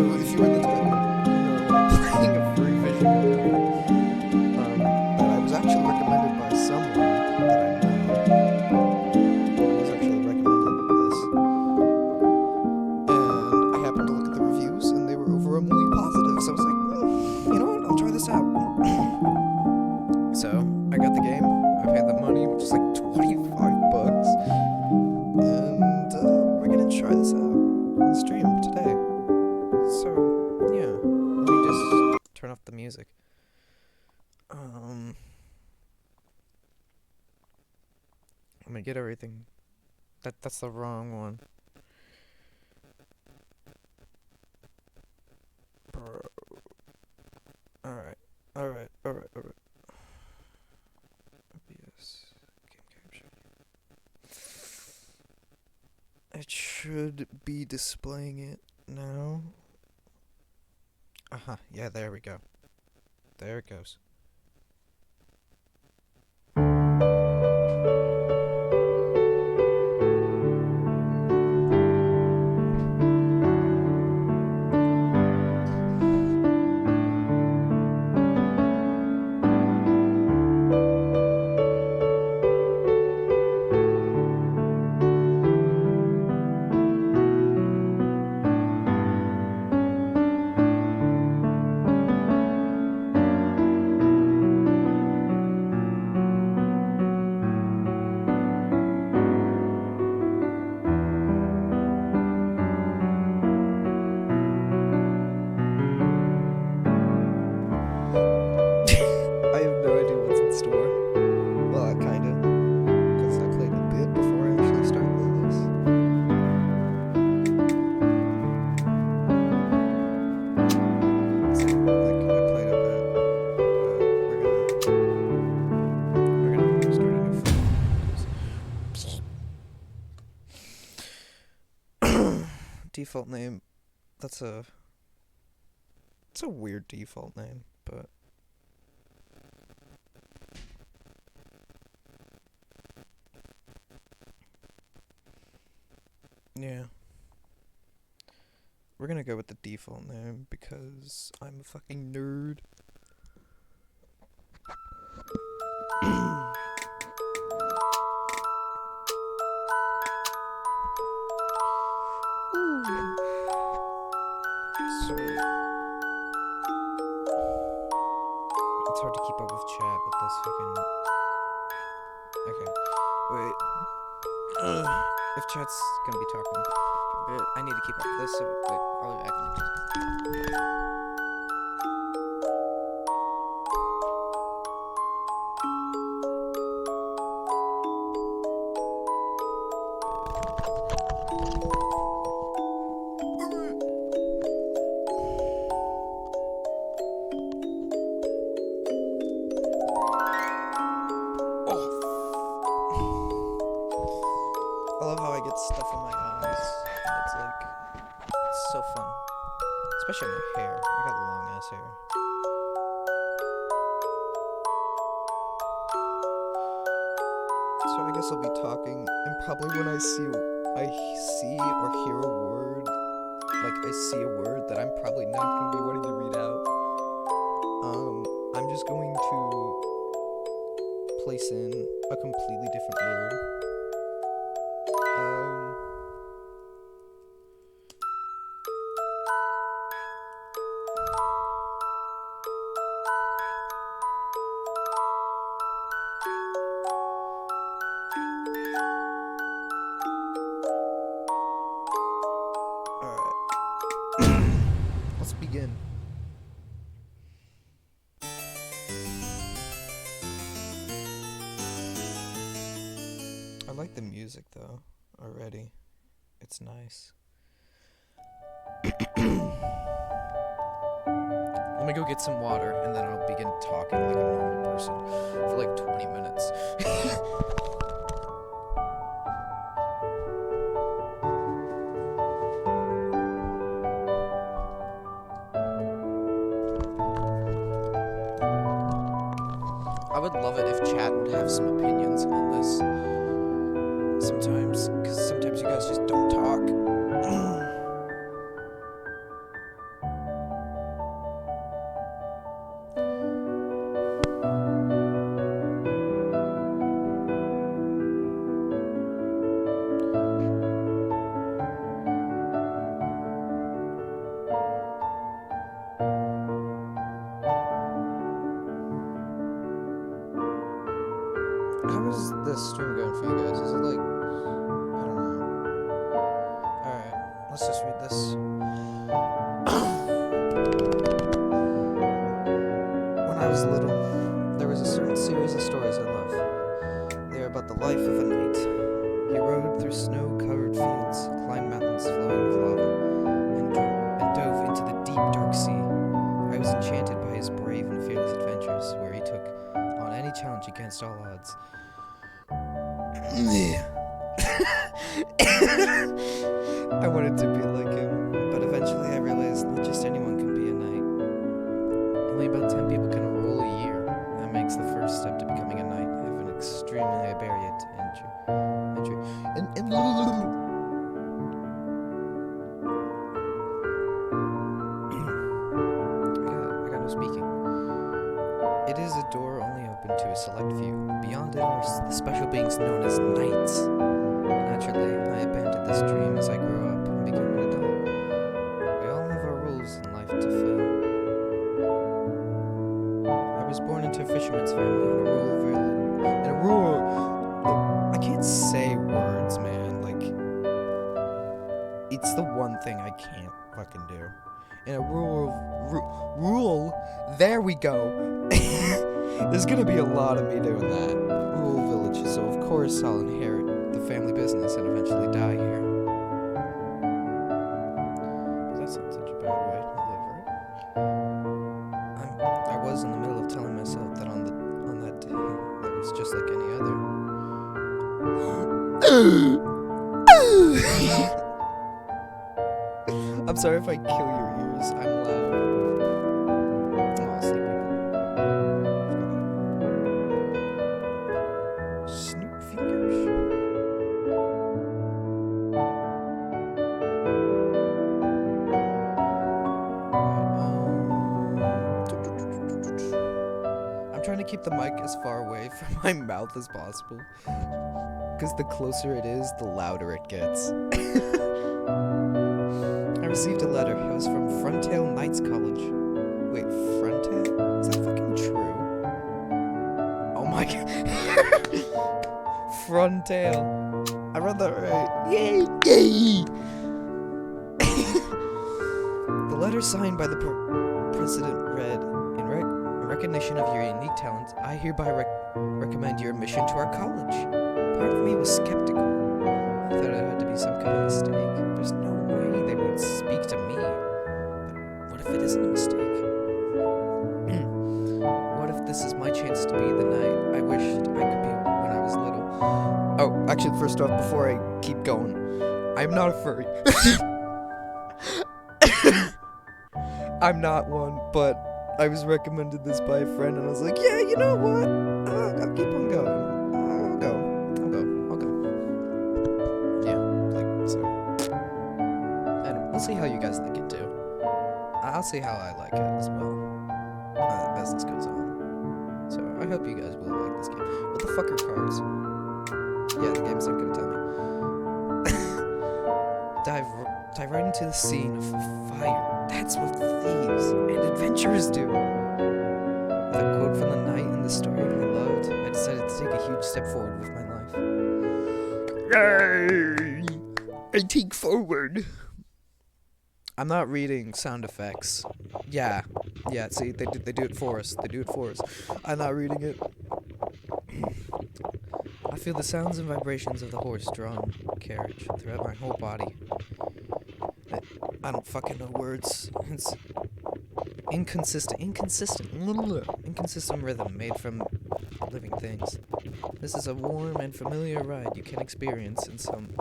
So if you were in the title, you know I'm playing a free visual novel that I was actually recommended by someone that I know. I was actually recommended this, and I happened to look at the reviews, and they were overwhelmingly positive. So I was like, you know what? I'll try this out. So I got the game. I paid the money, which is like $25, and we're gonna try this out on stream today. So yeah, let me just turn off the music. I'm gonna get everything. That's the wrong one. Bro. Alright. OBS. Game capture. It should be displaying it now. Yeah, there we go. There it goes. I have no idea what's in store. Well, I kinda, because I played a bit before I actually started this. So, like, I played a bit, but we're gonna start a new file. Default name, it's a weird default name, but yeah. We're gonna go with the default name because I'm a fucking nerd. Sorry. It's hard to keep up with chat with this fucking... Okay. Wait. If chat's gonna be talking for a bit, I need to keep up with this, so wait, I'll be back in just... I love how I get stuff in my eyes. It's like, it's so fun. Especially my hair. I got long ass hair. So I guess I'll be talking, and probably when I see or hear a word, like I see a word that I'm probably not gonna be wanting to read out. I'm just going to place in a completely different word. Let's begin. I like the music though, already. It's nice. Let me go get some water and then I'll begin talking like a normal person for like 20 minutes. I would love it if chat would have some opinions on this sometimes, because sometimes you guys just don't talk. this stream going for you guys? Is it like, I don't know. Alright, let's just read this. When I was little, there was a certain series of stories I love. They are about the life of a knight. He rode through snow-covered fields, climbed mountains flowing with lava, and dove into the deep, dark sea. I was enchanted by his brave and fearless adventures, where he took on any challenge against all odds. I wanted to be like him, but eventually I realized not just anyone can be a knight. Only about 10 people can rule a year. That makes the first step to becoming a knight have an extremely high barrier to entry. I got no speaking. It is a door only open to a select few. Beyond it are the special beings known as knights. Naturally, I abandoned this dream as I grew up and became an adult. We all have our rules in life to fill. I was born into a fisherman's family in a rural I can't say words, man. Like, it's the one thing I can't fucking do. In a rural, there we go. There's gonna be a lot of me doing that. Rural villages, so of course I'll inherit the family business and eventually die here. That's not such a bad way to live, right? I was in the middle of telling myself that on that day, that was just like any other. I'm sorry if I kill your ears. I'm loud. Oh, sleep people. Snoop fingers. I'm trying to keep the mic as far away from my mouth as possible, because the closer it is, the louder it gets. I received a letter. It was from Frontail Knights College. Wait, Frontail? Is that fucking true? Oh my god. Frontail. I read that right. Yay! Yay! The letter signed by the president read, in recognition of your unique talent, I hereby recommend your admission to our college. Part of me was skeptical. I thought it had to be some kind of mistake. There's no way they would speak to me. But what if it isn't a mistake? What if this is my chance to be the knight I wished I could be when I was little? Oh, actually, first off, before I keep going, I'm not a furry. I'm not one, but I was recommended this by a friend, and I was like, yeah, you know what? I'll keep on going. I'll go. Yeah, like, so. And we'll see how you guys like it, too. I'll see how I like it as well, as this goes on. So, I hope you guys will like this game. What the fuck are cards? Yeah, the game's not gonna tell me. Dive right into the scene of fire. That's what thieves and adventurers do. With a quote from the knight in the story I loved, I decided to take a huge step forward with my life. I take forward. I'm not reading sound effects. Yeah, see, they do it for us. I'm not reading it. I feel the sounds and vibrations of the horse-drawn carriage throughout my whole body. I don't fucking know words. It's inconsistent rhythm made from living things. This is a warm and familiar ride you can experience in some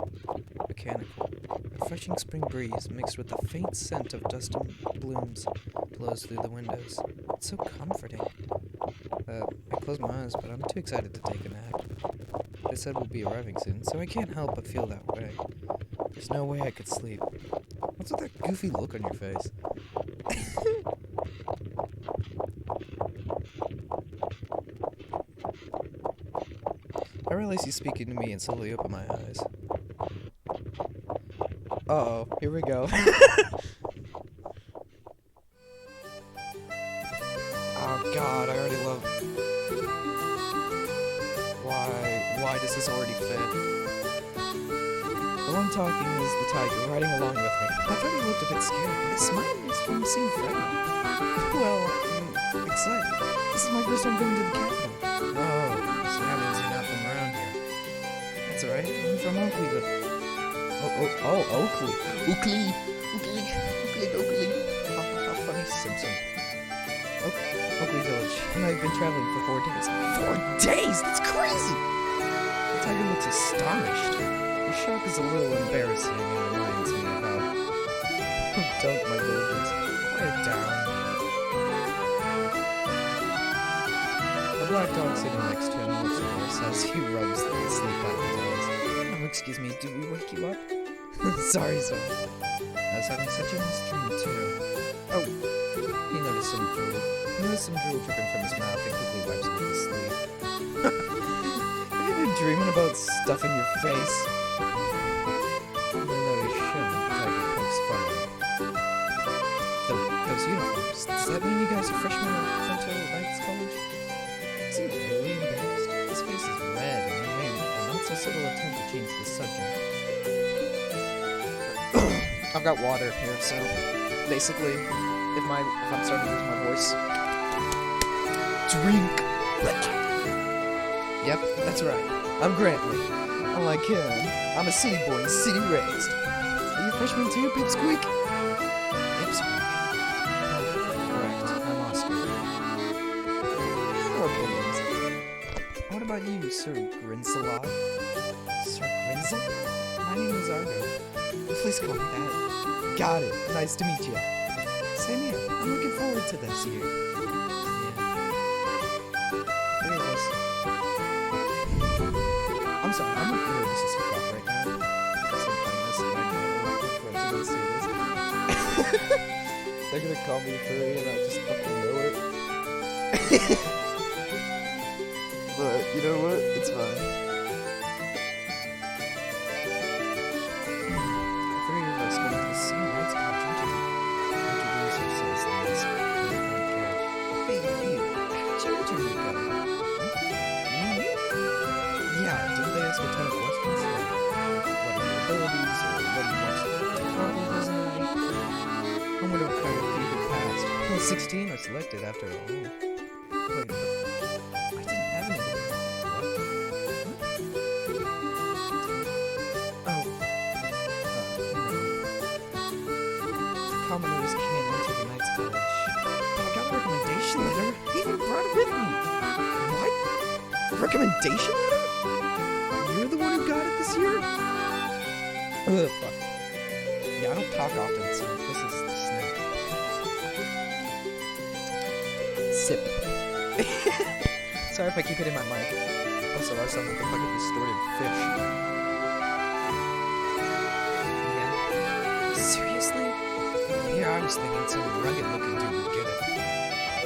mechanical. Refreshing spring breeze mixed with the faint scent of dust and blooms blows through the windows. It's so comforting. I close my eyes, but I'm too excited to take a nap. They said we'll be arriving soon, so I can't help but feel that way. There's no way I could sleep. What's with that goofy look on your face? I realize he's speaking to me and slowly open my eyes. Uh-oh, here we go. Oh god, I already love... Why does this is already fed. The one talking is the tiger, riding along with me. I thought he looked a bit scared, but his smile makes him seem friendly. Well, I'm excited. This is my first time going to the capital. Oh, so that means you're not from around here. That's alright, I'm from Oakley. Oakley. Oakley. How funny, Simpson. Oakley Village, and I've been traveling for 4 days. 4 days? That's crazy! The tiger looks astonished. The shock is a little embarrassing and reminds me of how... Don't, my villagers. Quiet down. A black dog sitting next to him looks at us as he rubs the sleep out of his eyes. Oh, excuse me, did we wake you up? Sorry. I was having such a nice dream, too. Oh, he noticed some drool dripping from his mouth and quickly wipes it with his sleeve. Have you been dreaming about stuffing your face? Even though you shouldn't, the tiger pokes fun at him. Those uniforms, does that mean you guys are freshmen at Frontier Knights College? Is he really embarrassed? His face is red and made a not so subtle attempt to change the subject. I've got water here, so basically, if I'm starting to lose my voice, drink. Yep, that's right. I'm Grantley. Unlike him, I'm a city boy and city raised. Are you a freshman too, Pipsqueak? Pipsqueak. Correct. I'm Oscar. Your opinions. What about you, Sir Grinsalot? Sir Grinsel? My name is Argo. Please call me that. Got it. Nice to meet you. Same here. I'm looking forward to this year. Yeah. 3 of us. I'm sorry, I'm not nervous as fuck right now. Because I'm playing this and I know my friends are gonna see this. They're gonna call me a furry and I just fucking know it. But, you know what? It's fine. A ton of questions like what are your abilities or what do you want to accomplish as a knight? I wonder what kind of people passed. Well, 16 are selected after all. Wait, but I didn't have any. What? Oh. Commoners can't enter the Knights College. But I got a recommendation letter. He even brought it with me. What? A recommendation letter? You're the one who got it this year? Ugh, fuck. Yeah, I don't talk often, so this is the snap. Sip. Sorry if I keep hitting my mic. Also, I sound like a fucking distorted fish. Yeah. Seriously? Here I was thinking some rugged-looking dude would get it.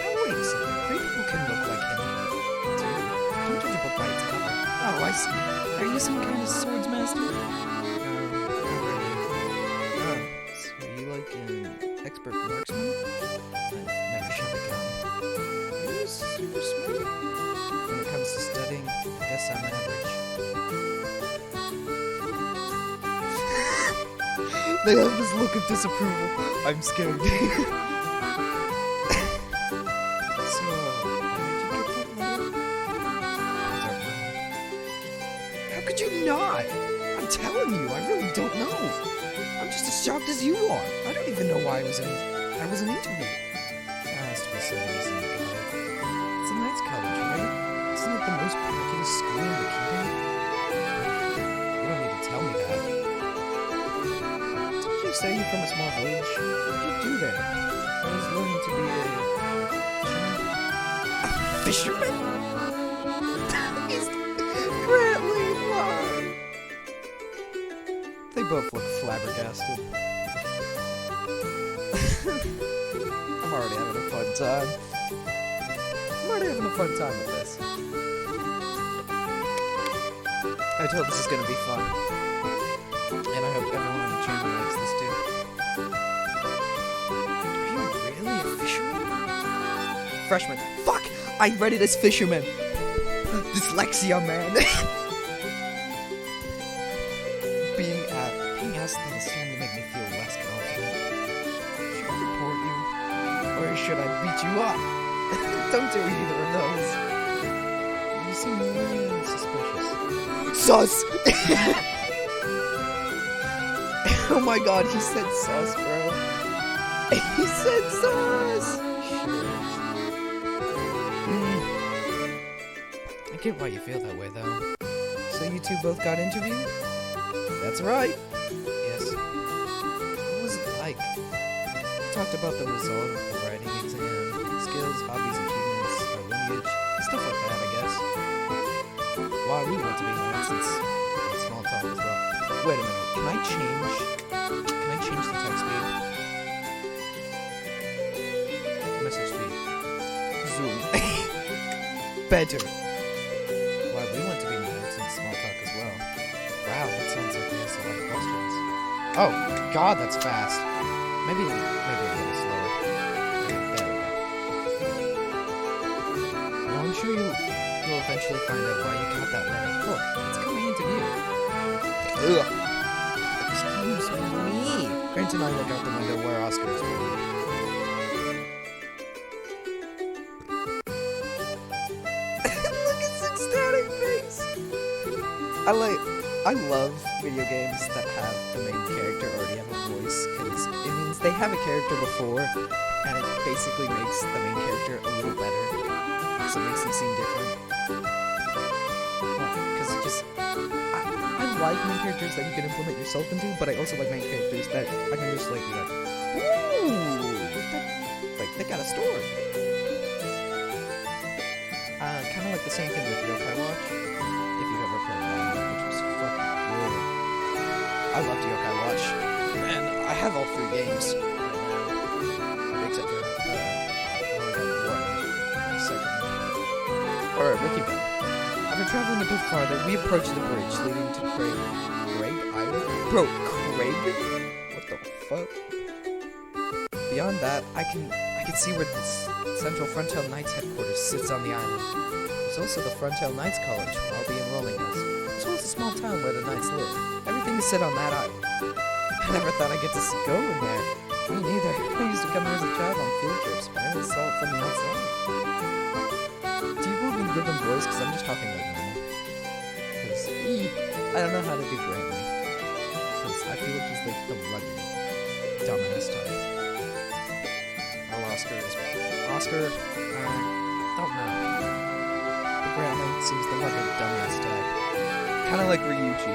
Now wait a second. Great people can look like him. Dude, don't judge a book by its cover. Oh, I see. Are you some kind of swords master? Not really. Oh, so are you like an expert marksman? I've never shot a gun. Are you super smart? When it comes to studying, I guess I'm average. They have this look of disapproval. I'm scared. Not! I'm telling you, I really don't know. I'm just as shocked as you are. I don't even know why I was an interview. There has to be some reason you got it. It's a Knights College, right? Isn't it the most popular school in the kingdom? You don't need to tell me that. Didn't you say you're from a small village? What did you do there? I was learning to be a fisherman. A fisherman? Grantley, why? They both look flabbergasted. I'm already having a fun time. With this. I told this is gonna be fun. And I hope everyone in the chamber likes this too. Are you really a fisherman? Freshman. Fuck! I read it as fisherman. Dyslexia, man. or should I beat you up? Don't do either of those. You seem really suspicious. Sus! Oh my god, he said sus, bro. He said sus! Sure. I get why you feel that way, though. So you two both got interviewed? That's right. Yes. What was it like? We talked about the result of the writing exam, skills, hobbies, achievements, our lineage, stuff like that, I guess. Why we want to be nonsense. Small talk as well. Wait a minute, can I change the text speed? Message speed. Zoom. Better. Why we want to be nonsense, small talk as well. Wow, that sounds like they asked a lot of questions. Oh, god, that's fast. Maybe a little slower. There we go. Well, I'm sure you'll eventually find out why you got that letter. Look, it's coming into view. Ugh. Excuse me. Grant and I look out the window where Oscar is waiting. Look at his ecstatic face. I love video games that have the main character already have a voice, because it means they have a character before, and it basically makes the main character a little better, so it makes them seem different. Because I like main characters that you can implement yourself into, but I also like main characters that I can just like be like, ooh, like they got a story. Kind of like the same thing with Yokai Watch, if you've ever played that, which was fucking good. I loved Yokai Watch, and I have all 3 games right now, except for I only got one, the second one. Alright, we'll keep going. After traveling a bit farther, we approached the bridge leading to Craig Island? Bro, Craig? What the fuck? Beyond that, I can see where the Central Frontail Knights headquarters sits on the island. There's also the Frontail Knights College, where I'll be enrolling us, as well as a small town where the Knights live. Everything is set on that island. I never thought I'd get to go in there. Me neither. I used to come here as a child on field trips, but I never saw it from the outside. Do you want me to give them voice? Because I'm just talking like normal. Because I don't know how to do Grantley. Because I feel like he's like the rugged, dumbass type. Oh, Oscar, don't know. But Grantley seems the rugged, dumbass type. Kind of like Ryuji.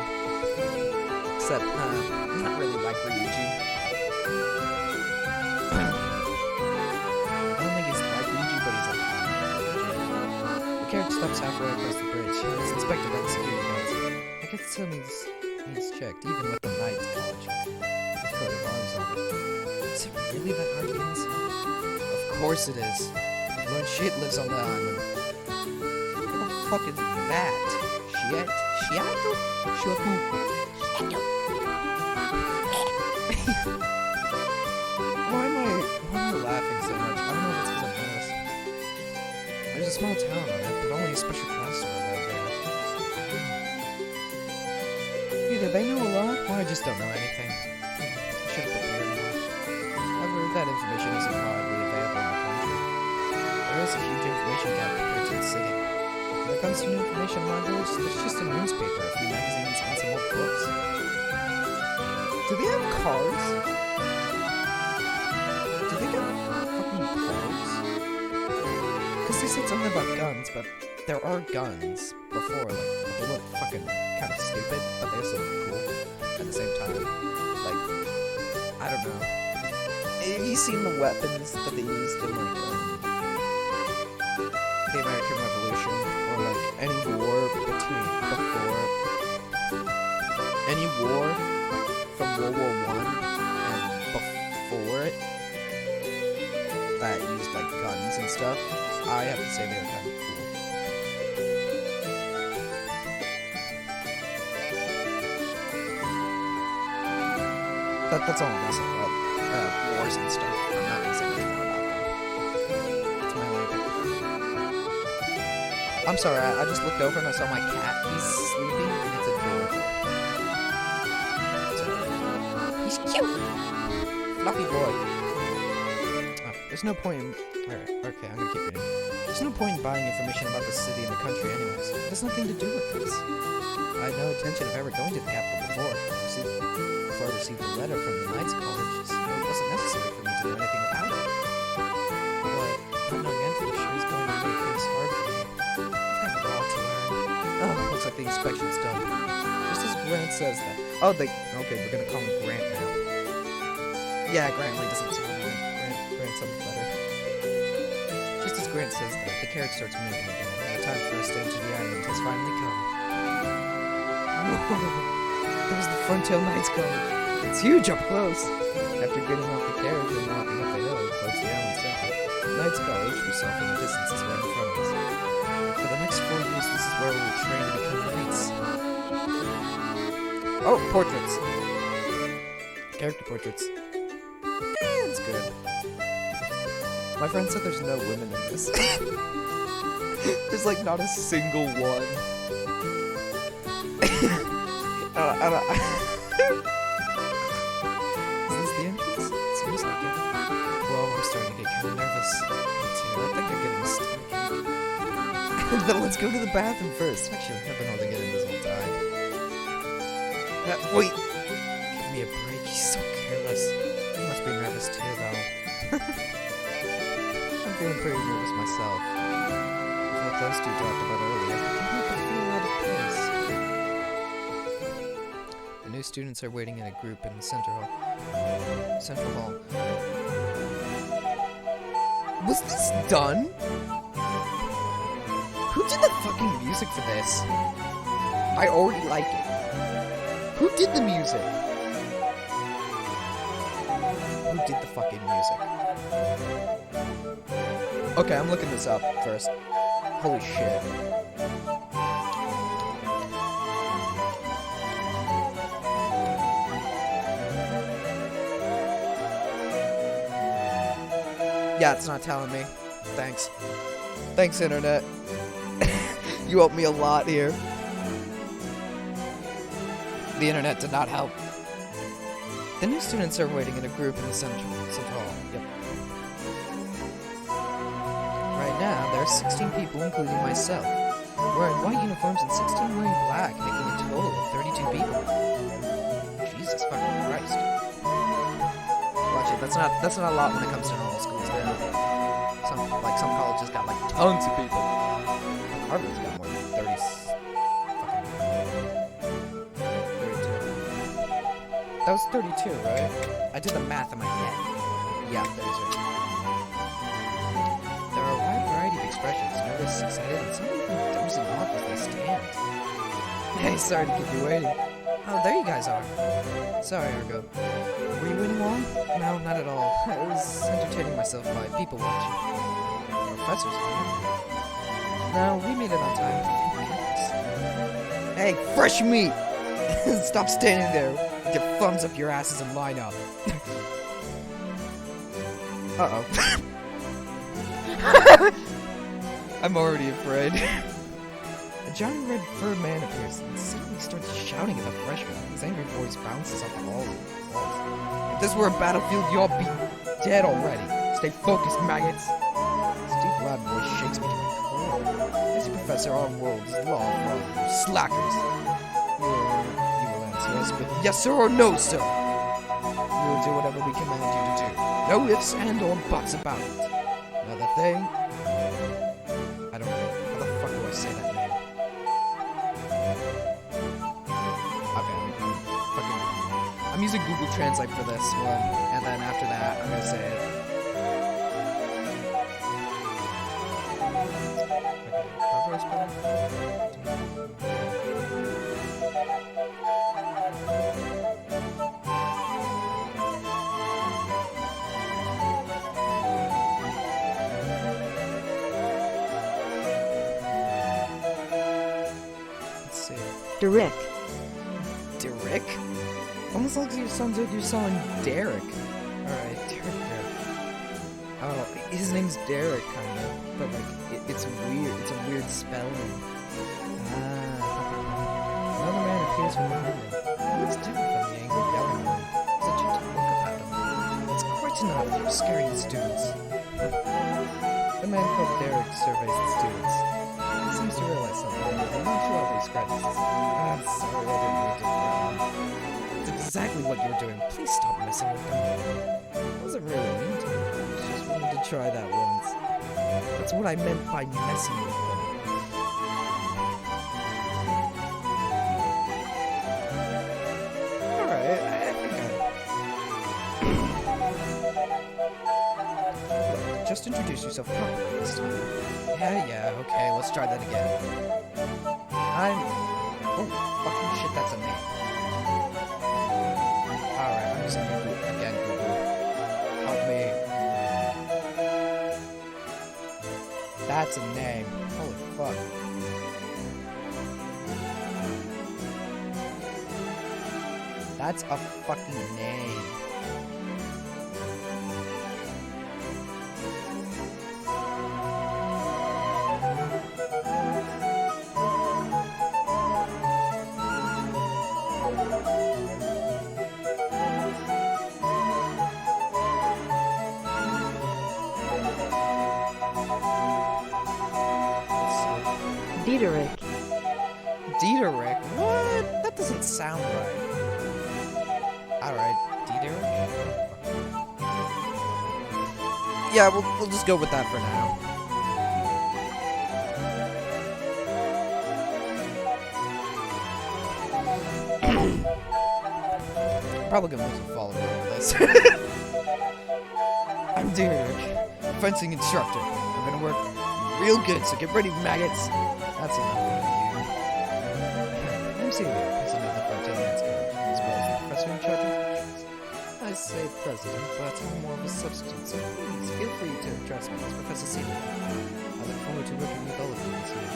Except, not really like Ryuji. I don't think he's like Ryuji, but he's like Ryuji. The carriage stops halfway across the bridge. It's inspected by the security guards. I guess it still needs checked, even with the Knights College. The coat of arms on it. Is it really that hard to get inside? Of course it is. Lord Shit lives on the island. What the fuck is that? Shit? Shiato? Shoku? Why am I laughing so much? I don't know if it's because I'm nervous. There's a small town on it, but only a special class store out there. Either they know a lot, or I just don't know anything. I should have prepared more. However, that information isn't widely available in the country. There is a huge information gap compared to the city. When it comes to new information modules, there's just a newspaper, a few magazines, and some old books. Do they have cars? Do they have fucking cars? Because they said something about guns, but there are guns before, like, they look fucking kind of stupid, but they also look cool at the same time. Like, I don't know. Have you seen the weapons that they used in, like, the American Revolution, or, like, any war from World War I and before it that used, like, guns and stuff? I have to say they were kind of cool. That's all I'm gonna say about wars and stuff. I'm not gonna say much more about them. It's my only opinion. I'm sorry, I just looked over and I saw my cat. He's sleeping and it's adorable. He's cute! Fluffy boy. Oh, this There's no point in... Alright, okay, I'm gonna keep reading. There's no point in buying information about the city and the country anyways. It has nothing to do with this. I had no intention of ever going to the capital before. Before I received a letter from the Knights College, so it wasn't necessary for me to know anything about it. But not knowing anything sure is going to make things hard for me. I've got a lot to learn. Oh, looks like the inspection's done. Just as Grant says that. Oh, okay, we're gonna call him Grant now. Yeah, Grant really doesn't sound right. Grant sounds better. Just as Grant says that, the carriage starts moving again, and the time for us to enter the island has finally come. Whoa! There's the Frontier Knights College. It's huge up close. After getting off the carriage and walking up the hill towards the island center, the Knights College we saw from the distance is right in front of us. For the next 4 years, this is where we will train to become knights. Oh, portraits. Character portraits. It's good. My friend said there's no women in this. There's like not a single one. I don't... Is this the entrance? It seems like it. Well, I'm starting to get kind of nervous. Me too. I think I'm getting stuck. Then let's go to the bathroom first. Actually, I've been holding it in this whole time. Wait! Give me a break. He's so careless. He must be nervous too, though. I'm feeling pretty nervous myself. With what those two talked about earlier, I can't help but feel out of place. The new students are waiting in a group in the Central Hall. Was this done? Who did the fucking music for this? I already like it. Who did the music? Who did the fucking music? Okay, I'm looking this up first. Holy shit. Yeah, it's not telling me. Thanks. Thanks, Internet. You helped me a lot here. The Internet did not help. The new students are waiting in a group in the Central Hall. Yep. Right now, there are 16 people, including myself. Wearing white uniforms and 16 wearing black, making a total of 32 people. Jesus fucking Christ. Watch it, that's not a lot when it comes to normal schools now. Some colleges got like tons of people. Harvard's got more than 32. That was 32, right? I did the math in my head. Yeah, 32. There are a wide variety of expressions, nervous, excited, and some even dozing off as they stand. Hey, sorry to keep you waiting. Oh, there you guys are. Sorry, Argo. Were you waiting long? No, not at all. I was entertaining myself by people watching. Professors, no, we made it on time. Hey, fresh meat! Stop standing there with your thumbs up your asses and line up. Uh-oh. I'm already afraid. A giant red fur man appears and suddenly starts shouting at the freshmen. His angry voice bounces off the walls. If this were a battlefield, y'all be dead already. Stay focused, maggots. His deep, loud voice shakes me to my core. Mr. Professor, our world is law for all you slackers. You will answer us with yes sir or no sir. We will do whatever we command you to do. No ifs and or buts about it. Another thing. I don't know. How the fuck do I say that name? Okay, I'm using Google Translate for this one, and then after that, I'm gonna say it. Okay, how do I spell it? Let's see. Derek. Derek? Almost like you sounds like you're selling Derek. Alright, Derek. Oh, his name's Derek, kind of, but like it's weird. It's a weird spelling. Another man appears from behind him. He looks different from the angry yelling one. There's a gentle look about him. It's quite enough for scaring the students. man called Derek surveys the students. He seems to realize something. I'm not sure how he scratches his head. I'm sorry, I didn't mean to threaten. It's exactly what you're doing. Please stop messing with them. I wasn't really mean to them. I just wanted to try that once. That's what I meant by messing with them. Alright, I think Look, just introduce yourself properly this time. Yeah, okay, let's try that again. Oh, fucking shit, that's a name. Alright, I'm using Google again, Google. Help me. That's a name. Holy fuck. That's a fucking name. Dieterich. Dieterich? What? That doesn't sound right. Alright, Dieterich? Yeah, we'll just go with that for now. Probably gonna lose a follower over this. I'm Dieterich, fencing instructor. I'm gonna work real good, so get ready, maggots. That's enough for you. I'm Celia, president of the Fraternity College, as well as the professor in charge of lectures. I say president, but I'm more of a substitute, so please feel free to address me as Professor Celia. I look forward to working with all of you this year.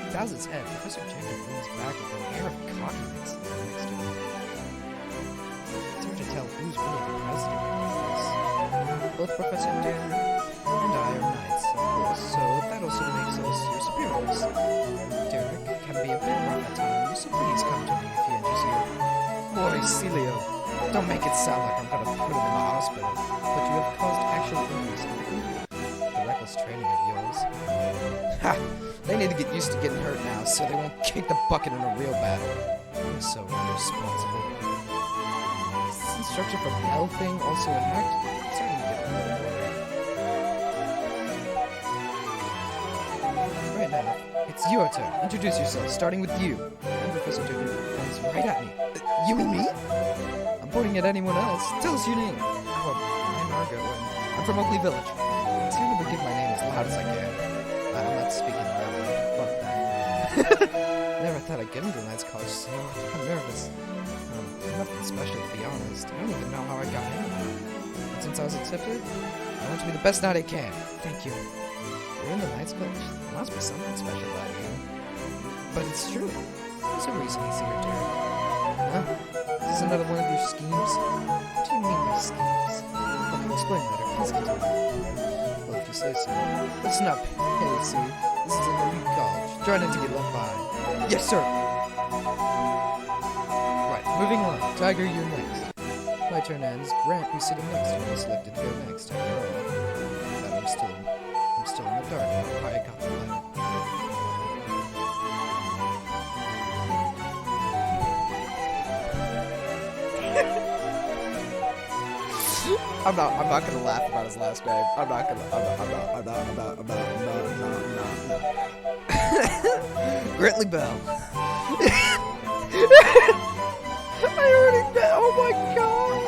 He bows his head. Professor Jacob leans back with an air of cockiness next to him. It's hard to tell who's really the president of this. Both Professor Dan and I are knights, of course, so that also makes us your superiors. Derek can be a bit rough at times, so please come to me if he injures you. Boy, Celio, don't make it sound like I'm gonna put him in the hospital, but you have caused actual injuries to the group. The reckless training of yours. Ha! They need to get used to getting hurt now, so they won't kick the bucket in a real battle. You're so irresponsible. Is this instructor from Hell thing also a hack? I'm starting to get a little worried. Right now, it's your turn. Introduce yourself, starting with you. And Professor Jacob points right at me. You and me? I'm pointing at anyone else. Tell us your name. Oh, I'm Margo, and I'm from Oakley Village. I'm trying to give my name as loud as I can. I'm not speaking loudly. Fuck that. Never thought I'd get into Knights College, so I'm nervous. Nothing special, to be honest. I don't even know how I got in. But since I was accepted, I want to be the best knight I can. Thank you. You're in the Knights College? There must be something special about you. But it's true. There's a reason he's here, Derek. Huh? Is this another one of your schemes? What do you mean by schemes? I'll explain later. Please continue. Well, if you say so. Listen up. Hey, see, this is an elite college. Try not to get left behind. Yes, sir! Right, moving on. Tiger, you're next. My turn ends. Grant, who's sitting next to me, selected to go next. After all, but I'm still in the dark about how I got the letter. I'm not gonna laugh about his last name. I'm not. Grantley Bell. I already know. Oh my god.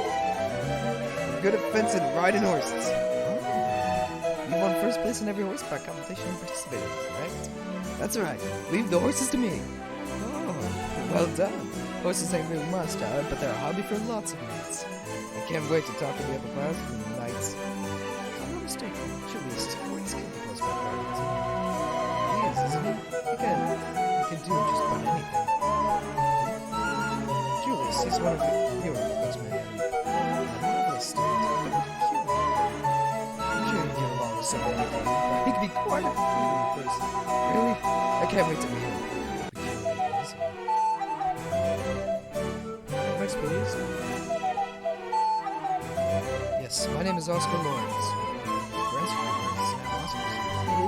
I'm good at fencing and riding horses. Oh. You won first place in every horseback competition you participated in, correct? That's right. Leave the horses to me. Oh, well done. Horses ain't really my style, but they're a hobby for lots of knights. I can't wait to talk to the other classmen knights. If I'm not mistaken, Julius is quite skilled at horseback riding. He is, isn't he? He can do just about anything. Julius, he's one of your classmen and a marvelous student. Cute. I'm sure he'd get along with someone like you, but he could be quite a peculiar person. Really? I can't wait to meet him. Next, please. Yes, my name is Oscar Lawrence. Grant's father is now Oscar's.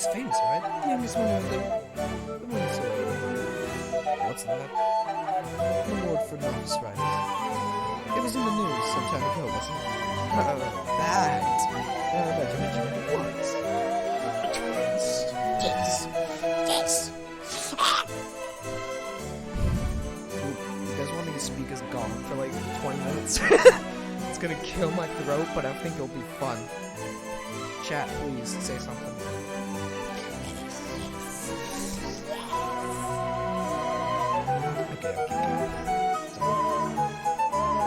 He's famous, right? The youngest winner of the Wings Award. What's that? An award for novice writers. It was in the news some time ago, wasn't it? Oh, that. I bet you mentioned it once. Yes. You guys want me to speak as Gone for like 20 minutes? It's gonna kill my throat, but I think it'll be fun. Chat, please, say something. Okay.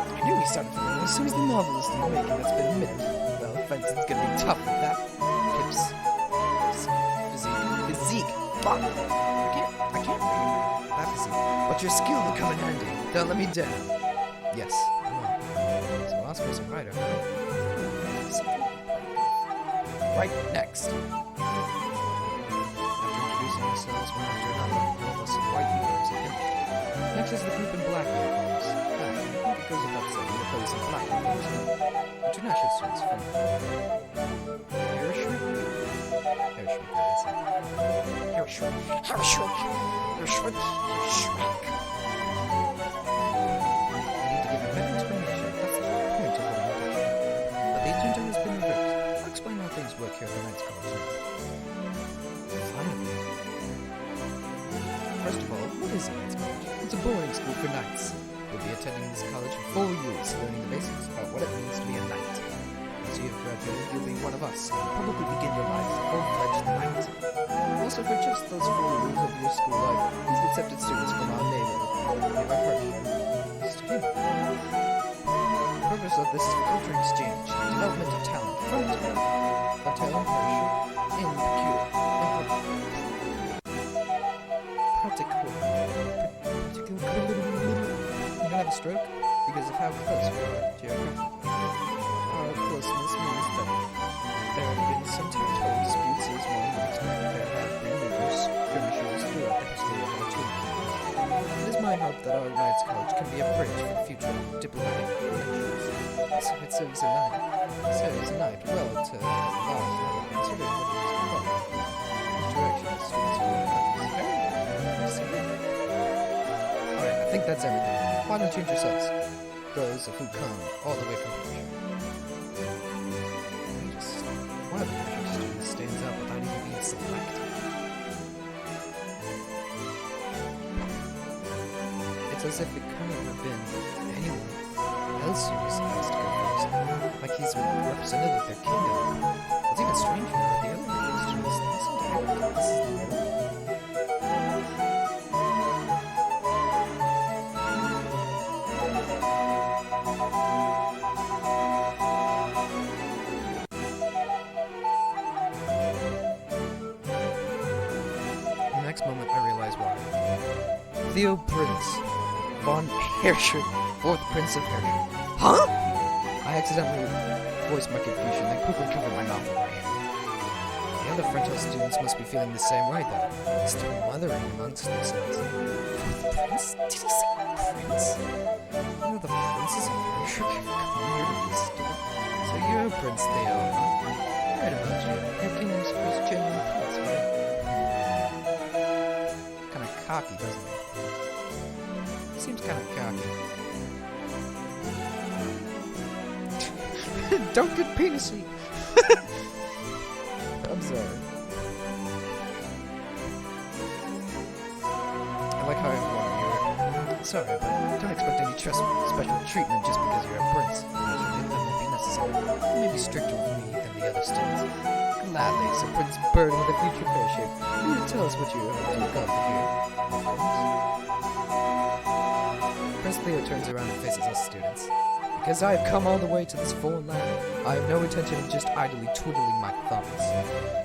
I knew he started from as soon as the novelist in the making that's been admitted. Well, Fenton's gonna be tough with that. Physique. Fuck. I can't read that physique. But your skill will come in handy. Don't let me down. Yes, I will. So last person writer. Right next. After introducing ourselves one after another, all of us in white uniforms have finished. Next is the group in black uniforms. I think it goes without saying the place in black uniforms. International students from Harriswick, I guess. Harriswick. I need to give a better explanation. That's the whole point of what I'm doing. But the agenda has been reversed. I'll explain how things work here at the Knights College now. Finally. First of all, what is a Knights College? It's a boarding school for knights. You'll be attending this college for 4 years, learning the basics about what it means to be a knight. Once you have graduated, you'll be one of us, and probably begin your life as a full-fledged knight. Also, for just those 4 years of your school life, these accepted students from our neighborhood give a partnership. The purpose of this is for culture exchange, development of talent, frontier, hotel and partnership, and practical. You don't have a stroke because of how close we are geographically. Our closeness means that there have been some territorial disputes as one would expect. There have been numerous skirmishes throughout the history of our two kingdoms. It is my hope that our Knights College can be a bridge for future diplomatic relations. So it serves a knight well to large level, considering what it is about. Interaction with students from other countries. Alright, I think that's everything. Why don't you introduce yourselves? Those of who come all the way from Persia. One of the Persian students stands out without even being selected. It's as if it couldn't have been anyone else who was asked to go first. Like he's a representative of their kingdom. What's even stranger are the other Persian students. They seem to have this is the middle. Next moment, I realize why. Theo Prince von Herschel, 4th Prince of Herschel. Huh? I accidentally voiced my confusion, then quickly covered my mouth with my hand. The other French students must be feeling the same way, though. Still mothering amongst themselves. 4th Prince? Did he say Prince? One of the princes of Herschel have come here to be a student. So you're a Prince Theo, huh? Right about you. Your kingdom's first genuine prince, right? Kinda cocky, doesn't it? Seems kinda cocky. Don't get penisy! I'm sorry. I like how everyone here. Sorry, but don't expect any special treatment just because you're a prince. Naturally, that won't be necessary. You may be stricter with me than the other students. Gladly, so Prince Bird with a future fair shake. You tell us what you hope to accomplish here. Prince Theo turns around and faces us students. Because I have come all the way to this foreign land, I have no intention of just idly twiddling my thumbs.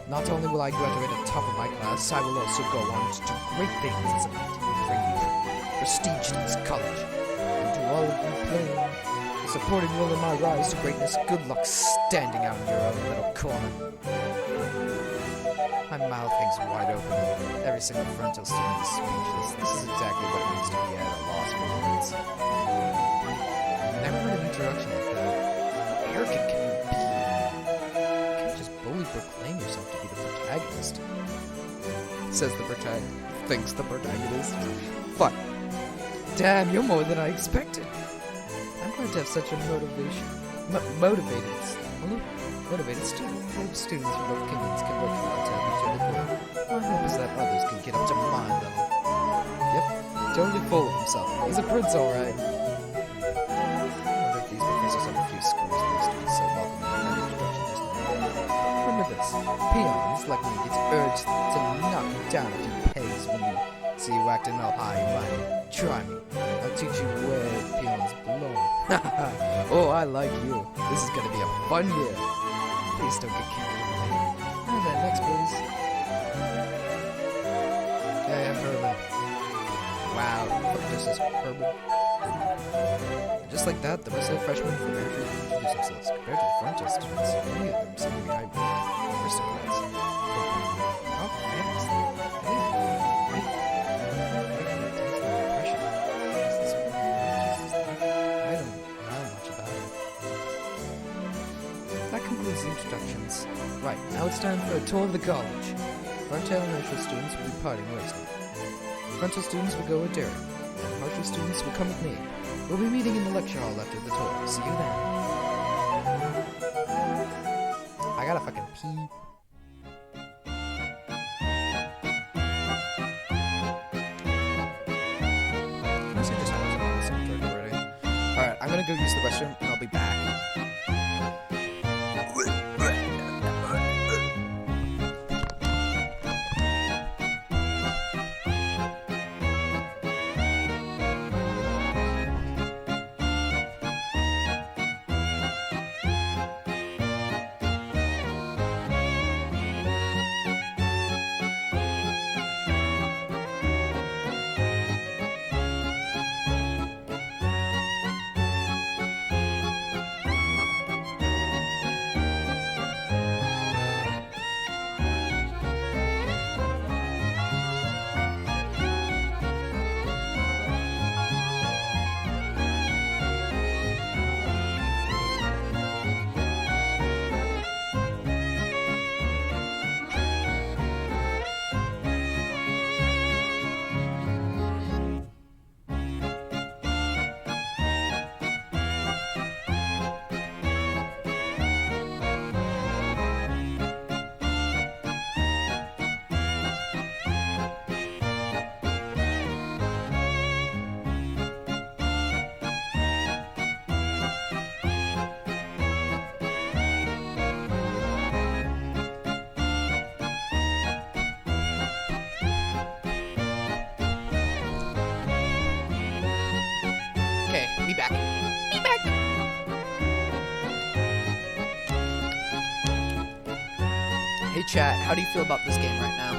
Not only will I graduate at the top of my class, I will also go on to do great things as a knight and bring prestige to this college. And to all of you playing a supporting role in my rise to greatness, good luck standing out in your own little corner. My mouth hangs wide open, and every single frontal student is speechless. This is exactly what it means to be at a loss for words. I've never heard an introduction like that. How arrogant can you be? You can't just boldly proclaim yourself to be the protagonist. says the protagonist. Thinks the protagonist. Fuck. Damn, you're more than I expected. I'm glad to have such a motivated student. Hope students from both kingdoms can work hard to help each other grow. My hope is that others can get up to my level. Yep, totally full of himself. He's a prince, alright. I wonder if these professors have a few schools where students so welcome and introduction just remember this. Peons like me gets urged to knock you down a few pegs when you see you acting all high and mighty. Try me. I'll teach you where peons belong. Oh, I like you. This is gonna be a fun year. Please don't get carried away. Now then, next please. Yeah, I'm Herman. Wow, this is Herman. Just like that, the rest of the freshmen from their group introduce themselves. Compared to the front desk students, many of them seem to be high aristocrats. Oh, thanks. That concludes the introductions. Right, now it's time for a tour of the college. Frontal and Martial students will be parting ways now. Frontal students will go with Derek, and Martial students will come with me. We'll be meeting in the lecture hall after the tour. See you then. I gotta fucking pee. Unless I just have to already. Alright, I'm gonna go use the restroom, and I'll be back. Be back. Be back. Hey chat, how do you feel about this game right now?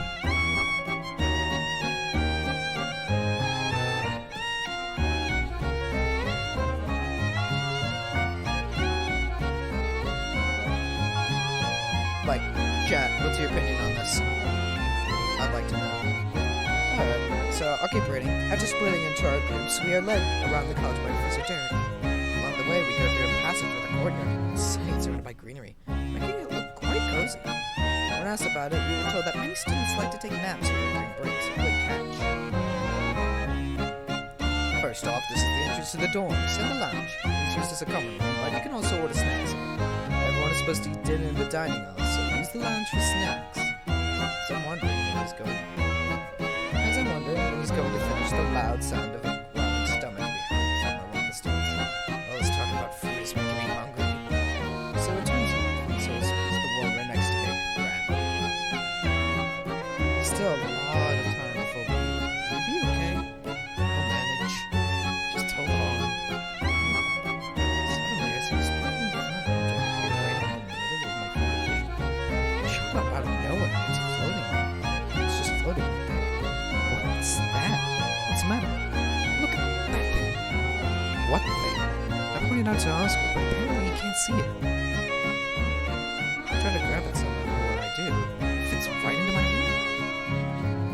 Like, chat, what's your opinion on this? I'd like to know. Alright, so I'll keep reading. After splitting into our groups, we are led around the college by Professor Derek. Along the way, we go through a passage with a courtyard and sights surrounded by greenery, making it look quite cozy. When asked about it, we were told that many students like to take naps here during breaks and play catch. First off, this is the entrance to the dorms and the lounge. It's used as a common room, but you can also order snacks. Everyone is supposed to eat dinner in the dining hall, so use the lounge for snacks. So I'm wondering when he's going. As I'm wondering when he's going to finish, the loud sound of a growling stomach we heard from around the students. All this talk about food is making me hungry. So it turns out, so is the wall right next to me, Grant. Still a lot of time before we leave. You'll be okay. I'll manage. Just hold on. Suddenly, I see a sparkling flat object appear right in the middle of my conversation. It shot up out of nowhere. It's floating. It's just floating right there. What's that? What's the matter? Look at that thing. What thing? I pointed out to Oscar, but apparently he can't see it. I try to grab it somehow, but when I do, it fits right into my hand.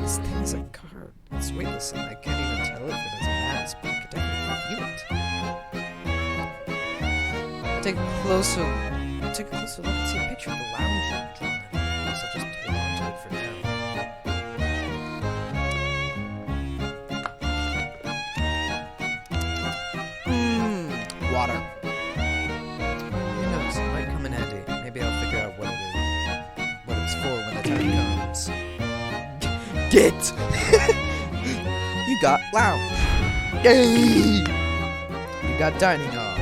This thing is a card. It's weightless and I can't even tell if it has mass, but I can definitely feel it. I take a closer look and see a picture of the lounge drawn in. I guess I'll just hold on to it for now. water. Who knows? It might come in handy. Maybe I'll figure out what it is, what it's for when the time comes. Get! You got lounge. Yay! You got dining hall.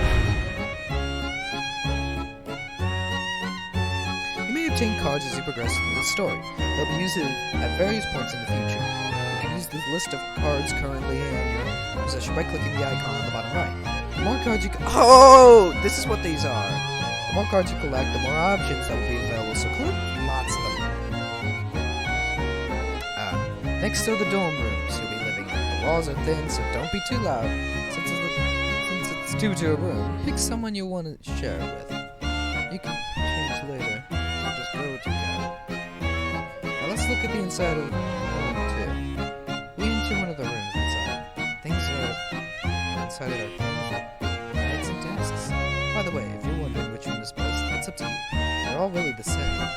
You may obtain cards as you progress through the story. They'll be used at various points in the future. You can use the list of cards currently in your possession by clicking the icon on the bottom right. The more cards you oh! This is what these are. The more cards you collect, the more options that will be available, so collect lots of them. Next are the dorm rooms you'll be living in. The walls are thin, so don't be too loud. Since it's two to a room, pick someone you want to share it with. You can change later, so just go with your gut. Now let's look at the inside of room 2. We enter one of the rooms inside. Things are inside it are beds and desks. By the way, if you're wondering which room is best, it's up to you. They're all really the same.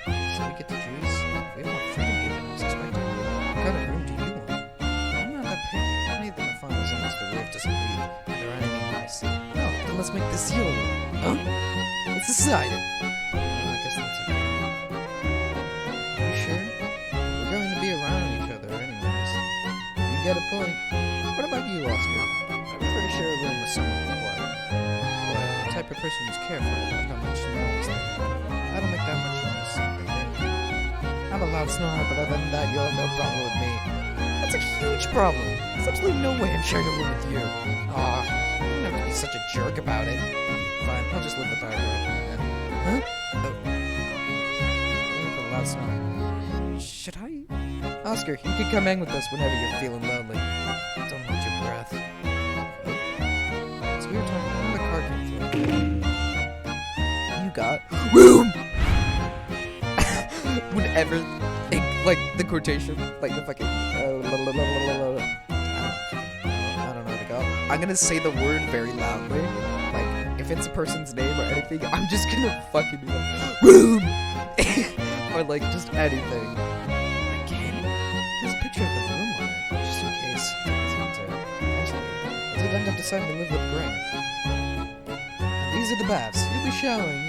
So we get to choose. We have more freedom here than I was expecting. What kind of room do you want? I'm not that picky. Any of them are fine as long as the roof doesn't leak and there aren't anything nice. Oh, then let's make this your room. Huh? It's decided. I guess that's okay. Are you sure? We're going to be around each other anyways. You get a point. What about you, Oscar? I prefer to share a room with someone quiet. But the type of person who's careful about how much noise they have. I don't make that much noise, I think. I'm a loud snorer, but other than that, you'll have no problem with me. That's a huge problem. There's absolutely no way I'm sharing a room with you. Aw, you don't have to be such a jerk about it. Fine, I'll just live with our room. Huh? Oh. I'm a loud snorer. Should I? Oscar, you can come hang with us whenever you're feeling lonely. Don't hold your breath. Oh. So we were talking about the card game floor. You got room! Whenever, like, the quotation, like the fucking, I don't know how to go. I'm gonna say the word very loudly. Like, if it's a person's name or anything, I'm just gonna fucking be like, room! Or like, just anything. Again? There's a picture of the room on it, just in case. Eventually, I did end up deciding to live with Grant. And these are the baths. You'll be showering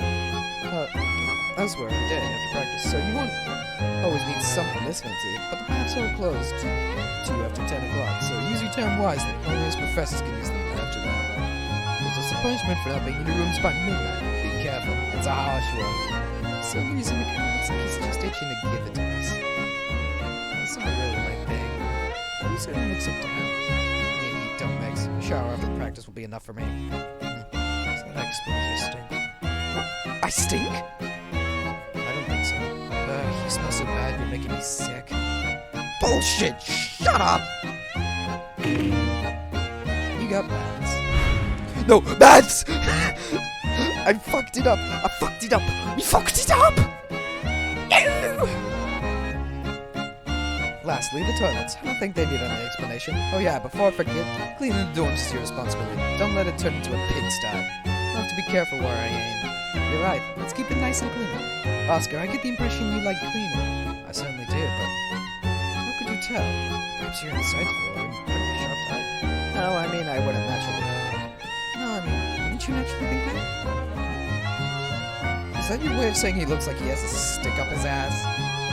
elsewhere every day after practice, so you won't always need something this fancy, but the baths are closed to you after 10 o'clock, so use your time wisely. Only as professors can use them after that. There's also punishment for not being in your rooms by midnight. Be careful, it's a harsh one. For some reason, the guy looks like he's just itching to give it to us. That's not really my thing. Why are you starting to look so down? Maybe don't mix. A shower after practice will be enough for me. So that explains your stink. I stink? I don't think so. You smell so bad, you're making me sick. Bullshit! Shut up! You got bats. No, bats! I fucked it up! I fucked it up! We fucked it up! Lastly, the toilets. I don't think they need any explanation. Oh yeah, before I forget, cleaning the dorms is your responsibility. Don't let it turn into a pigsty. I'll have to be careful where I aim. You're right, let's keep it nice and clean. Oscar, I get the impression you like cleaning. I certainly do, but how could you tell? Perhaps you're insightful or incredibly sharp-type. No, I mean, I wouldn't naturally. No, I mean, wouldn't you naturally think that? Is that your way of saying he looks like he has a stick up his ass?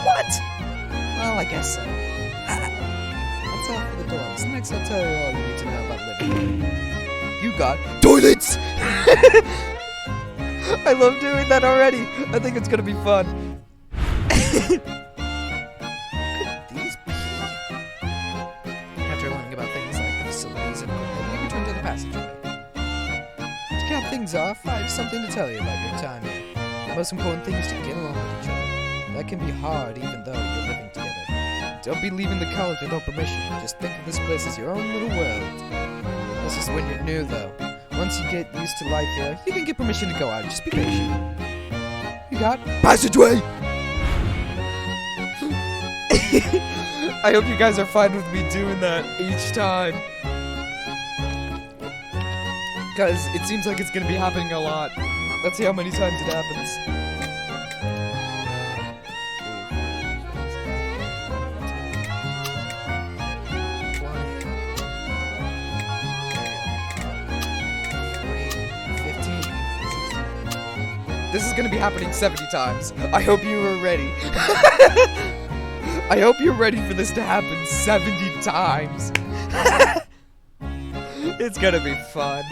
What? Well, I guess so. That's all for the dorms. Next, I'll tell you all you need to know about living. You got toilets! I love doing that already. I think it's gonna be fun. Could these be? After learning about things like the facilities and equipment, you return to the passageway. To cap things off, I have something to tell you about your time here. The most important thing is to get along with each other. That can be hard even though you're living together. Don't be leaving the college without permission. Just think of this place as your own little world. This is when you're new though. Once you get used to life here, you can get permission to go out. Just be patient. You got passageway! I hope you guys are fine with me doing that each time. Guys, it seems like it's gonna be happening a lot. Let's see how many times it happens. This is gonna be happening 70 times. I hope you are ready. I hope you're ready for this to happen 70 times. It's gonna be fun.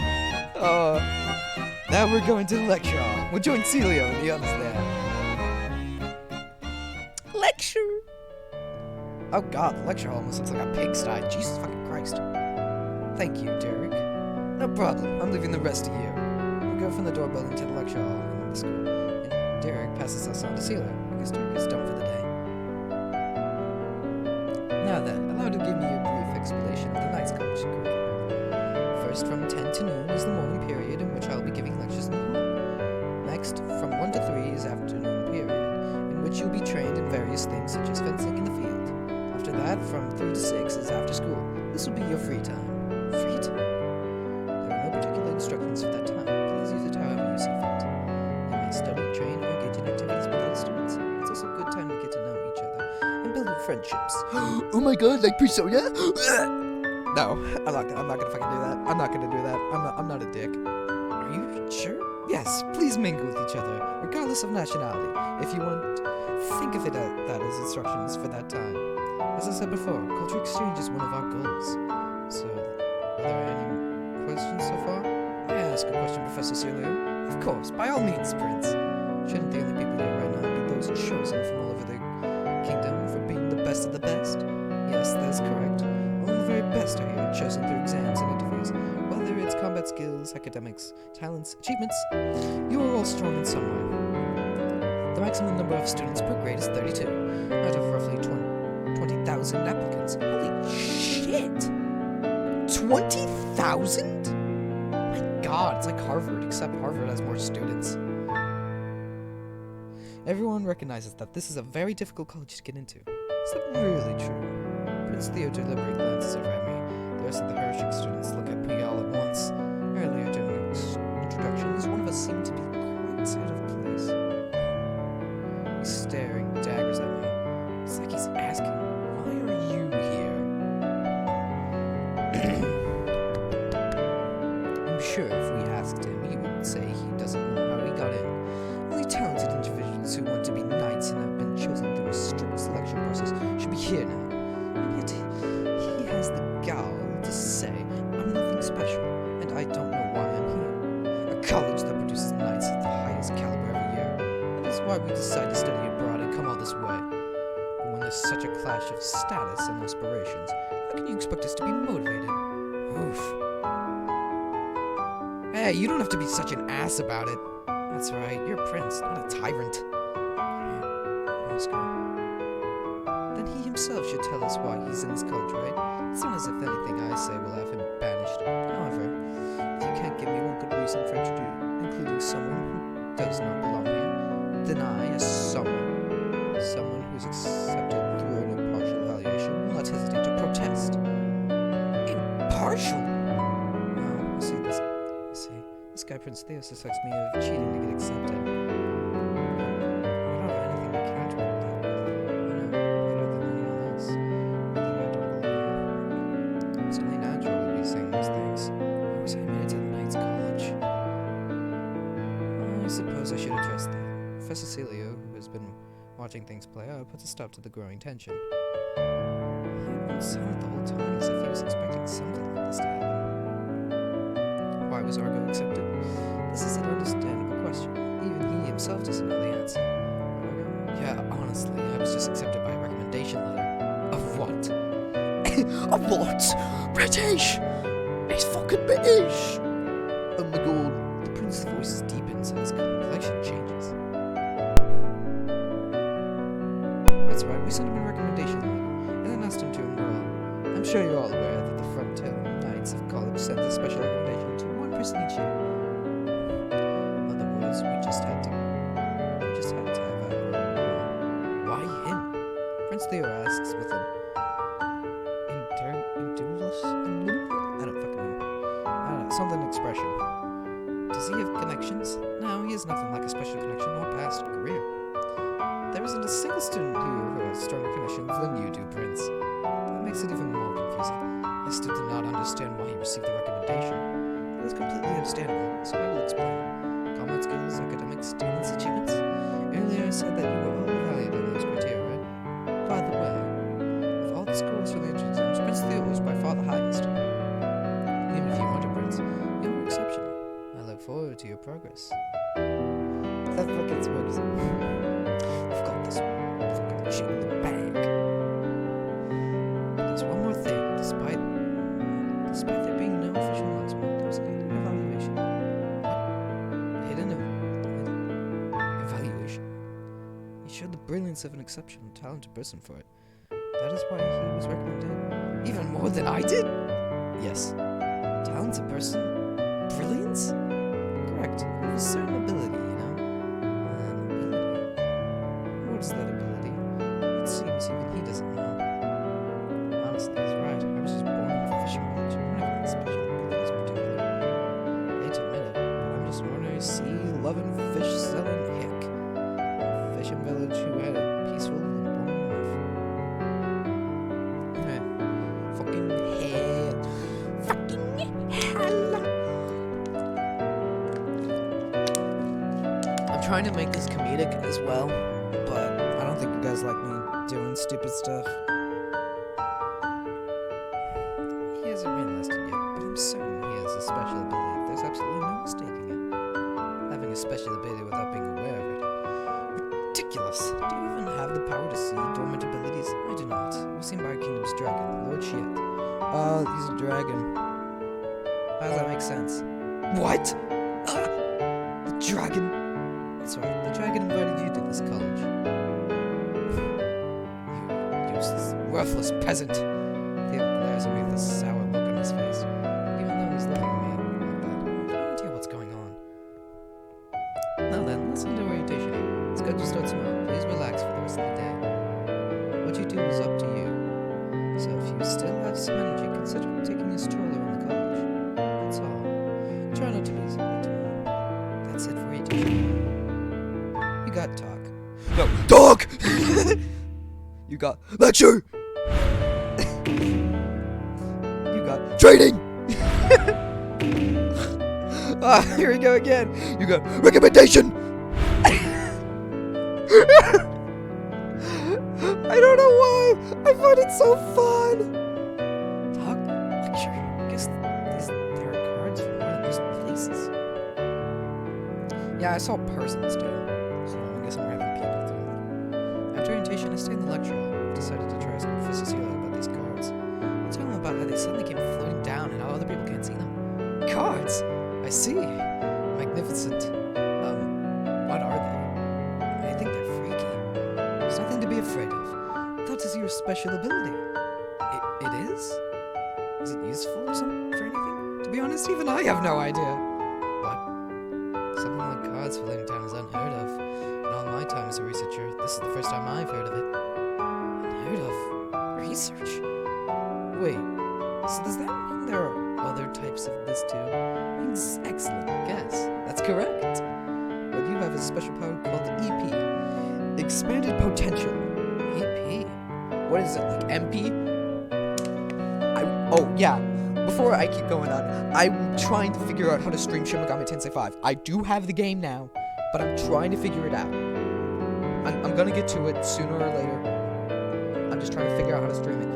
Now we're going to the lecture hall. We'll join Celio and the others there. Lecture! Oh god, the lecture hall almost looks like a pigsty. Jesus fucking Christ. Thank you, Derek. No problem. I'm leaving the rest of you. We go from the door building to the lecture hall in the school, and Derek passes us on to Celio. I guess Derek is done for the day. Now then, allow to give me a brief explanation of the night's college curriculum. First, from 10 to noon is the morning period in which I'll be giving lectures in the hall. Next, from 1 to 3 is afternoon period, in which you'll be trained in various things such as fencing in the field. After that, from 3 to 6 is after school. This will be your free time. Free time? There are no particular instructions for that time. Please use it however you see fit. You may study, train, or engage in activities with other students. It's also a good time to get to know each other and build friendships. Oh my god, like Persona? No, I'm not gonna fucking do that. I'm not gonna do that. I'm not a dick. Are you sure? Yes, please mingle with each other, regardless of nationality. If you want, think of it that as instructions for that time. As I said before, culture exchange is one of our goals. So, are there any questions so far? May I ask a question, Professor Celio? Of course, by all means, Prince. Shouldn't the only people here right now be those chosen from all over the kingdom for being the best of the best? Yes, that is correct. Only the very best are here, chosen through exams and interviews. Whether it's combat skills, academics, talents, achievements, you are all strong in some way. The maximum number of students per grade is 32, out of roughly 20,000 applicants. Holy shit! 20,000? My god, it's like Harvard, except Harvard has more students. Everyone recognizes that this is a very difficult college to get into. Is that really true? Prince Theo deliberately glances over at me. The rest of the Hershey students look at me all at once. Earlier during introductions, one of us seemed to be quite out of place. He's staring daggers at me. It's like he's asking, why are you here? I'm sure if we asked him, he would say he doesn't know how he got in. Only talented individuals who want to be knights and have been chosen through a strict selection process should be here now. And yet, he has the gall to say, I'm nothing special, and I don't know why I'm here. A college that produces knights at the highest caliber every year. That is why we decide to study abroad and come all this way. But when there's such a clash of status and aspirations, how can you expect us to be motivated? Oof. Hey, you don't have to be such an ass about it. That's right, you're a prince, not a tyrant. Oscar. Then he himself should tell us why he's in this college, right? It's not as if anything I say will have him banished. However, if you can't give me one good reason for including someone who does not belong here, then I, as someone who's accepted through an impartial evaluation, will not hesitate to protest. Impartial? No, this guy Prince Theo suspects me of cheating to get accepted. I don't have anything to counter with that. I know better than anyone else. Although I don't believe you. It's only natural to be saying those things. Why was I admitted to the Knights College? I suppose I should address that. Professor Celio, who has been watching things play out, puts a stop to the growing tension. He had been silent the whole time, as if he was expecting something like this to happen. Why was Argo accepted? This is an understandable question. Even he himself doesn't know the answer. Argo? Yeah, honestly, I was just accepted by a recommendation letter. Of what? Of what? British! It's fucking British! Oh my god. The prince's voice deepens and his complexion changes. That's right, we sent him a recommendation letter, and then asked him to enroll. I'm sure you're all aware that the Frontier Knights of College sent a special recommendation to one person each year. In other words, we just had to have a why him? Prince Theo asks with an indulgence? I don't fucking know. Something expression. Does he have connections? No, he has nothing like a special connection or past career. There isn't a single student here who has stronger connections than you do, Prince. That makes it even more confusing. I still do not understand why he received the recommendation. It is completely understandable, so I will explain. combat skills, academics, talents, achievements? Earlier I said that you were all valued on those criteria, right? By the way, of all the scores for the entrance exams, Prince Theo was by far the highest. Even if you weren't a prince, you were exceptional. I look forward to your progress. That fucking works. We've got this fucking shit in the bag. There's one more thing. Despite there being no official announcement, there's an evaluation. Hidden evaluation. He showed the brilliance of an exceptional, talented person for it. That is why he was recommended. Even more than I did? Yes. Talented person? Brilliance? Correct. You have a certain ability, you know? An ability. What is that ability? It seems even he doesn't know. Honestly, he's right. I was just born in a fishing village. I don't have any special abilities particularly. I hate to admit it, but I'm just an ordinary sea-loving, fish-selling hick. A fishing village who had a peaceful and boring life. Okay. Fucking hell. Fucking hell. I'm trying to make this comedic as well, but I don't think you guys like me doing stupid stuff. He hasn't been listed yet, but I'm certain he has a special ability. There's absolutely no mistaking it. Having a special ability without being aware of it. Ridiculous. Do you even have the power to see dormant abilities? I do not. It was seen by our kingdom's dragon, Lord Shiet. Oh, he's a dragon. How does that make sense? What? The dragon? That's right, the dragon invited you to this college. You useless, worthless peasant. Theo glares at me with a sour look on his face. Even though he's looking at me like that, I have no idea what's going on. Now then, let's end orientation here. It's good to start small. Please relax for the rest of the day. What you do is up to you. So if you still have some energy, consider taking a stroll around the college. That's all. Try not to be so late tomorrow. That's it for orientation. You got talk. No, talk! You got lecture! You got training! Here we go again. You got recommendation! I don't know why. I find it so fun. Talk, lecture. I guess there are cards from one of those places. Yeah, I saw persons too. So I guess I'm having people too. After orientation, I stayed in the lecture hall. I decided to try asking Professor Celia about these cards. I told him about how they suddenly came floating down and how other people can't see them. Cards! I see. Magnificent. What are they? I think they're freaky. There's nothing to be afraid of. That is your special ability. It is? Is it useful or something for anything? To be honest, even I have no idea. What? Something like cards floating down is unheard of. In all my time as a researcher, this is the first time I've heard of it. Unheard of? Research? Wait, so does that mean there are other types of this too? Excellent guess. That's correct. What you have is a special power called EP. Expanded Potential. EP? What is it, like MP? Oh, yeah. Before I keep going on, I'm trying to figure out how to stream Shin Megami Tensei 5. I do have the game now, but I'm trying to figure it out. I'm gonna get to it sooner or later. I'm just trying to figure out how to stream it.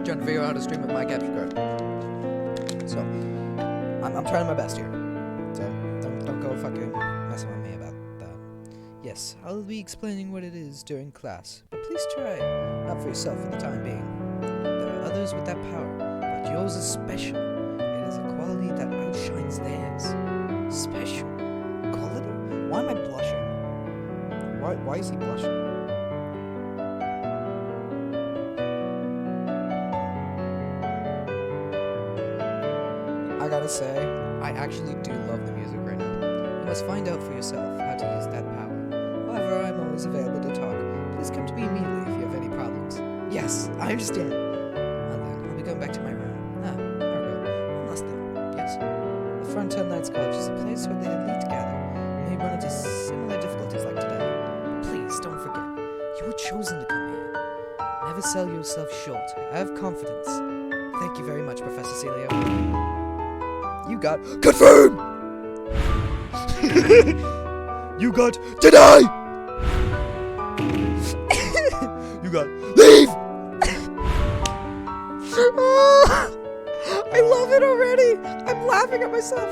Trying to figure out how to stream with my capture card. So, I'm trying my best here. So, don't go fucking messing with me about that. Yes, I'll be explaining what it is during class, but please try not for yourself for the time being. There are others with that power, but yours is special. It is a quality that outshines theirs. Special? Quality? Why am I blushing? Why is he blushing? I gotta say, I actually do love the music right now. You must find out for yourself how to use that power. However, I'm always available to talk. Please come to me immediately if you have any problems. Yes, I understand. Well then, I'll be going back to my room. Margot, one last thing. Yes? The Frontier Knights College is a place where the elite gather. You may run into similar difficulties like today. Please, don't forget. You were chosen to come here. Never sell yourself short. Have confidence. Thank you very much, Professor Celia. You got confirm. You got deny. You got leave. I love it already. I'm laughing at myself.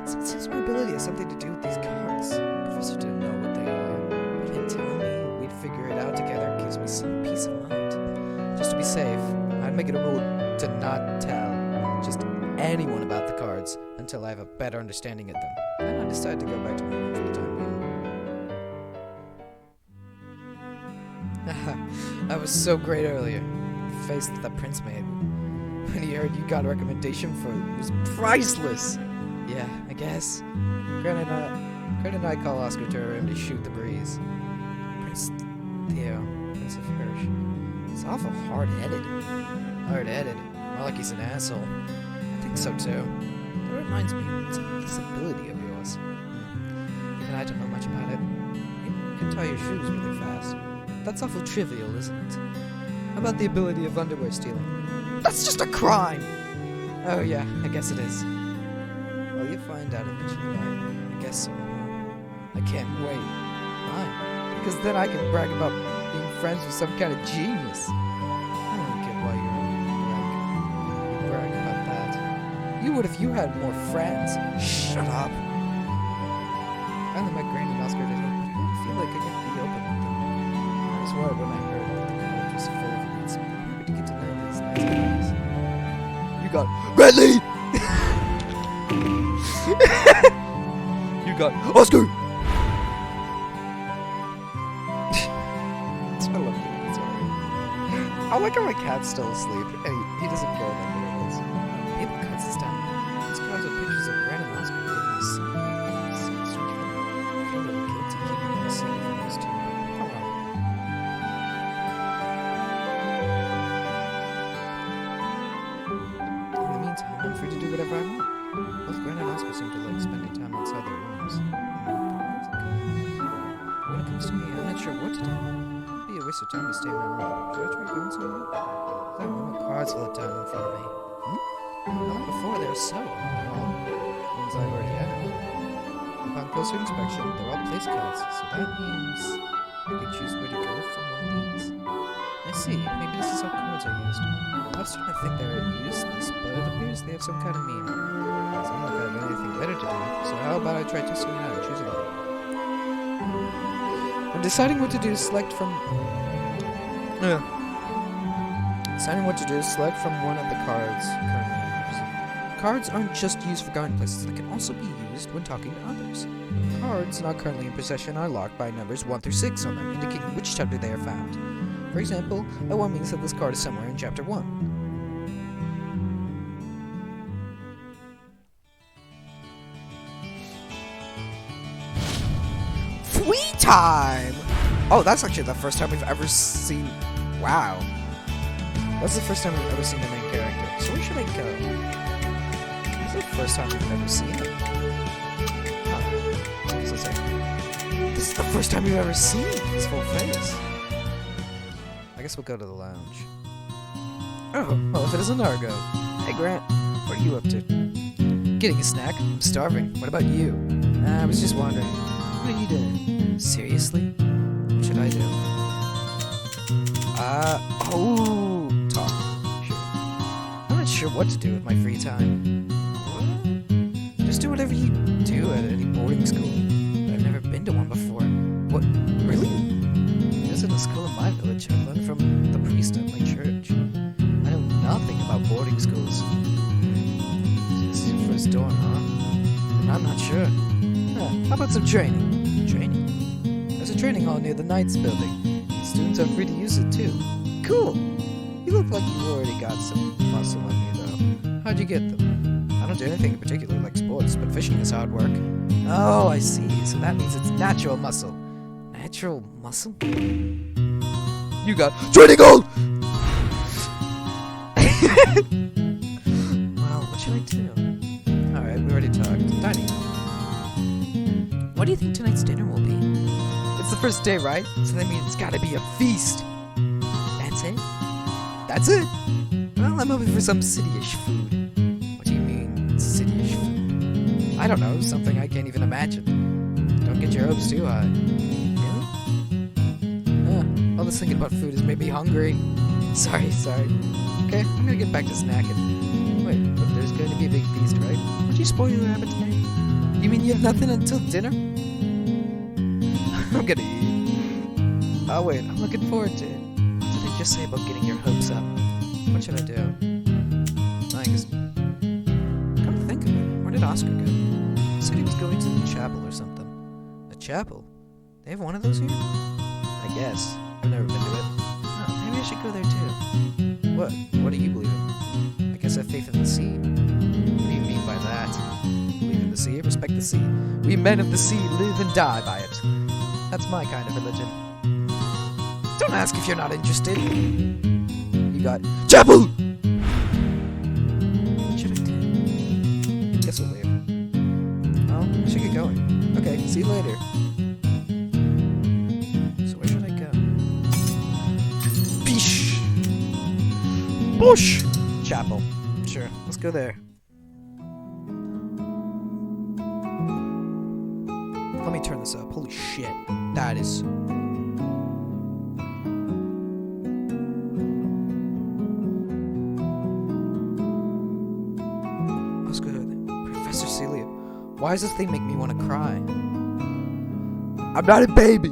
It seems my ability has something to do with these cards. The professor didn't know what they are, but him telling me we'd figure it out together gives me some peace of mind. Just to be safe, I'd make it a rule to not tell just anyone about the cards until I have a better understanding of them. Then I decided to go back to my room for the time being. I was so great earlier. The face that the prince made when he heard you got a recommendation for it was priceless. Yeah, I guess. Granted, I call Oscar to her room to shoot the breeze. Prince Theo, Prince of Hirsch. He's awful hard-headed. Hard-headed? More like he's an asshole. I think so too. That reminds me, what's up with this ability of yours? Even I don't know much about it. You can tie your shoes really fast. That's awful trivial, isn't it? How about the ability of underwear stealing? That's just a crime! Oh yeah, I guess it is. Well, you find out eventually, I guess so. I can't wait. Why? Because then I can brag about being friends with some kind of genius. I don't get why you brag about that. You would if you had more friends. Shut up. I only met Granny and Oscar today, but I didn't feel like I could be open with them. I was worried when I heard that the college was full of elites. I'm happy to get to know these nice guys. You got Bradley! You got Oscar! I love you. Sorry. I like how my cat's still asleep, and he doesn't care that I'm doing this. Paper cuts this down. These cards are pictures of Brandon and Oscar giving us some sweet feel little kids and keeping them safe from those two. Oh well. In the meantime, I'm free to do whatever I want. Both Gwen and Oscar seem to like spending time outside their rooms. When it comes to me, I'm not sure what to do. It'd be a waste of time to stay in my room. Should I try going somewhere? I don't want cards all the time in front of me. Not before they were so. Well, ones I already have. Upon closer inspection, they're all place cards, so that means I could choose where to go from one of these. I see. Maybe this is how cards are used. I was starting to think they were useless, but it appears they have some kind of meaning. It's not like I have anything better to do, so how about I try testing it out and choosing one? When deciding what to do, select from... Deciding what to do, select from one of the cards currently used. Cards aren't just used for going places, they can also be used when talking to others. Cards not currently in possession are locked by numbers 1 through 6 on them, indicating which chapter they are found. For example, a 1 means that this card is somewhere in chapter 1. Free time! Oh, that's actually the first time we've ever seen... Wow. That's the first time we've ever seen the main character. So where should I go? This is the first time we've ever seen him. So say, this is the first time we've ever seen his full face. I guess we'll go to the lounge. Oh, well, if it isn't Argo. Hey, Grant. What are you up to? Getting a snack? I'm starving. What about you? I was just wondering. What are you doing? Seriously? What should I do? Talk. Sure. I'm not sure what to do with my free time. Just do whatever you do at any boarding school. But I've never been to one before. What? Really? There's a school in my village. I learned from the priest at my church. I know nothing about boarding schools. This is your first dorm, huh? And I'm not sure. How about some training? Training? There's a training hall near the Knights building. Students are free to use it too. Cool! You look like you already got some muscle on you though. How'd you get them? I don't do anything in particular like sports, but fishing is hard work. Oh, I see. So that means it's natural muscle. Natural muscle? You got training gold! Well, what should I do? Alright, we already talked. Dining hall. What do you think tonight's dinner will be? It's the first day, right? So that means it's gotta be a feast. That's it? That's it? Well, I'm hoping for some city-ish food. What do you mean, city-ish food? I don't know, something I can't even imagine. Don't get your hopes too high. Really? All this thinking about food has made me hungry. Sorry. Okay, I'm gonna get back to snacking. Wait, but there's going to be a big feast, right? Would you spoil your appetite? You mean you have nothing until dinner? I'm gonna eat. Oh wait, I'm looking forward to it. What did I just say about getting your hopes up? What should I do? I guess... Come to think of it, where did Oscar go? He said he was going to the chapel or something. A chapel? They have one of those here? I guess. I've never been to it. Oh, maybe I should go there too. What? What do you believe in? I guess I have faith in the sea. What do you mean by that? Believe in the sea, respect the sea. We men of the sea live and die by it. That's my kind of religion. Don't ask if you're not interested. You got chapel! What should I do? Guess we'll leave. Well, I should get going. Okay, see you later. So where should I go? Peace! Bush! Chapel. Sure, let's go there. Let me turn this up. Holy shit. That is... Professor Celia, why does this thing make me want to cry? I'm not a baby!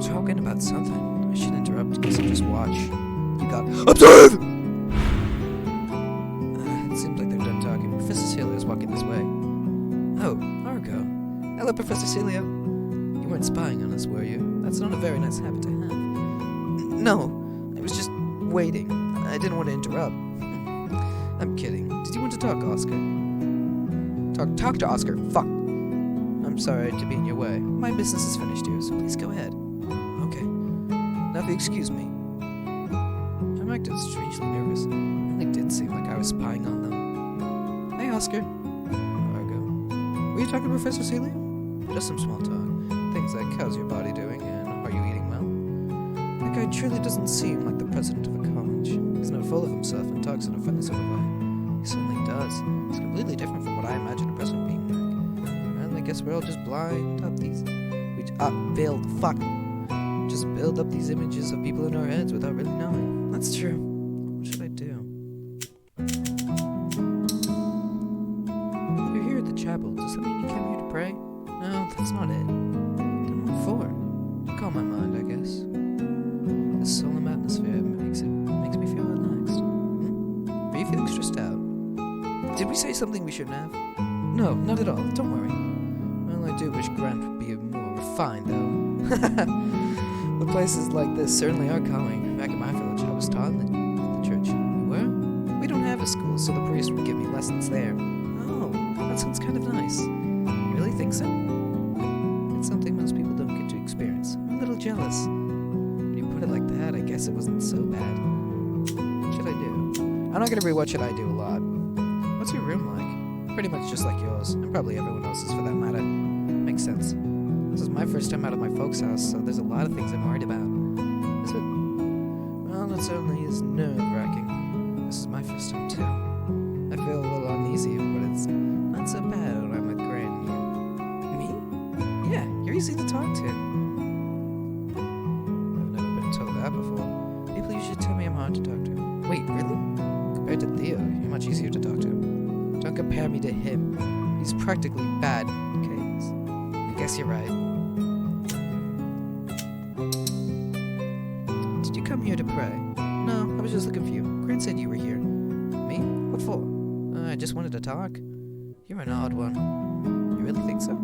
Talking about something. I should interrupt because I just watch. You got observe! It seems like they're done talking. Professor Celia is walking this way. Oh, Argo. Hello, Professor Celia. You weren't spying on us, were you? That's not a very nice habit to have. No, I was just waiting. I didn't want to interrupt. I'm kidding. Did you want to talk, Oscar? Talk to Oscar. Fuck. I'm sorry to be in your way. My business is finished here, so please go ahead. Okay. Now if you excuse me. I'm acting strangely nervous. It did seem like I was spying on them. Hey, Oscar. Argo. Were you talking to Professor Celia? Just some small talk. Things like, how's your body doing, and are you eating well? That guy truly doesn't seem like the president of a college. He's not full of himself and talks in a friendly sort of way. He certainly does. It's completely different from what I imagined a president being like. Well, I guess we're all just blind up these... Just build up these images of people in our heads without really knowing. That's true. What should I do? You're here at the chapel. Does that mean you came here to pray? No, that's not it. Then what for? Calm my mind, I guess. This solemn atmosphere makes me feel relaxed. Are you feeling stressed out? Did we say something we shouldn't have? No, not at all. Don't worry. Well, I do wish Grant would be more refined, though. The places like this certainly are calming. Back in my village, I was taught in the church. You were? We don't have a school, so the priest would give me lessons there. Oh, that sounds kind of nice. You really think so? It's something most people don't get to experience. I'm a little jealous. When you put it like that, I guess it wasn't so bad. What should I do? I'm not gonna rewatch Should I Do a lot. What's your room like? Pretty much just like yours, and probably everyone else's for that matter. Makes sense. This is my first time out of my folks' house, so there's a lot of things I'm worried about. Is it? Well, it certainly is nerve-wracking. This is my first time, too. I feel a little uneasy, but it's not so bad when I'm with Gran and you. Me? Yeah, you're easy to talk to. I've never been told that before. People usually tell me I'm hard to talk to. Wait, really? Compared to Theo, you're much easier to talk to. Don't compare me to him. He's practically bad. Okay, I guess you're right. Did you come here to pray? No, I was just looking for you. Grant said you were here. Me? What for? I just wanted to talk. You're an odd one. You really think so?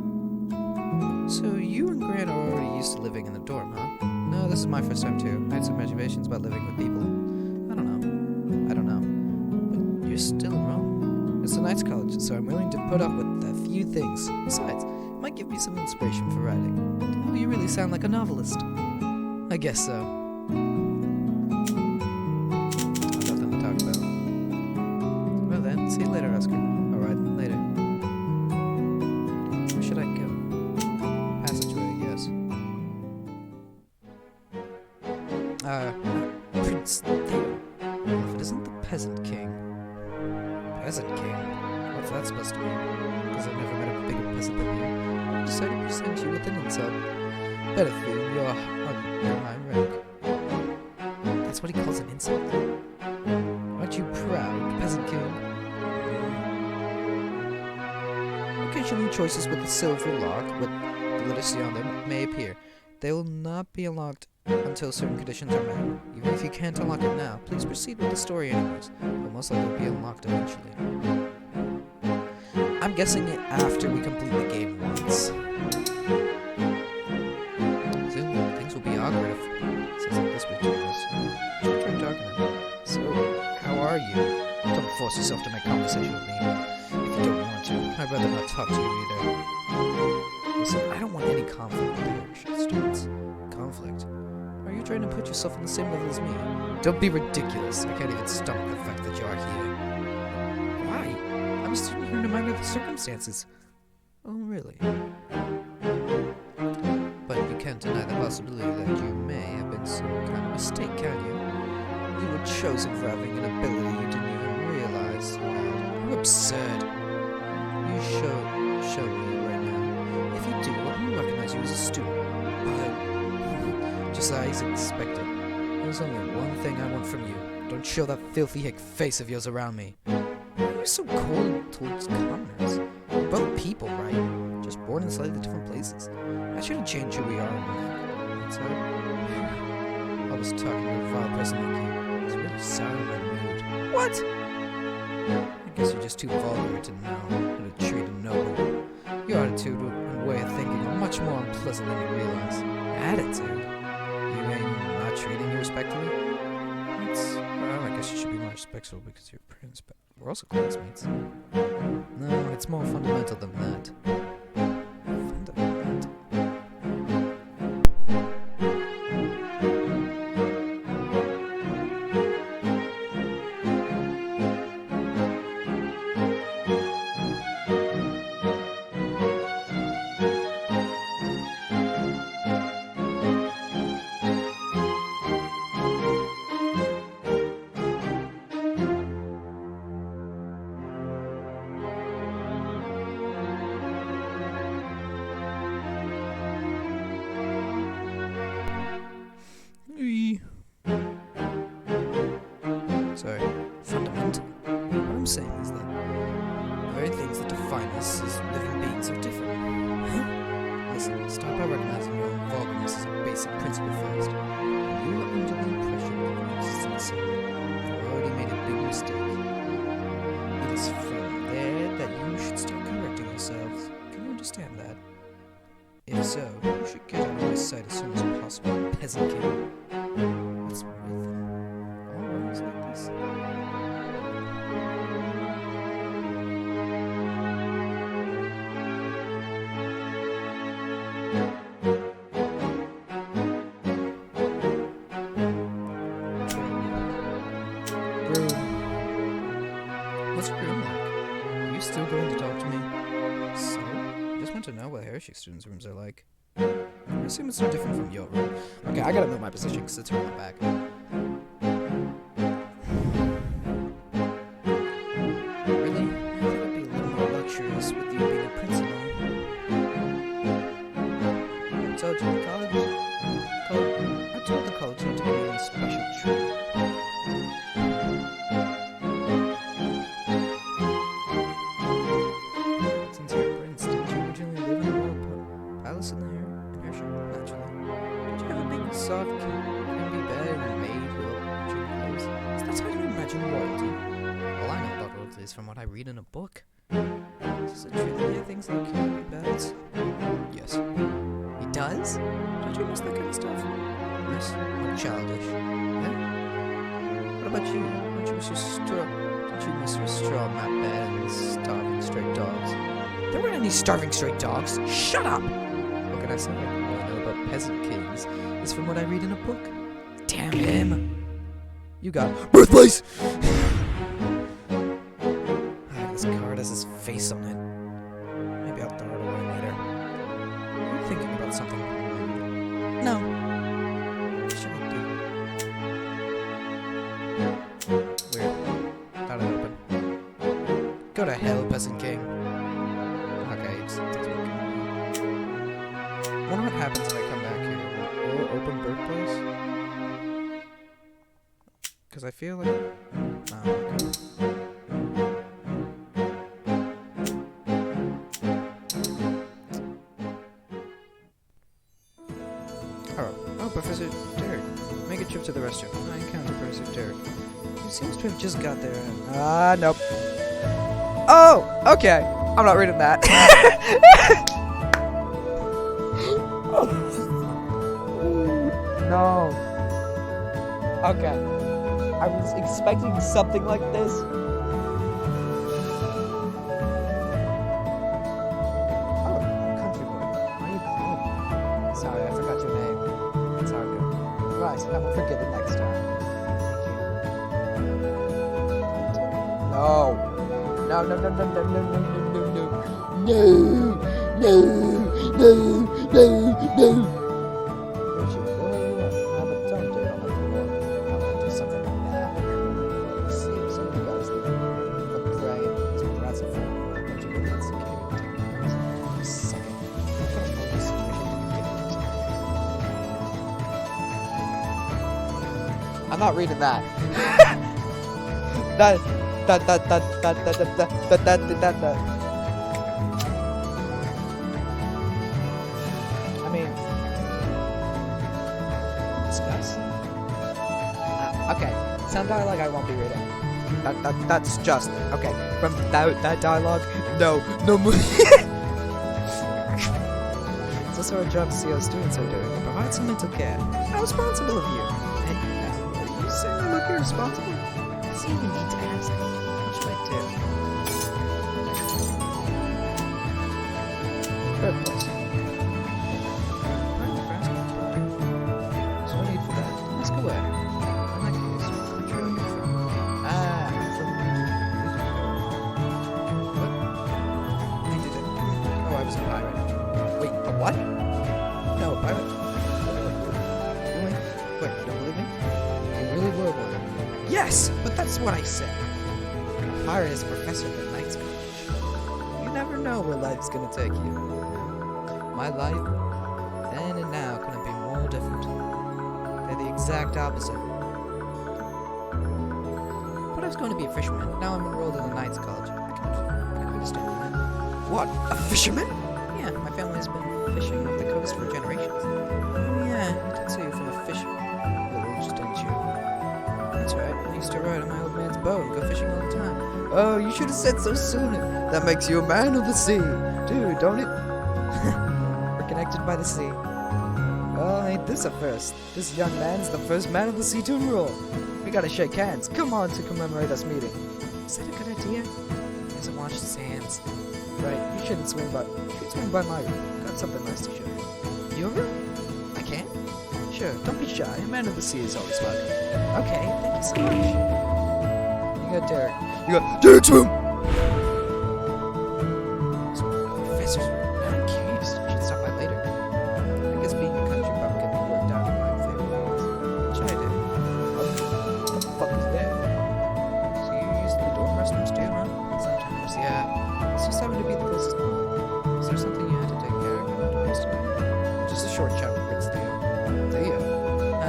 So you and Grant are already used to living in the dorm, huh? No, this is my first time too. I had some reservations about living with people. I don't know. But you're still in Rome. It's a nice college, so I'm willing to put up with a few things. Besides, it might give me some inspiration for writing. Oh, you really sound like a novelist. I guess so. I've nothing to talk about. Well then, see you later, Oscar. Alright, later. Where should I go? Passageway, I guess. Prince Theo. Well, if it isn't the Peasant King. Peasant King? What's that supposed to mean? Because I've never met a bigger peasant than you. I decided to present you with an insult. Better thing, you're high rank. That's what he calls an insult? Aren't you proud, Peasant King? Occasional choices with the silver lock, with the literacy on them, may appear. They will not be unlocked until certain conditions are met. Even if you can't unlock it now, please proceed with the story anyways. They'll most likely be unlocked eventually. I'm guessing it after we complete the game once. Soon things will be awkward if it says like this between us. What are you talking about? So, how are you? Don't force yourself to make conversation with me. If you don't want to, I'd rather not talk to you either. Listen, I don't want any conflict with your students. Conflict? Are you trying to put yourself on the same level as me? Don't be ridiculous. I can't even stomach the fact that you are here. Why? I'm a student here no matter the circumstances. Oh, really? But you can't deny the possibility that you may have been some kind of mistake, can you? You were chosen for having an ability you didn't even realize. You're absurd. You show me right now. If you do, let me recognize you as a student. But just as expected. There's only one thing I want from you. Don't show that filthy hick face of yours around me. Why are you so cold towards commoners? We're both people, right? Just born in slightly different places. I shouldn't change who we are. That's how I was talking to a vile person like you. It's really souring my mood. What? I guess you're just too vulgar to know how to treat a noble. Your attitude and way of thinking are much more unpleasant than you realize. Attitude? You mean not treating you respectfully? Well, I guess you should be more respectful because you're prince, but we're also classmates. No, it's more fundamental than that. Fundamental? Sorry, fundamental. What I'm saying is that the very things that define us as living beings are different. Listen, start by recognizing your own vulgarness as a basic principle first. When you are under the impression that you exist in the same, you've already made a big mistake. It is from there that you should start correcting yourselves. Can you understand that? If so, you should get out of my sight as soon as possible, peasant king. What's with all words like this? Broom. What's your room like? Are you still going to talk to me? So? I just want to know what Hershey students' rooms are like. I assume it's no different from your room. Okay, I gotta move my position because it's around my back. Really? I think I'd be a little more luxurious with you being a principal. I told you the college not to give me any special treatment. Since you're a prince, didn't you originally live in a royal palace in the Hershey? Naturally. Did you have a big soft canopy bed and a maid who helped you with clothes? So that's how you imagine royalty. All I know about royalty is from what I read in a book. Is it true that he had things like canopy beds? Yes. He does? Don't you miss that kind of stuff? Yes, I'm childish. Yeah? What about you? Don't you miss your straw mat bed and starving stray dogs? There weren't any starving stray dogs. Shut up! What can I say? All I know about peasant kings is from what I read in a book. Damn him! You got birthplace! This card has his face on it. Maybe I'll throw it away later. Are you thinking about something rude? No. What should I do? Weird. Go to hell, peasant king. Okay, it doesn't work. Wonder what happens if I come back here. Will it open birthplace? Because I feel like... Oh, okay. Oh, Professor Derek. Make a trip to the restaurant. I encountered Professor Derek. He seems to have just got there. Nope. Oh, okay. I'm not reading that. No. Okay. I was expecting something like this. Oh, country boy. Why are you calling me? Sorry, I forgot your name. It's all good. Right, I will forget it next time. Thank you. No. No, no, no, no, no, no, no, no, no, no, no, no, no, no. I'm not reading that. that. I mean, discuss. Okay, some dialogue I won't be reading. That's just okay. From that dialogue, no more. It's also our job to see how students are doing and provide some mental care. How responsible of you. And you say I look irresponsible? I see the need to ask. What should I do? Birthplace. There's no need for that. Let's go where? In that case, what country are you from? From... What? I did it. Oh, I was a pirate. Wait, a what? No, a pirate. Really? Wait, you don't believe me? You really were one. Yes, but that's what I said. A pirate is a professor at the Knights College. You never know where life's gonna take you. My life, then and now, couldn't be more different. They're the exact opposite. But I was going to be a fisherman. Now I'm enrolled in the Knights College. I can understand that. What? A fisherman? Yeah, my family has been fishing off the coast for generations. Oh yeah, I did see you from a fishing village, didn't you? That's right. I used to ride on my old man's boat and go fishing all the time. Oh, you should have said so sooner. That makes you a man of the sea. Dude, don't it? We're connected by the sea. Oh, ain't this a first? This young man's the first man of the sea to enroll. We gotta shake hands. Come on to commemorate us meeting. Is that a good idea? He hasn't washed his hands. Right, you shouldn't swing by. You should swing by my room. Got something nice to show you. Your room? I can? Sure, don't be shy. A man of the sea is always welcome. Okay, thank you so much. You got Derek. You got Derek's room! Professor's room. Now I'm curious. I should stop by later. I guess being a country pub can be worked out in my favor. Which I did. What the fuck is that? So you use the dorm restrooms too, huh? Sometimes, yeah. It's just happened to be the closest one. Is there something you had to take care of? Just a short chat with Prince Theo. Theo?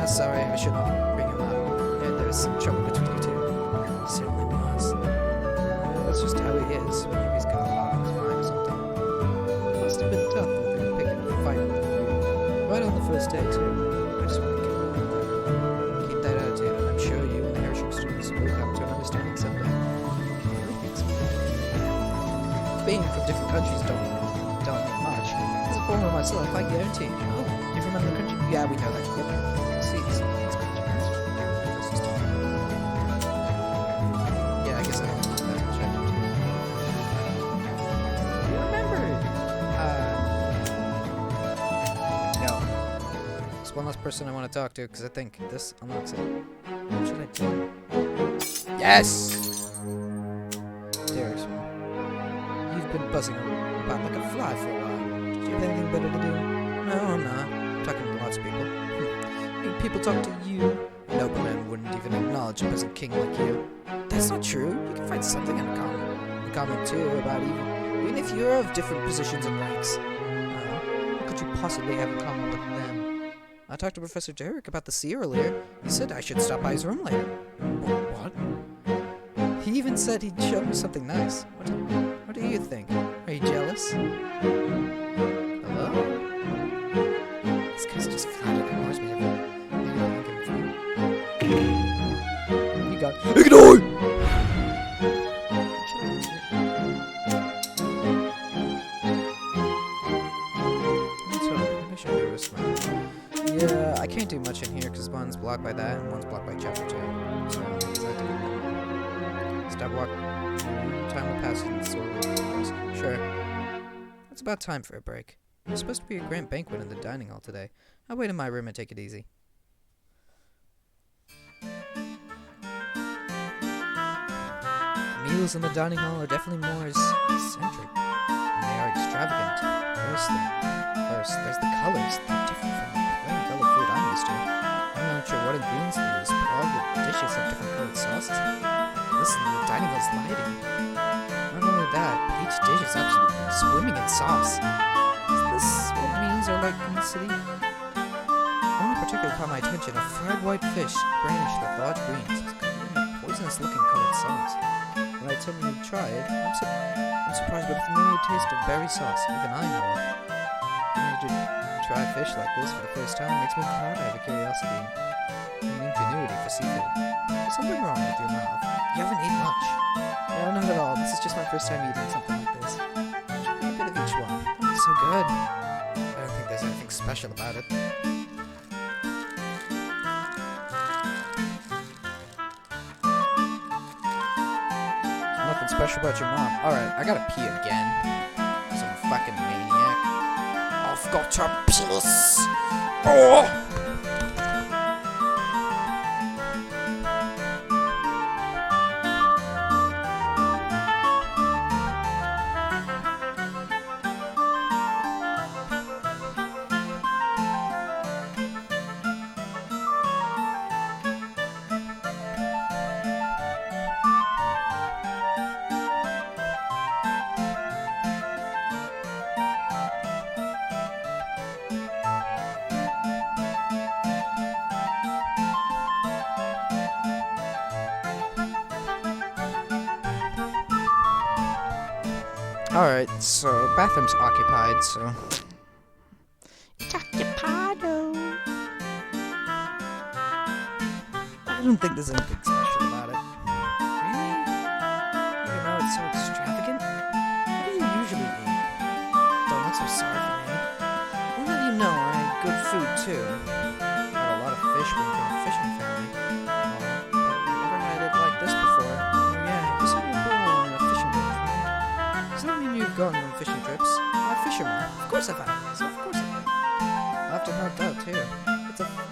Sorry, I should not bring him up. Yeah, there's some trouble between you two. Certainly was. That's just how he is. Maybe he's got a lot on his mind or something. It must have been tough with him picking a fight with you. Right on the first day, too. I just want to get along with him. Keep that attitude, and I'm sure you and the Hershey students will come to an understanding someday. Being from different countries don't mean much. As a foreigner myself, I guarantee. Oh, you're from another country? Yeah, we know that. Yep. See, it's country. Yeah, I guess I don't know that much. You remembered? No. There's one last person I want to talk to, because I think this unlocks it. What should I do? Yes! Derek's room. You've been buzzing about like a fly for a while. Do you have anything better to do? No, I'm not. I'm talking to lots of people. People talk to you. A nobleman wouldn't even acknowledge a peasant king like you. That's not true. You can find something in common. in common too about even if you're of different positions and ranks. What could you possibly have in common with them? I talked to Professor Derek about the sea earlier. He said I should stop by his room later. What? He even said he'd show me something nice. What do you think? Are you jealous? Hello? This guy's just flat out ignores me every You got IGNORE! Yeah, I can't do much in here because one's blocked by that and one's blocked by chapter 2. So, stop walking. Time will pass and the sword will close. Sure. It's about time for a break. There's supposed to be a grand banquet in the dining hall today. I'll wait in my room and take it easy. The meals in the dining hall are definitely more eccentric. And they are extravagant. First, there's the colors. They're different from the plain colored food I'm used to. I'm not sure what ingredients they use, but all the dishes have different colored sauces. Listen, the dining hall's lighting. Not only that, but each dish is absolutely swimming in sauce. Is this what meals are like in the city? One in particular caught my attention, a fried white fish, garnished with large greens. It's covered in a poisonous-looking colored sauce. When I attempted to try it, I'm surprised by the familiar taste of berry sauce. Even I know it. To try fish like this for the first time makes me proud. I have a curiosity and ingenuity for seafood. There's something wrong with your mouth. You haven't eaten much. No, not at all. This is just my first time eating something like this. Try a bit of each one. Oh, it's so good. I don't think there's anything special about it. There's nothing special about your mom. Alright, I gotta pee again. Some fucking maniac. I've got to piss. Oh! Alright, so bathroom's occupied, so... It's occupado! I don't think there's anything special about it. Really? Even though it's so extravagant? What do you usually eat? Don't look so sorry for me. I'll let you know I had good food, too. I had a lot of fish when from a fishing family. But I've never had it like this before. Oh yeah, you said you're born on a fishing boat, right? Does that mean you've gone on fishing trips? I'm a fisherman. Of course I've had it. So of course I've had it. I'll have to help out too.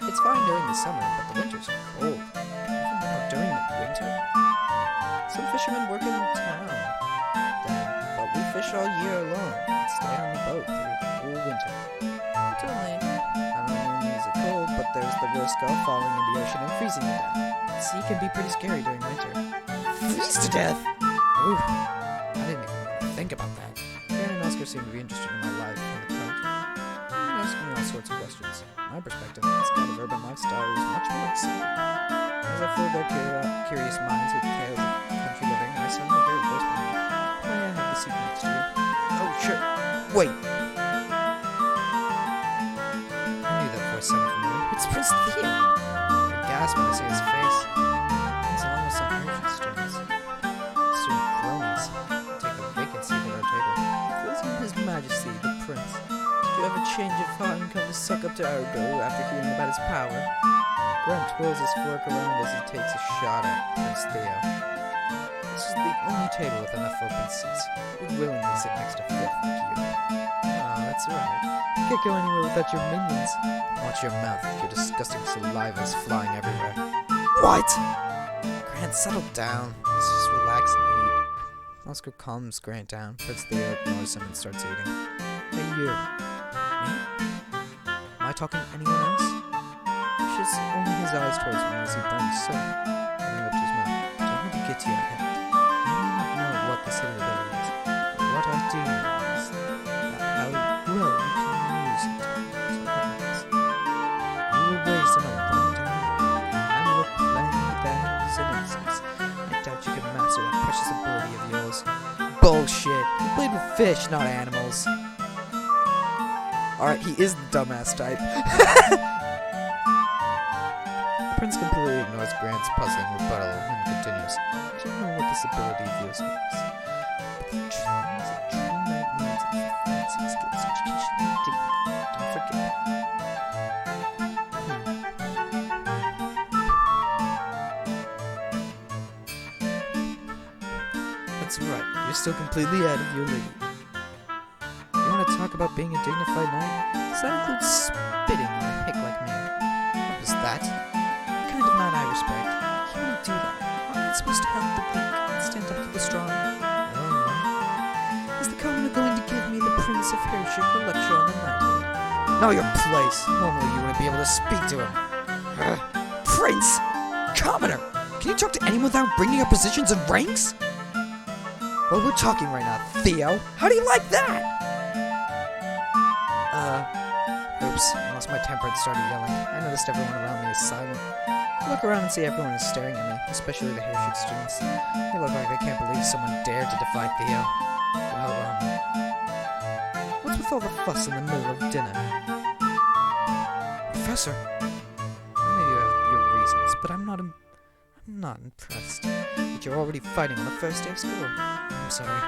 It's fine during the summer, but the winters are cold. Even now, during the winter? Some fishermen work in town then, but we fish all year long and stay on the boat through the whole winter. It's only, not only is it cold, but there's the risk of falling in the ocean and freezing to death. The sea can be pretty scary during winter. Freeze to death? Ooh. I didn't even think about that. Karen and Oscar seem to be interested in my life and approach. They ask me all sorts of questions. My perspective, this kind of urban lifestyle is much more exciting. As I fill their curious minds with tales of country living, I suddenly hear a voice behind me. May I have the seat next to you? Oh, sure. Wait. I knew that voice sounded familiar. It's Prince Theo. I gasp when I see his face. He's along with some urgent students. Student cronies take a vacant seat at our table. Fills in His Majesty, the Prince. Did you ever change your heart and come to suck up to our go after hearing about his power? Grant twirls his fork around as he takes a shot at Prince Theo. This is the only table with enough open seats. I would willingly sit next to filth like you. Ah, that's right. You can't go anywhere without your minions. Watch your mouth. Your disgusting saliva is flying everywhere. What? Grant, settle down. Let's just relax and eat. Oscar calms Grant down. Prince Theo ignores him and starts eating. Hey, you. Me? Am I talking to anyone else? Pushes only his eyes towards me as he burns soap. Turning up his mouth. Don't let it get to your head. You may not know what the city of fish, not animals. Alright, he is the dumbass type. The prince completely ignores Grant's puzzling rebuttal and continues. I don't know what this ability of yours was, but the true knight needs it for fancy skills, education, and dignity. Don't forget that. That's right, you're still completely out of your league. You want to talk about being a dignified knight? Does that include spitting on a hick like me? What was that? The kind of man I respect. He won't do that. Aren't you supposed to help the weak and stand up for the strong? Oh, is the commoner going to give me the Prince of Hership a lecture on the knighthood? Know your place. Normally you wouldn't be able to speak to him. Prince! Commoner! Can you talk to anyone without bringing up positions and ranks? Well, we're talking right now, Theo. How do you like that? Oops. I lost my temper and started yelling. I noticed everyone around me is silent. I look around and see everyone is staring at me, especially the Hership students. They look like they can't believe someone dared to defy Theo. Well, what's with all the fuss in the middle of dinner? Professor, I know you have your reasons, but I'm not impressed that you're already fighting on the first day of school. I'm sorry.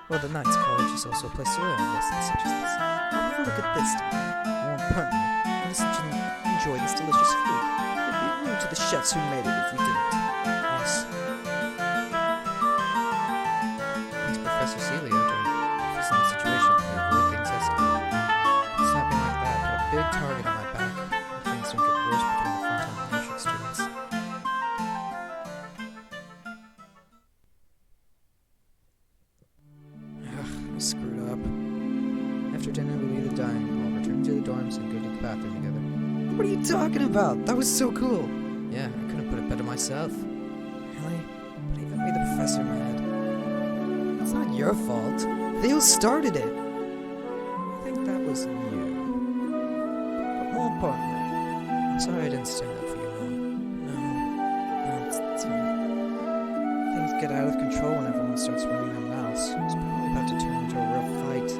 Well, the Knights College is also a place to learn lessons such as this. Now have a look at this time. More importantly, listen to enjoy this delicious food. It'd be rude to the chefs who made it if we didn't. Yes. It's Professor Celia during a situation to avoid things escalating. It's nothing like that, but a big target on my back. Things don't get worse between the front and the Hership students. I screwed up. After dinner, we leave the dining hall, return to the dorms, and go to the bathroom together. What are you talking about? That was so cool. Yeah, I couldn't put it better myself. Really? But even made the professor mad. It's not your fault. Theo started it. I think that was you. But more importantly, I'm sorry I didn't stand up for you, Mom. No, it's things get out of control when everyone starts running their mouths. It's probably about to turn into a real fight.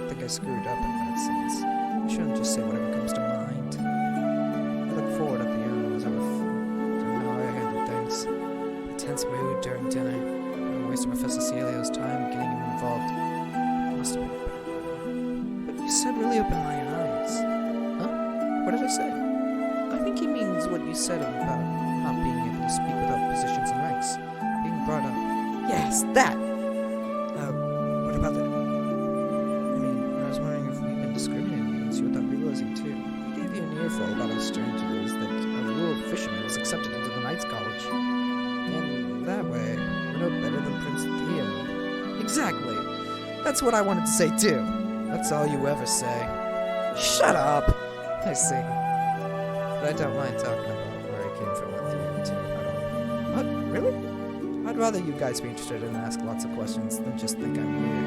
I think I screwed up in that sense. I shouldn't just say whatever comes to mind. I look forward at the end as I reflect on how I handled things. The tense mood during dinner. I wasted Professor Celia's time getting him involved. It must have been a bad one. But you said really opened my eyes. Huh? What did I say? I think he means what you said about not being able to speak without positions and ranks. Being brought up. Yes, that! What about that? I mean, I was wondering if we've been discriminating against you without realizing too. We gave you an earful about how strange it is that a rural fisherman was accepted into the Knights College. And that way, we're no better than Prince Theo. Exactly! That's what I wanted to say too. That's all you ever say. Shut up! I see. But I don't mind talking about where I came from with you too. What? Really? I'd rather you guys be interested and ask lots of questions than just think I'm weird.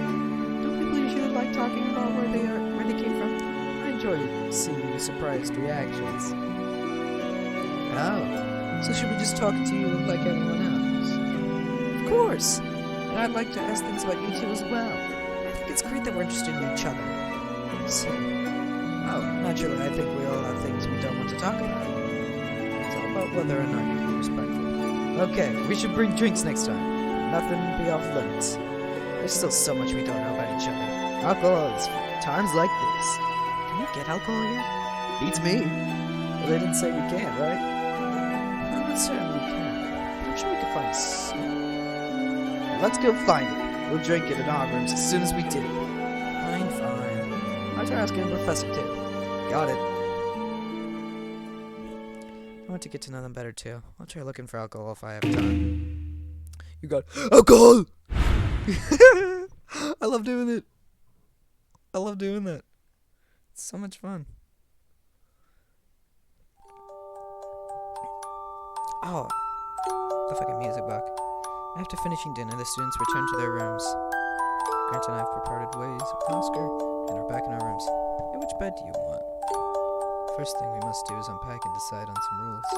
Don't people usually like talking about where they came from? I enjoy seeing your surprised reactions. Oh, so should we just talk to you like everyone else? Of course! And I'd like to ask things about you two as well. I think it's great that we're interested in each other. I see. Oh, naturally, I think we all have things we don't want to talk about. It's all about whether or not you can be respectful. Okay, we should bring drinks next time. Nothing be off limits. There's still so much we don't know about each other. Alcohol is for times like this. Can you get alcohol here? Beats me. Well, they didn't say we can't, right? I'm not certain we can. I'm sure we can find some. Let's go find it. We'll drink it in our rooms as soon as we do. Fine. I'll try asking the professor too. Got it. I want to get to know them better too. I'll try looking for alcohol if I have time. You got alcohol! I love doing it. I love doing that. It's so much fun. Oh, the fucking music box. After finishing dinner, the students return to their rooms. Grant and I have parted ways with Oscar and are back in our rooms. Hey, which bed do you want? First thing we must do is unpack and decide on some rules.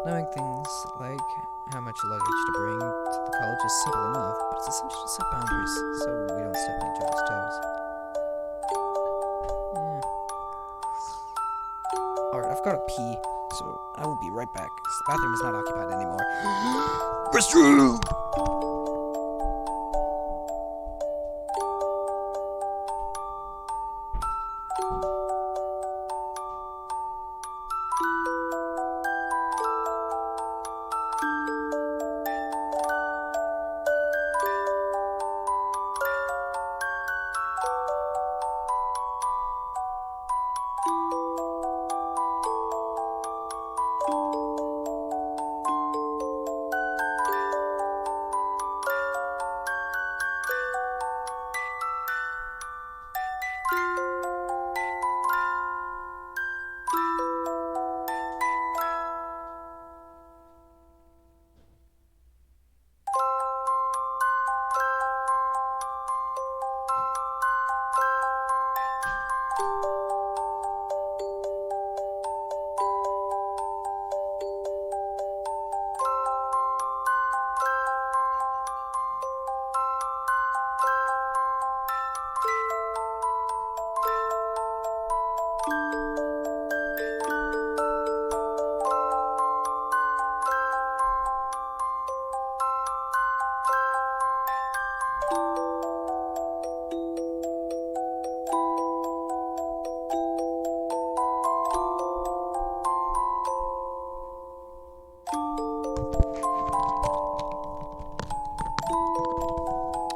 Knowing things like how much luggage to bring to the college is simple enough, but it's essential to set boundaries so we don't step on each other's toes. Yeah. Alright, I've got to pee, so I will be right back. The bathroom is not occupied anymore. Restroom!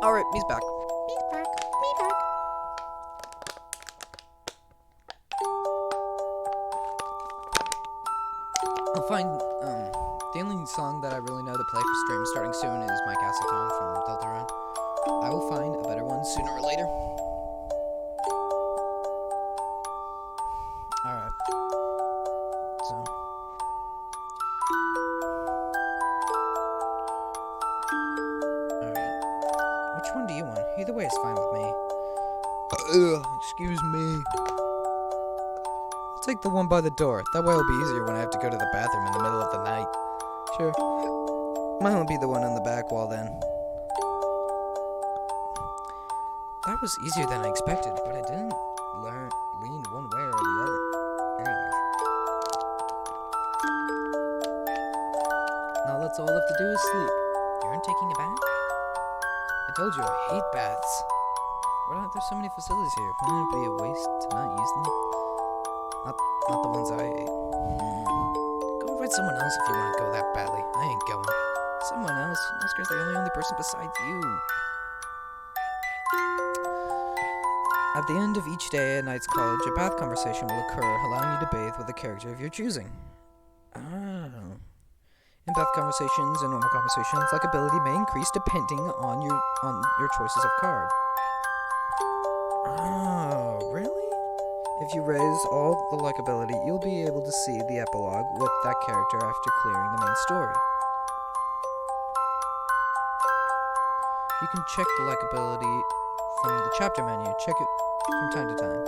Alright, me's back. I'll find, the only song that I really know to play for stream starting soon is My Acetone from Deltarune. I will find a better one sooner or later. Alright. So. Alright. Which one do you want? Either way is fine with me. Excuse me. I'll take the one by the door. That way it'll be easier when I have to go to the bathroom in the middle of the night. Sure. Mine will be the one on the back wall then. That was easier than I expected, but I didn't lean one way or the other. Anyway. Now that's all left to do is sleep. You aren't taking a bath? I told you I hate baths. Why aren't there so many facilities here? Wouldn't it be a waste to not use them? Not the ones I ate. Go invite someone else if you want to go that badly. I ain't going. Someone else? Oscar's the only person besides you. At the end of each day at Knight's College, a bath conversation will occur, allowing you to bathe with a character of your choosing. Oh. In bath conversations and normal conversations, likability may increase depending on your choices of card. Oh, really? If you raise all the likability, you'll be able to see the epilogue with that character after clearing the main story. You can check the likability from the chapter menu. Check it from time to time.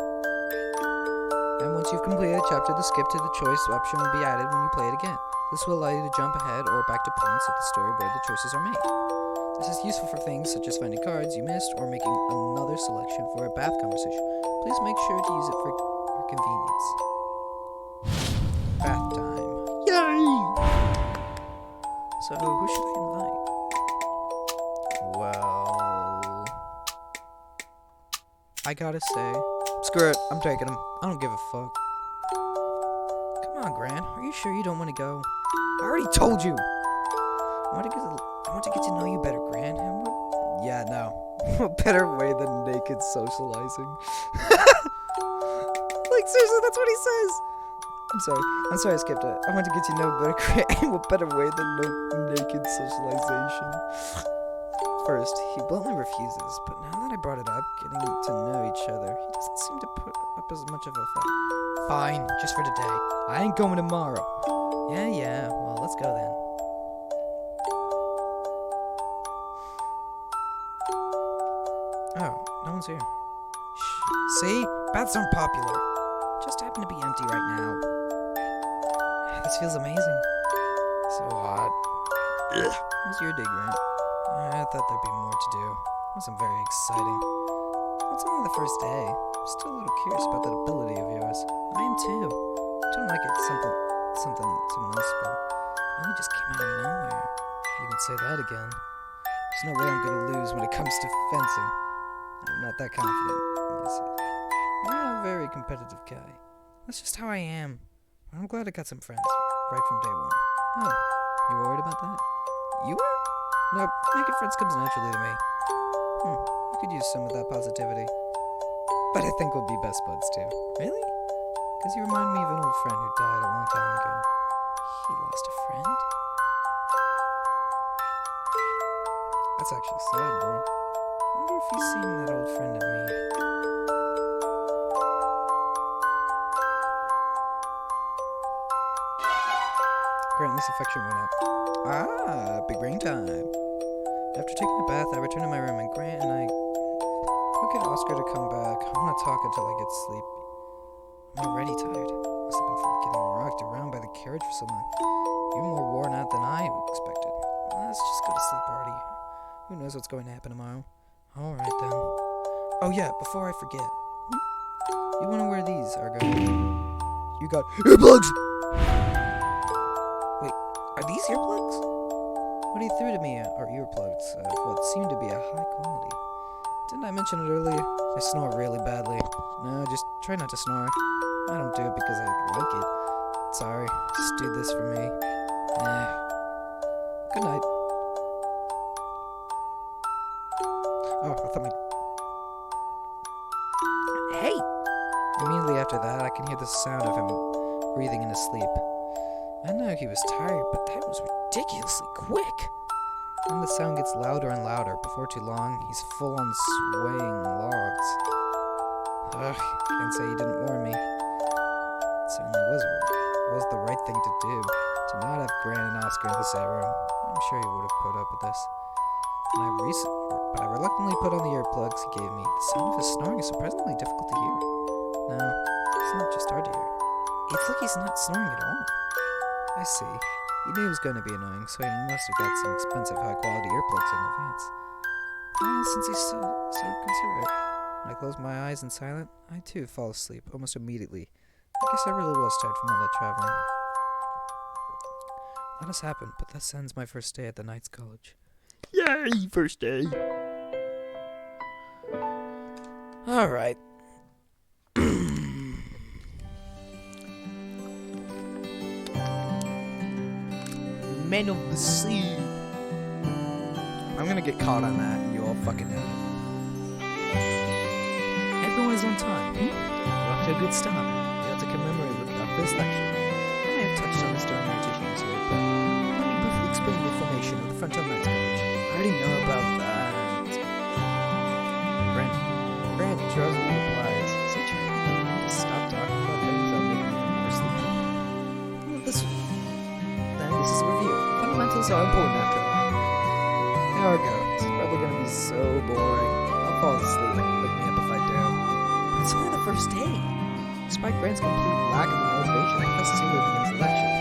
And once you've completed a chapter, the skip to the choice option will be added when you play it again. This will allow you to jump ahead or back to points of the story where the choices are made. This is useful for things such as finding cards you missed or making another selection for a bath conversation. Please make sure to use it for convenience. Bath time. Yay! So, who should I invite? Well, I gotta say, screw it, I'm taking him. I don't give a fuck. Come on, Gran, are you sure you don't want to go? I already told you! I want to get to know you better, Gran. Yeah, no. What better way than naked socializing? Like, seriously, that's what he says! I'm sorry I skipped it. I want to get to know better, Gran. What better way than naked socialization? First, he bluntly refuses, but now that I brought it up, getting to know each other, he doesn't seem to put up as much of a fight. Fine, just for today. I ain't going tomorrow. Yeah, well, let's go then. Oh, no one's here. Shh. See? Baths aren't popular. Just happen to be empty right now. This feels amazing. So hot. Ugh. How's your day, Grant? I thought there'd be more to do. It wasn't very exciting. It's only the first day. I'm still a little curious about that ability of yours. I am too. Don't like it's someone else, but it really just came out of nowhere. You can say that again. There's no way I'm gonna lose when it comes to fencing. I'm not that confident in myself. I'm not a very competitive guy. That's just how I am. But I'm glad I got some friends right from day one. Oh, you worried about that? You were? Nope, making friends comes naturally to me. You could use some of that positivity. But I think we'll be best buds too. Really? Because you remind me of an old friend who died a long time ago. He lost a friend? That's actually sad, bro. I wonder if he's seeing that old friend in me. Grantley's affection went up. Ah, big brain time. After taking a bath, I return to my room and Grant and I get Oscar to come back. I want to talk until I get sleepy. I'm already tired. Must have been from getting rocked around by the carriage for so long. You're more worn out than I expected. Let's just go to sleep, Artie. Who knows what's going to happen tomorrow? Alright then. Oh yeah, before I forget. You want to wear these, Argo? You got earplugs! Wait, are these earplugs? What he threw to me are earplugs of what seemed to be a high quality. Didn't I mention it earlier? I snore really badly. No, just try not to snore. I don't do it because I like it. Sorry, just do this for me. Good night. Oh, I thought Hey! Immediately after that, I can hear the sound of him breathing in his sleep. I know he was tired, but that was ridiculously quick. And the sound gets louder and louder. Before too long, he's full on swaying logs. Ugh, can't say he didn't warn me. It certainly was the right thing to do. To not have Grant and Oscar in the same room. I'm sure he would have put up with this. But I reluctantly put on the earplugs he gave me. The sound of his snoring is surprisingly difficult to hear. No, it's not just hard to hear. It's like he's not snoring at all. I see. He knew he was going to be annoying, so he must have got some expensive high-quality earplugs in advance. Well, since he's so considerate. When I close my eyes in silence, I too fall asleep almost immediately. I guess I really was tired from all that traveling. A lot has happened, but that ends my first day at the Knights College. Yay, first day! Alright. Men of the Sea. I'm gonna get caught on that, and you all fucking know it. Everyone is on time. We're off to a good start. We have to commemorate with our first lecture. I may have touched on this during our teaching today, but let me briefly explain the formation of the Frontal Knights College. I already know about that. Grant drowsily replies, "Is it true? To stop talking about things that'll make me even more sleepy." Well, this is a review. Fundamentals are important after all. There we go. This is probably going to be so boring. I'll fall asleep. Look me up if I do. But it's only the first day. Despite Grant's complete lack of motivation, Professor Taylor begins the lecture.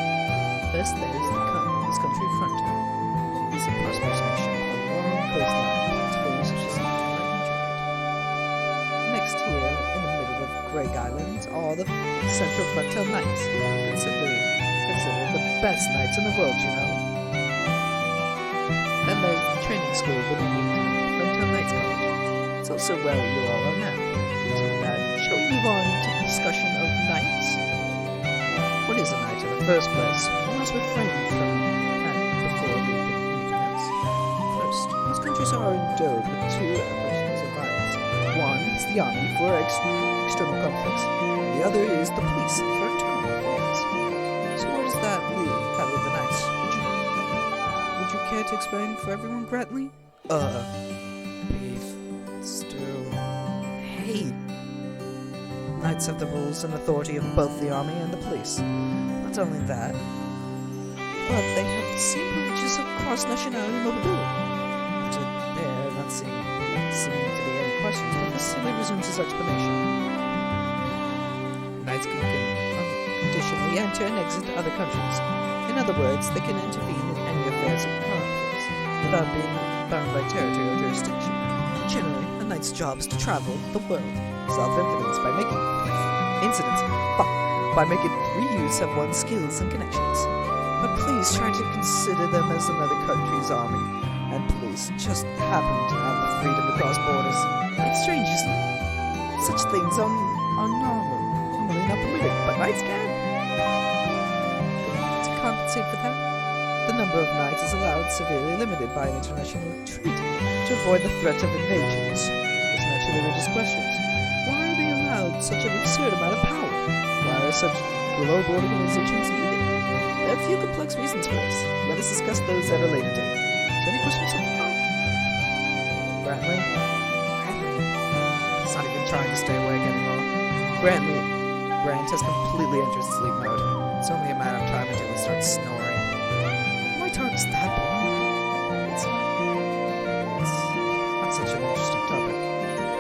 First, there is this country frontier. It is a prosperous nation with a long coastline, plentiful such as not quite enjoyed. Next here, in the middle of Greg Island, are the Central Frontier Knights, considered the best knights in the world, you know. Then there's the training school within the Frontier Knights College. It's also where you all are now. So that, shall we move on to the discussion of knights? What is a knight in the first place? We must refrain from that before we think anything else. First, most countries are endowed with two versions of violence. One is the army for external conflicts, and the other is the police for internal affairs. So where does that leave the knights? Would you care to explain for everyone, Grantley? Beef. Stew. Hey! Knights have the rules and authority of both the army and the police. Not only that, but they have the same privileges of cross-nationality mobility. After there not seeming to be any questions, Professor Seeley resumes his explanation. Knights can unconditionally enter and exit other countries. In In other words, they can intervene in any affairs of conflicts without being bound by territory or jurisdiction. Generally, a knight's job is to travel the world, solve incidents by making free use of one's skills and connections. But please try to consider them as another country's army and police just happen to have the freedom to cross borders. It's strange, isn't it? Such things are normally not permitted, but knights can. To compensate for that, the number of knights is allowed severely limited by an international treaty to avoid the threat of invasions. This naturally raises questions. Why are they allowed such an absurd amount of power? Why are such global organizations needed? There are a few complex reasons for this. Let us discuss those at a later date. Is there any questions so far? Brantley? He's not even trying to stay awake anymore. Brant has completely entered sleep mode. It's only a matter of time until he starts snoring. My turn is that boring. It's not such an interesting topic.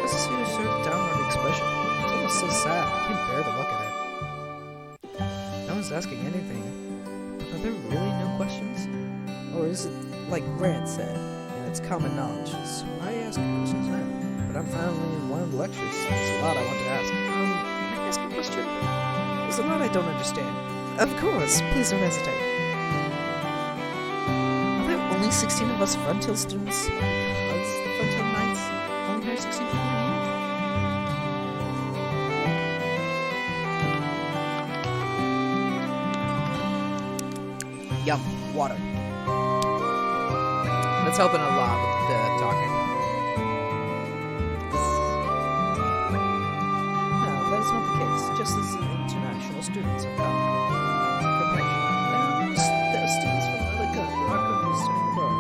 This is here sort of downward expression. It's almost so sad. I can't bear to look at it. No one's asking anything. But are there really no questions? Or is it like Grant said, and it's common knowledge? So why are you asking questions now? But I'm finally in one of the lectures. There's a lot I want to ask. May I ask a question? There's a lot I don't understand. Of course, please don't hesitate. Are there only 16 of us Frontier students? Because the Frontier Knights only hire 16 people a year? Yum, water. That's helping a lot with the talking. No, that is not the case. Just as international students have come. There are students from other countries studying abroad.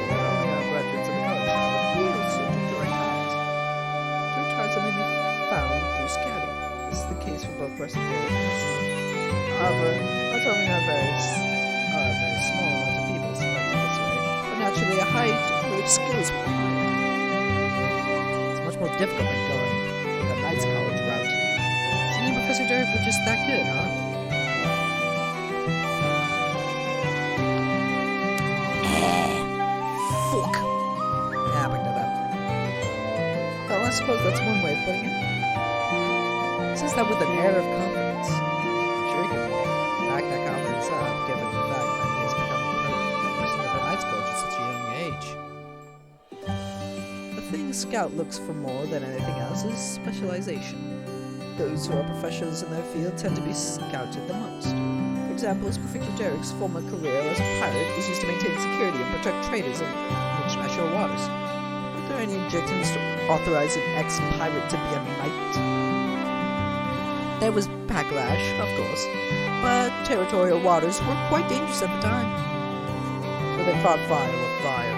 Not only are graduates of the college, but we also do direct hires. Direct hires are mainly found through scouting. This is the case for both Western and However, not only are a very small amount of people selected this way, but naturally a high degree of skills required. It's much more difficult than going the Knights College route. Seeing Professor Derek was just that good, huh? Fuck! Yeah, I picked that up. Well, I suppose that's one way of putting it. He says that with an air of confidence. I'm sure he can back that confidence up, given the fact that he has become president of the Knights College at such a young age. The thing a scout looks for more than anything else is specialization. Those who are professionals in their field tend to be scouted the most. For example, as Professor Derek's former career as a pirate was used to maintain security and protect traders in international waters. Are there any objections to authorize an ex-pirate to be a knight? There was backlash, of course, but territorial waters were quite dangerous at the time. So they fought fire with fire.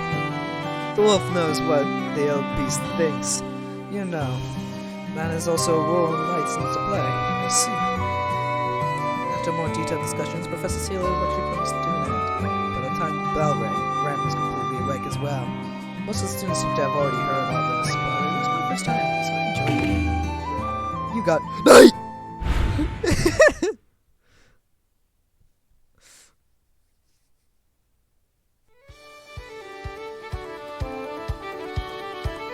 The wolf knows what the old beast thinks. You know. That is also a role in license to play. I see. After more detailed discussions, Professor Sealer lecture comes to an end. By the time the bell rang, Grant was completely awake as well. Most of the students seem to have already heard all this, but it was my first time, so I enjoyed it. You got night!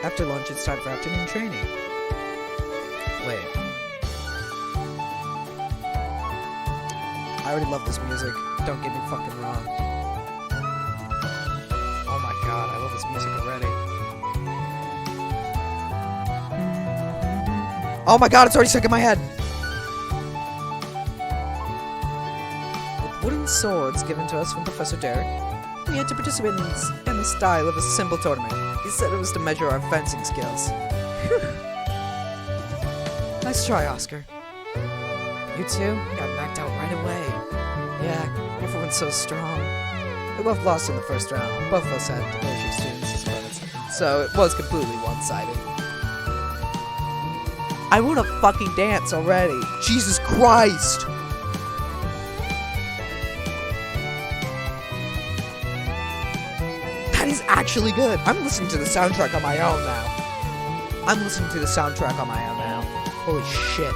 After lunch, it's time for afternoon training. Wait. I already love this music. Don't get me fucking wrong. Oh my god, I love this music already. Oh my god, it's already stuck in my head! With wooden swords given to us from Professor Derek, we had to participate in the style of a simple tournament. He said it was to measure our fencing skills. Nice try, Oscar. You too? Got knocked out right away. Yeah, everyone's so strong. We both lost in the first round. Both of us had fellowship students as opponents, so it was completely one-sided. I want to fucking dance already. Jesus Christ! That is actually good. I'm listening to the soundtrack on my own now. Holy shit.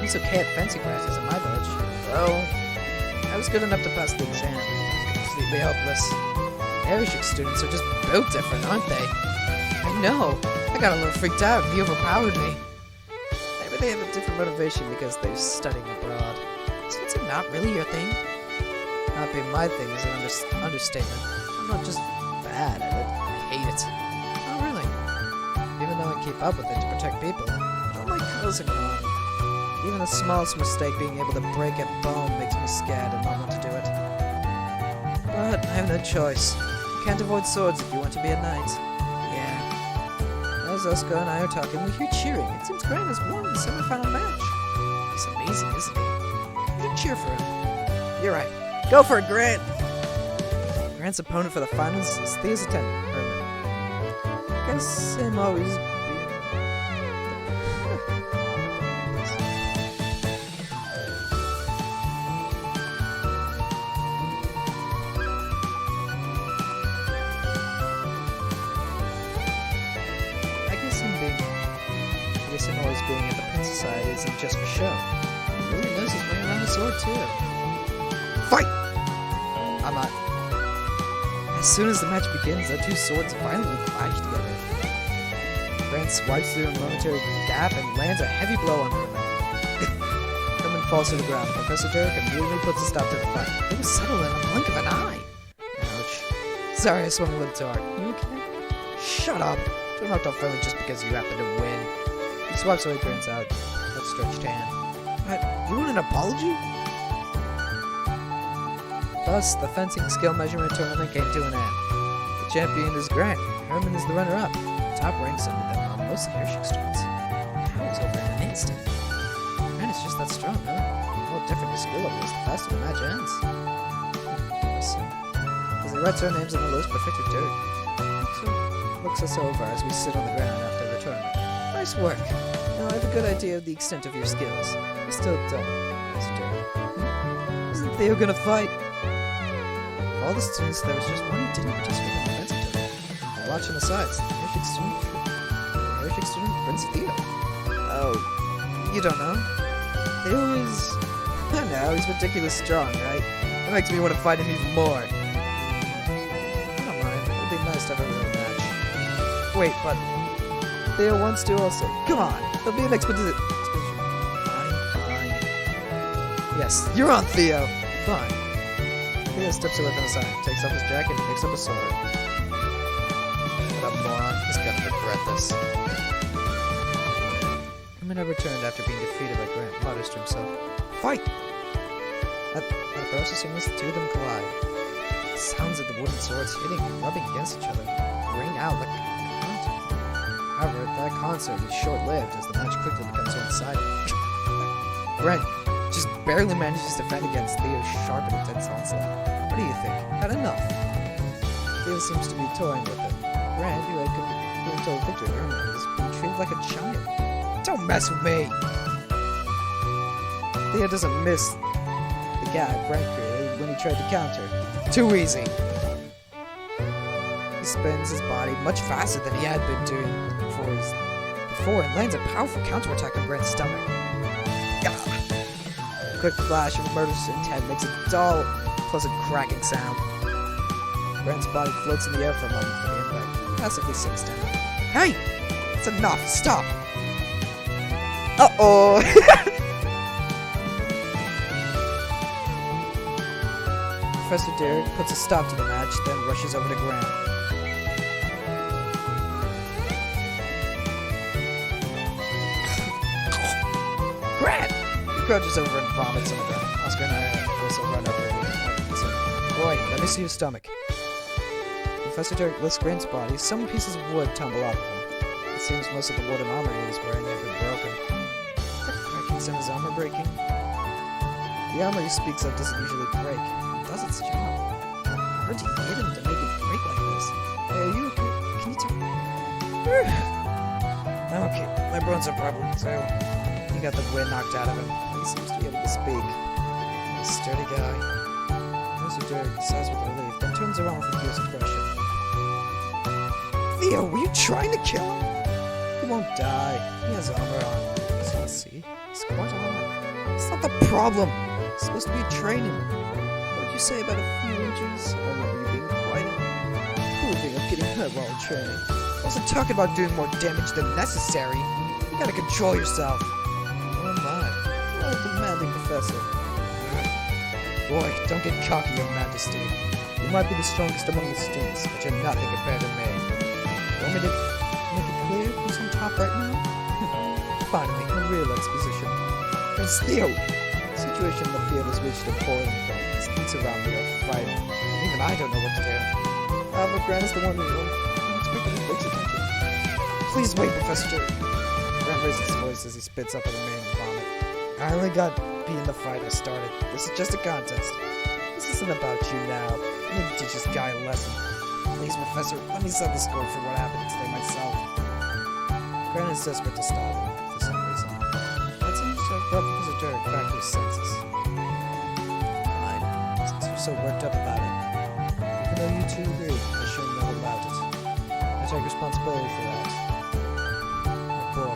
He's okay at fencing practice in my village. Well, was good enough to pass the exam. Completely hopeless. Airship students are just built different, aren't they? I know. I got a little freaked out and he overpowered me. Maybe they have a different motivation because they're studying abroad. Is fencing not really your thing? Not being my thing is an understatement. I'm not just bad at it. I hate it. Oh, really? Even though I keep up with it to protect people, I don't like closing on. Even the smallest mistake being able to break a bone makes me scared and not want to do it. But I have no choice. You can't avoid swords if you want to be a knight. Yeah. As Oscar and I are talking, we hear cheering. It seems Grant has won the semi-final match. He's amazing, isn't he? You should cheer for him. You're right. Go for it, Grant! Grant's opponent for the finals is Thea's attendant, Herman. I guess him always being... I guess him always being at the Prince Society isn't just for show. He really knows his way around the sword, too. Fight! I'm not. As soon as the match begins, the two swords violently clash together. Grant swipes through a momentary gap and lands a heavy blow on Herman. Herman falls to the ground. Professor Derek immediately puts a stop to the fight. It was settled in a blink of an eye. Ouch. Sorry, I swung a little too hard. You okay? Shut up. Don't knock off friendly just because you happen to win. He swipes away Grant's outstretched hand. What? You want an apology? Thus, the fencing skill measurement tournament came to an end. The champion is Grant. Herman is the runner-up. Top ranks under them are mostly airship students. That was over in an instant. Grant is just that strong, huh? The more different your skill level is, the faster the match ends. As they write our names on the list, Professor Derek looks us over as we sit on the ground after the tournament. Nice work. Now I have a good idea of the extent of your skills. I still don't, Professor Derek. Isn't Theo gonna fight? Of all the students, there was just one who didn't participate in the fencing tournament. Now watch on the sides. Airship student Prince Theo. Oh, you don't know? Theo is... I know, he's ridiculously strong, right? That makes me want to fight him even more. I don't mind. It would be nice to have a real match. Wait, but... Theo wants to also. Come on! There'll be an expedition. Fine. Yes, you're on, Theo! Fine. Theo steps away from the side, takes off his jacket, and picks up a sword. What a moron. He's gonna regret this. Herman had returned after being defeated by Grant, mutters to himself. Fight! At the processing list, the two of them collide. The sounds of the wooden swords hitting and rubbing against each other ring out like a concert. However, that concert is short-lived as the match quickly becomes one-sided. Grant just barely manages to defend against Theo's sharp and intense onslaught. What do you think? Had enough? Theo seems to be toying with it. Grant, who had been told victory at Herman, is being treated like a child. Don't mess with me! Theo doesn't miss the gap Grant created when he tried to counter. Too easy! He spins his body much faster than he had been doing before and lands a powerful counterattack on Grant's stomach. Gah! A quick flash of murderous intent makes a dull, pleasant cracking sound. Grant's body floats in the air for a moment before the impact, passively sinks down. Hey! That's enough! Stop! Uh-oh! Professor Derek puts a stop to the match, then rushes over to Grant. Grant! He crouches over and vomits on the ground. Oscar and I also run over and say, Boy, let me see your stomach. Professor Derek lifts Grant's body. Some pieces of wood tumble off of him. It seems most of the wooden armor he was wearing had been broken. Is that cracking some of his armor breaking? The armor he speaks of doesn't usually break. It does its job. How hard do you hit him to make it break like this? Hey, are you okay? Can you tell me? I'm okay. My bones are probably too. He got the wind knocked out of him. He seems to be able to speak. He's a sturdy guy. Professor Derek sighs with relief, then turns around with a fierce expression. Theo, were you trying to kill him? He won't die. He has armor on. So let's see. He's quite alive. It's not the problem. It's supposed to be training. you say about a few injuries? I remember you being quite approving of getting hurt while in training. I wasn't talking about doing more damage than necessary. You gotta control yourself. Oh my. What a demanding professor. Boy, don't get cocky, Your Majesty. You might be the strongest among the students, but you're nothing compared to me. Want me to make it clear who's on top right now? Finally, a real exposition. It's Theo. The situation in the field has reached a boiling point. The students around me are fighting. Even I don't know what to do. However, Grant is the one who unexpectedly breaks attention. Please wait, Professor Jerry. Grant raises his voice as he spits up a remaining vomit. I only got beat in the fight I started. This is just a contest. This isn't about you now. I need to teach this guy a lesson. Please, Professor, let me set the score for what happened today myself. Grant is desperate to stop him for some reason. That seems to have brought Professor Derek back to his senses. Fine, since you're so worked up about it. Even though you two agree, I shouldn't know about it. I take responsibility for that. Oh boy.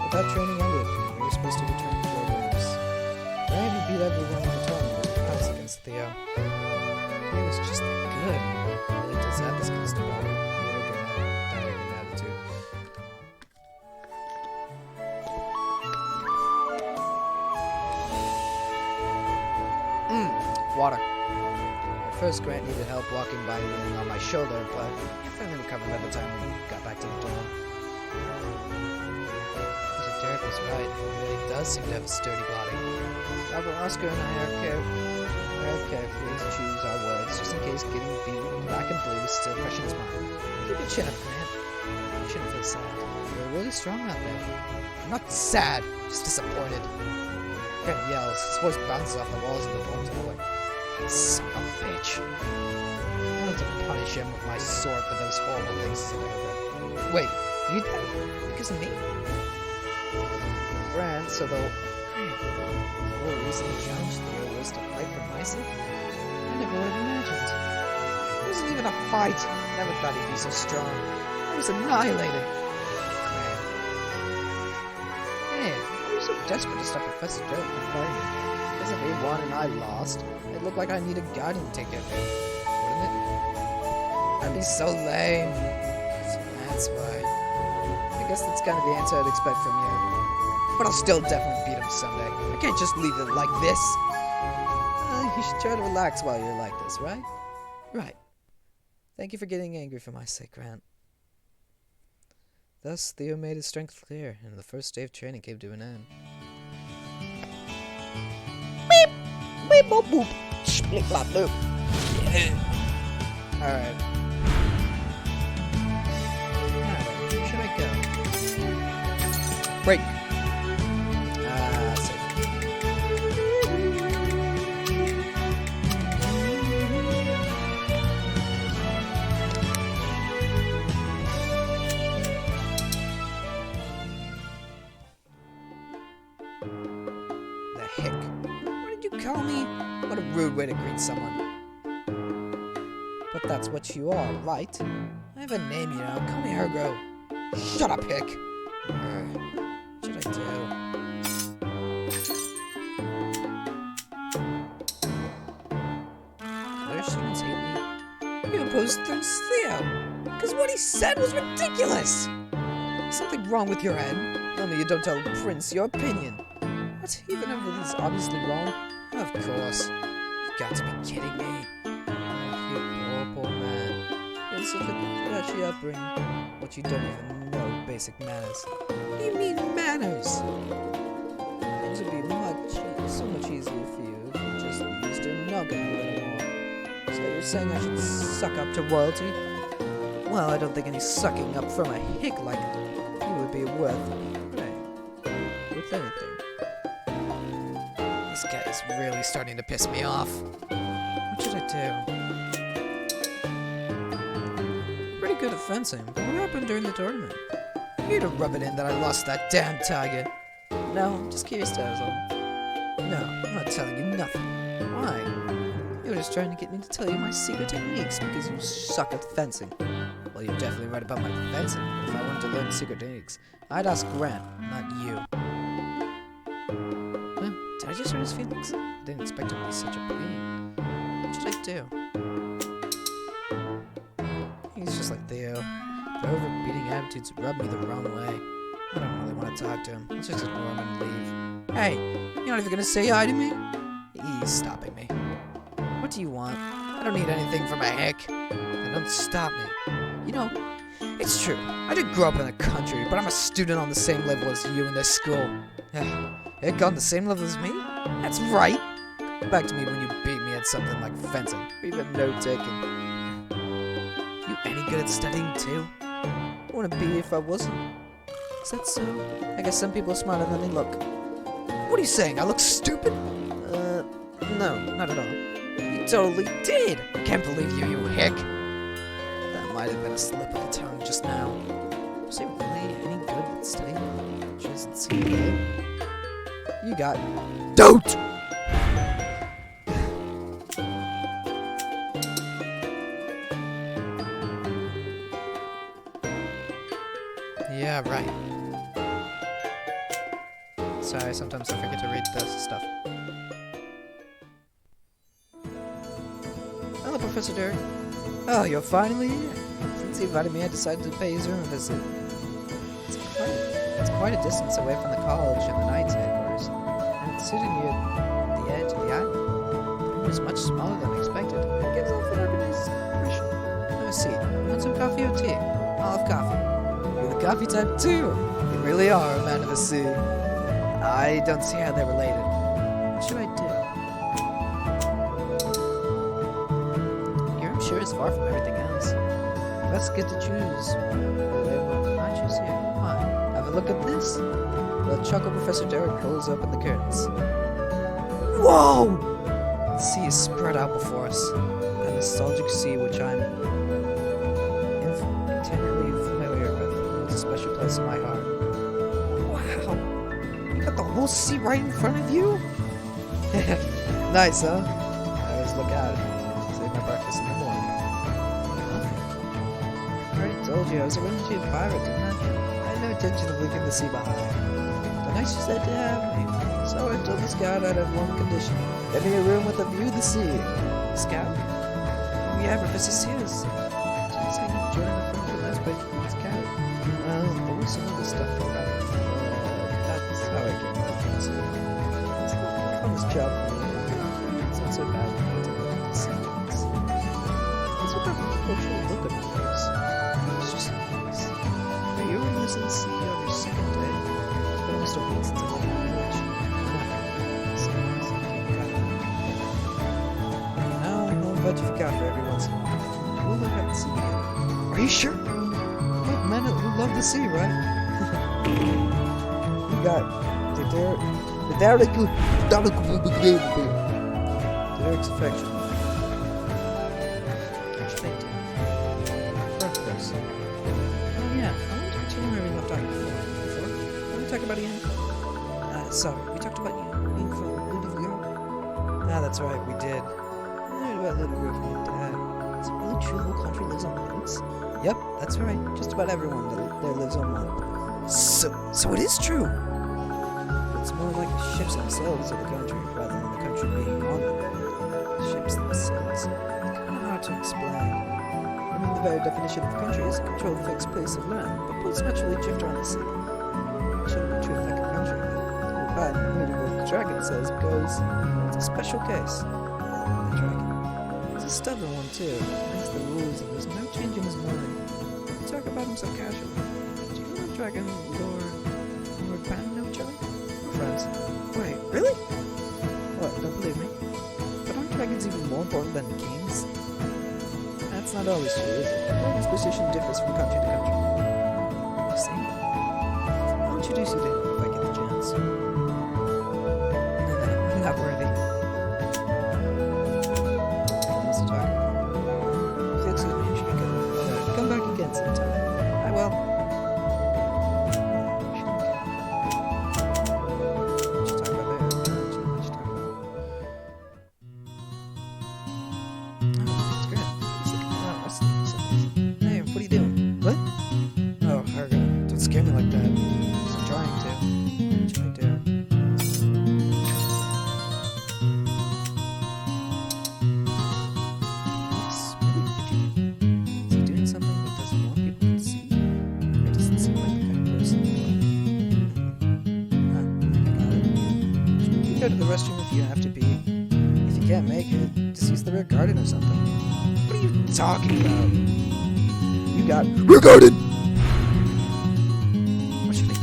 But that training ended, and we were supposed to return to our rooms. Grant had beat everyone in the tournament with pounds against Theo. He was just that good. He really does have the skills to battle. Water. At first, Grant needed help walking by leaning on my shoulder, but he finally recovered by the time we got back to the dorm. Mr. Derek was right. He really does seem to have a sturdy body. However, Oscar and I are carefully choose our words, just in case getting beaten black and blue is still fresh in his mind. Keep your chin up, Grant. You shouldn't feel sad. You're really strong out there. I'm not sad, just disappointed. Grant yells. His voice bounces off the walls of the dorm's hallway. Son of a bitch. I wanted to punish him with my sword for those horrible things he said over. Wait, you did that because of me? Grant, so the whole reason he challenged Theo was to fight for my sake? I never would have imagined. It wasn't even a fight. Never thought he'd be so strong. I was annihilated. Hey, why are you so desperate to stop Professor Derek from fighting me? Because if he won and I lost, it looked like I need a guardian to take care of him, wouldn't it? I'd be so lame. That's why. I guess that's kind of the answer I'd expect from you. But I'll still definitely beat him someday. I can't just leave it like this. You should try to relax while you're like this, right? Right. Thank you for getting angry for my sake, Grant. Thus, Theo made his strength clear, and the first day of training came to an end. Beep! Beep, boop, boop. Split, flop, loop. Alright. Now, where should I go? Break. Safe. The hick. What did you call me? What a rude way to greet someone. But that's what you are, right? I have a name, you know. Call me Ergo. Shut up, hick. What should I do? Other students hate me. You opposed Theo. Because what he said was ridiculous. Something wrong with your head. Only you don't tell the prince your opinion. What? Even if it is obviously wrong? Of course. You've got to be kidding me. You poor man. You had such a flashy upbringing. But you don't even know basic manners. What do you mean, manners? Things would be so much easier for you if you just used your noggin a little more. So you're saying I should suck up to royalty? Well, I don't think any sucking up from a hick like you would be worth anything. This guy is really starting to piss me off. What should I do? Pretty good at fencing, but what happened during the tournament? You to rub it in that I lost that damn tiger. No, I'm just curious, Dazzle. No, I'm not telling you nothing. Why? You were just trying to get me to tell you my secret techniques because you suck at fencing. Well, you're definitely right about my fencing. If I wanted to learn secret techniques, I'd ask Grant, not you. Did I just hurt his feelings? I didn't expect him to be such a pain. What should I do? He's just like Theo. The overbeating attitudes rub me the wrong way. I don't really want to talk to him. Let's just ignore him and leave. Hey, you're not even gonna say hi to me? He's stopping me. What do you want? I don't need anything from a hick. Then don't stop me. You know, it's true. I did grow up in the country, but I'm a student on the same level as you in this school. Hick on the same level as me? That's right. Come back to me when you beat me at something like fencing, or even note-taking. You any good at studying too? I wouldn't be if I wasn't. Is that so? I guess some people are smarter than they look. What are you saying? I look stupid? No, not at all. You totally did! Can't believe you hick! That might have been a slip of the tongue just now. Was he really any good at studying? Just doesn't seem good. You got... Don't! Yeah, right. Sorry, sometimes I forget to read this stuff. Hello, Professor Derek. Oh, you're finally here. Since he invited me, I decided to pay his room a visit. It's quite a distance away from the college and the Knights headquarters, and it's sitting near the edge of the island. The room is much smaller than expected, and it gives off an organized impression. Have a seat. You want some coffee or tea? I'll have coffee. You're the coffee type too. You really are a man of the sea. I don't see how they're related. What should I do? Your room sure is far from everything else. Let's get to choose. I choose here. Why? Have a look at this. The chuckle Professor Derek pulls open the curtains. Whoa! The sea is spread out before us. A nostalgic sea which I'm intimately familiar with. It's a special place in my heart. Wow! You got the whole sea right in front of you? Nice, huh? I always look out. Save my breakfast in the morning. I already told you I was a refugee pirate, didn't I? I had no intention of leaving the sea behind. The nice you said to have me. So I told the scout I'd have one condition. Get me a room with a view of the sea. The scout? Oh yeah, Professor Sears. Didn't say you'd join the friendship aspect of the scout. Well, there was some other stuff that happened. That's how I came back to the sea. It's a fun job for me. It's not so bad for me to look at the sea. It's what that cultural look at my face. It's just nice. Are you already listening to the sea on your second day? It's been almost a week since I left the village. Now I'll invite you for coffee every once in a while. We'll look at the sea again. Are you sure? Look, men who love the sea, right? You got Derek's affection. Actually, I do. Of course. Oh yeah, I want to continue where we left off before. What did we talk about again? Sorry, we talked about you being from Ludwig. Ah, that's right, we did. I heard about Ludwig from your dad. Is it really true the whole country lives on boats? Yep, that's right. Just about everyone there lives on one. So it is true. It's more like the ships themselves of the country, rather than the country being on them. The ships themselves. Kind of hard to explain. I mean, the very definition of country is a controlled fixed place of land, but boats naturally drift around the sea. It shouldn't be treated like a country. But the dragon says goes, it's a special case. The dragon. He's a stubborn one too. That's the rules, and there's no change in his mind. You talk about him so casually. Do you know the dragon Lord Pan know each other? We're friends. Wait, really? What, don't believe me? But aren't dragons even more important than kings? That's not always true, is it? Dragon's position differs from country to country. You see? I'll introduce you to him if I get the chance. I'm not worthy. What's to talk about? Excuse me, you should be good. Come back again sometime. I will. What you talk about there? What you talk about? Oh, it's great. He's looking around wrestling or something. Hey, what are you doing? What? Oh, Kaga, don't scare me like that. I'm trying to. go to the restroom if you have to pee. If you can't make it, just use the rear garden or something. What are you talking about? You got Rear garden! What should I do?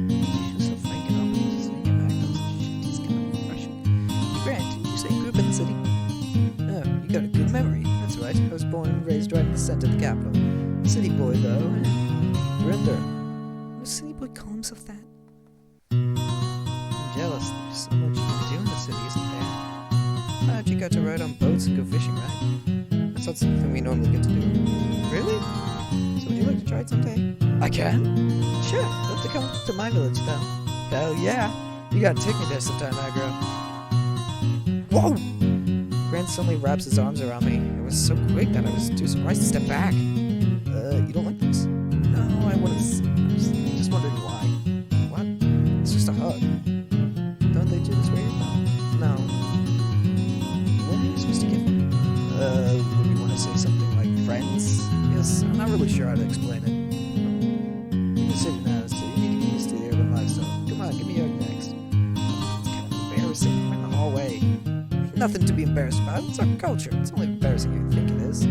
She was so frank and open, just thinking back on shit he's kind of refreshing. Hey, Grant, did you say you grew up in the city? Oh, you got a good memory. That's right. I was born and raised right in the center of the capital. City boy, though. Through and through. Does City boy call himself that? I'm jealous. There's so much you can do in the city, isn't there? How'd you got to ride on boats and go fishing, right? That's not something we normally get to do. Really? So would you like to try it someday? I can? Sure. You'll have to come to my village, though. Hell yeah. You gotta take me there sometime, Agro. Whoa! Grant suddenly wraps his arms around me. It was so quick that I was too surprised to step back. You don't like this? No, I wouldn't. I'm just wondering why. What? It's just a hug. Don't they do this where you're from? No. What are you supposed to give them? Would you want to say something like friends? Yes, I'm not really sure how to explain it. You're sitting now, so you need to get used to the urban lifestyle. Come on, give me a hug next. It's kind of embarrassing. We're in the hallway. Nothing to be embarrassed about. It's our culture. It's only embarrassing if you think it is.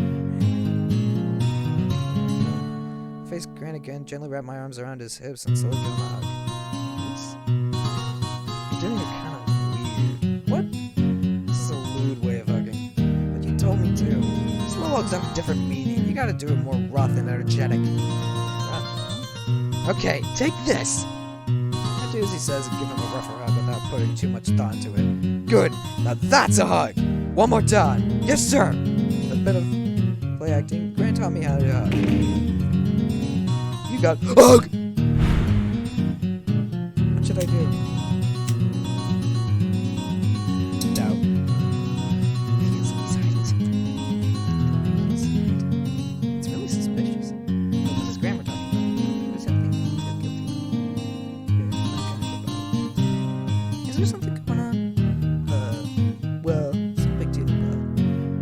I face Grant again, gently wrap my arms around his hips and slowly give him a hug. You're doing it kind of weird. What? This is a lewd way of hugging. But you told me to. Slow hugs have a different meaning. You gotta do it more rough and energetic. Rough? Okay, take this! I do as he says and give him a rougher hug without putting too much thought into it. Good! Now that's a hug! One more time! Yes, sir! A bit of play acting. Grant taught me how to hug. You got hug! What should I do? Doubt. He's hiding something. It's really suspicious. What was his grammar talking about? What does that thing feel guilty of? Is there something going on? Well, it's a big deal, but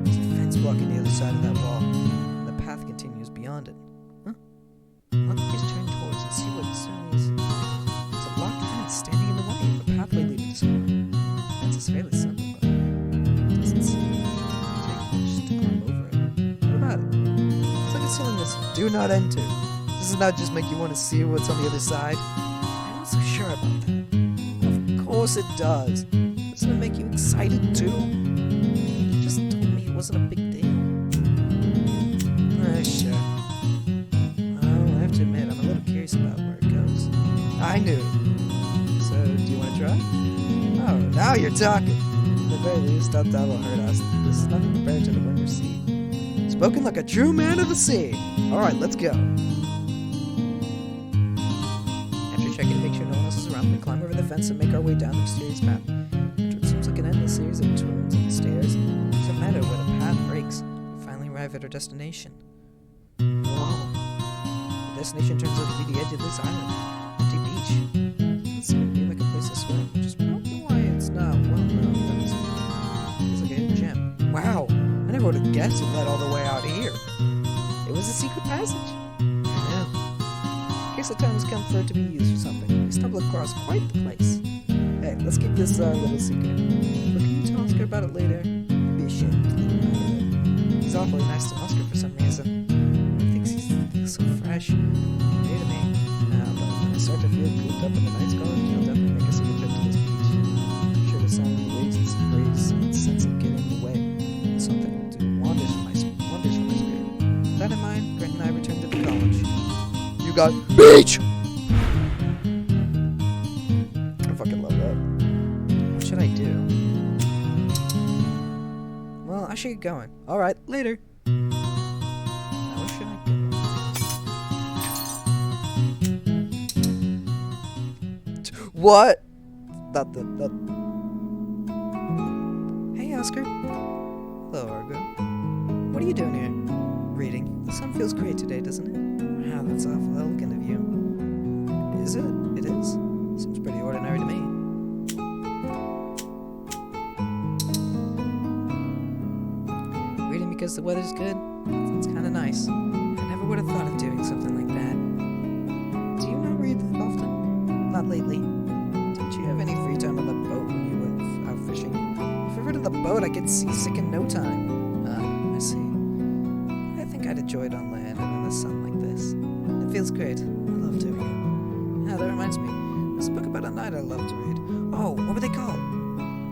there's a fence blocking the other side of that wall, and the path continues beyond it. Huh? I'll just turn towards and see what it certainly is. There's a locked fence standing in the way of a pathway leading to somewhere. Fence is fairly simple, but it doesn't seem to take much to climb over it. What about it? It's like it's telling us, do not enter. Does it not just make you want to see what's on the other side? I'm not so sure about that. Of course it does. Doesn't it make you excited too? You just told me it wasn't a big deal. Sure. Well, I have to admit, I'm a little curious about where it goes. I knew it. So, do you want to try? Oh, now you're talking. At the very least, that will hurt us. This is nothing compared to the wind or sea. Spoken like a true man of the sea. Alright, let's go. After checking to make sure no one else is around, we climb over the fence and make our way down the mysterious path. After what seems like an endless series of turns and stairs, there's a meadow where the path breaks. We finally arrive at our destination. Whoa. The destination turns out to be the edge of this island. Empty beach. It's going to be like a place to swim, which is probably why it's not well known. It's like a hidden gem. Wow, I never would have guessed it led all the way out here. It was a secret passage. Yeah. I guess the time has come for it to be used for something. We stumble across quite the place. Hey, let's keep this little secret. But can you tell Oscar about it later? It'd be a shame to leave him out of it. He's awfully nice to Oscar for some reason. He thinks he feels so fresh. Near to me. But when I start to feel cooped up in the nice college, he'll definitely make us a trip to this beach. I'm sure the sound of the waves and some breeze and sense of getting in the way. Something will do wonders for my spirit. With that in mind, Grant and I return to the college. You got beach! I fucking love that. What should I do? Well, I should get going. Alright, later. Now, where should I go? What? Hey, Oscar. Hello, Argo. What are you doing here? Reading. The sun feels great today, doesn't it? Wow, that's awful elegant of you. Is it? It is. Seems pretty ordinary to me. Reading because the weather's good? Sounds kind of nice. I never would have thought of doing something like that. Do you not read that often? Not lately. boat, I get seasick in no time. I see. I think I'd enjoy it on land and in the sun like this. It feels great. I love doing it. Yeah, that reminds me. There's a book about a knight I love to read. Oh, what were they called?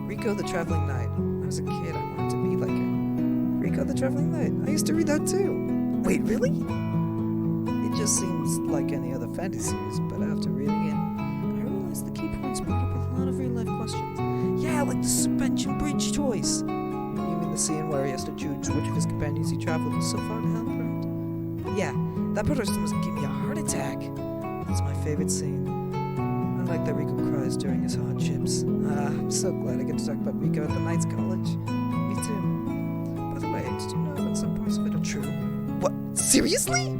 Rico the Traveling Knight. When I was a kid, I wanted to be like him. Rico the Traveling Knight. I used to read that too. Wait, really? It just seems like any other fantasy series, but after reading it, I realized the key points brought up with a lot of real-life questions. Yeah, like the suspension bridge choice. You mean the scene where he has to choose which of his companions he traveled so far to help, right? Yeah, that part almost gave me a heart attack. That's my favorite scene. I like that Rico cries during his hardships. I'm so glad I get to talk about Rico at the Knights College. Me too. By the way, did you know that some parts of it are true? What? Seriously?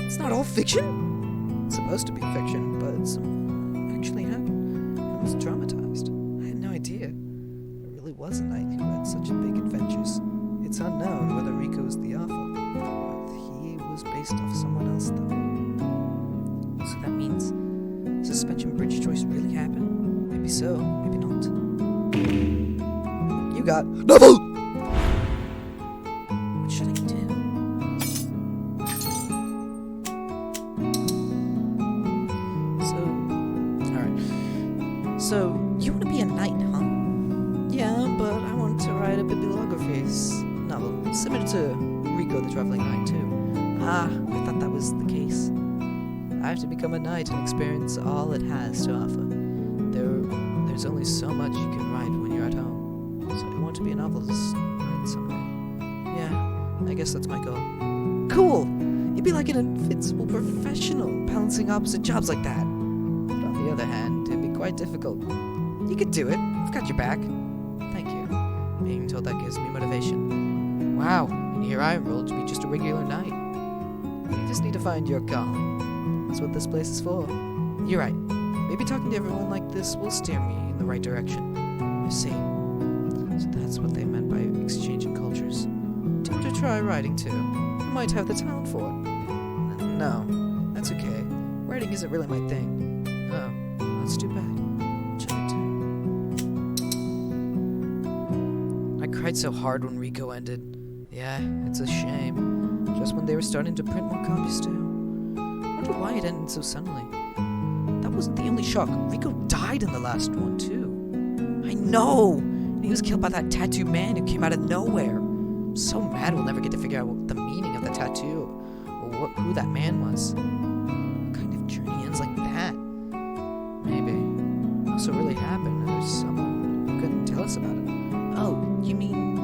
It's not all fiction? It's supposed to be fiction, but some actually happened. It was dramatized. I had no idea. There really was a knight who had such big adventures. It's unknown whether Rico is the author, but he was based off someone else, though. So that means suspension bridge choice really happened? Maybe so, maybe not. You got novel! What should I do? So, you want to be a knight, huh? Yeah, but I want to write a bibliography novel, similar to Rico the Traveling Knight, too. I thought that was the case. I have to become a knight and experience all it has to offer. There's only so much you can write when you're at home. So I want to be a novelist someday. Yeah, I guess that's my goal. Cool! You'd be like an invincible professional, balancing opposite jobs like that. But on the other hand, it'd be quite difficult. You could do it. I've got your back. Thank you. Being told that gives me motivation. Wow, and here I enrolled to be just a regular knight. You just need to find your calling. That's what this place is for. You're right. Maybe talking to everyone like this will steer me in the right direction. I see. So that's what they meant by exchanging cultures. Do you want to try writing too? You might have the talent for it. No, that's okay. Writing isn't really my thing. Oh, that's too bad. What should I do? I cried so hard when Rico ended. Yeah, it's a shame. Just when they were starting to print more copies too. I wonder why it ended so suddenly. That wasn't the only shock. Rico died in the last one too. I know! And he was killed by that tattoo man who came out of nowhere. I'm so mad we'll never get to figure out what the meaning of the tattoo or who that man was. What kind of journey ends like that? Maybe. It also really happened and there's someone who couldn't tell us about it. Oh, you mean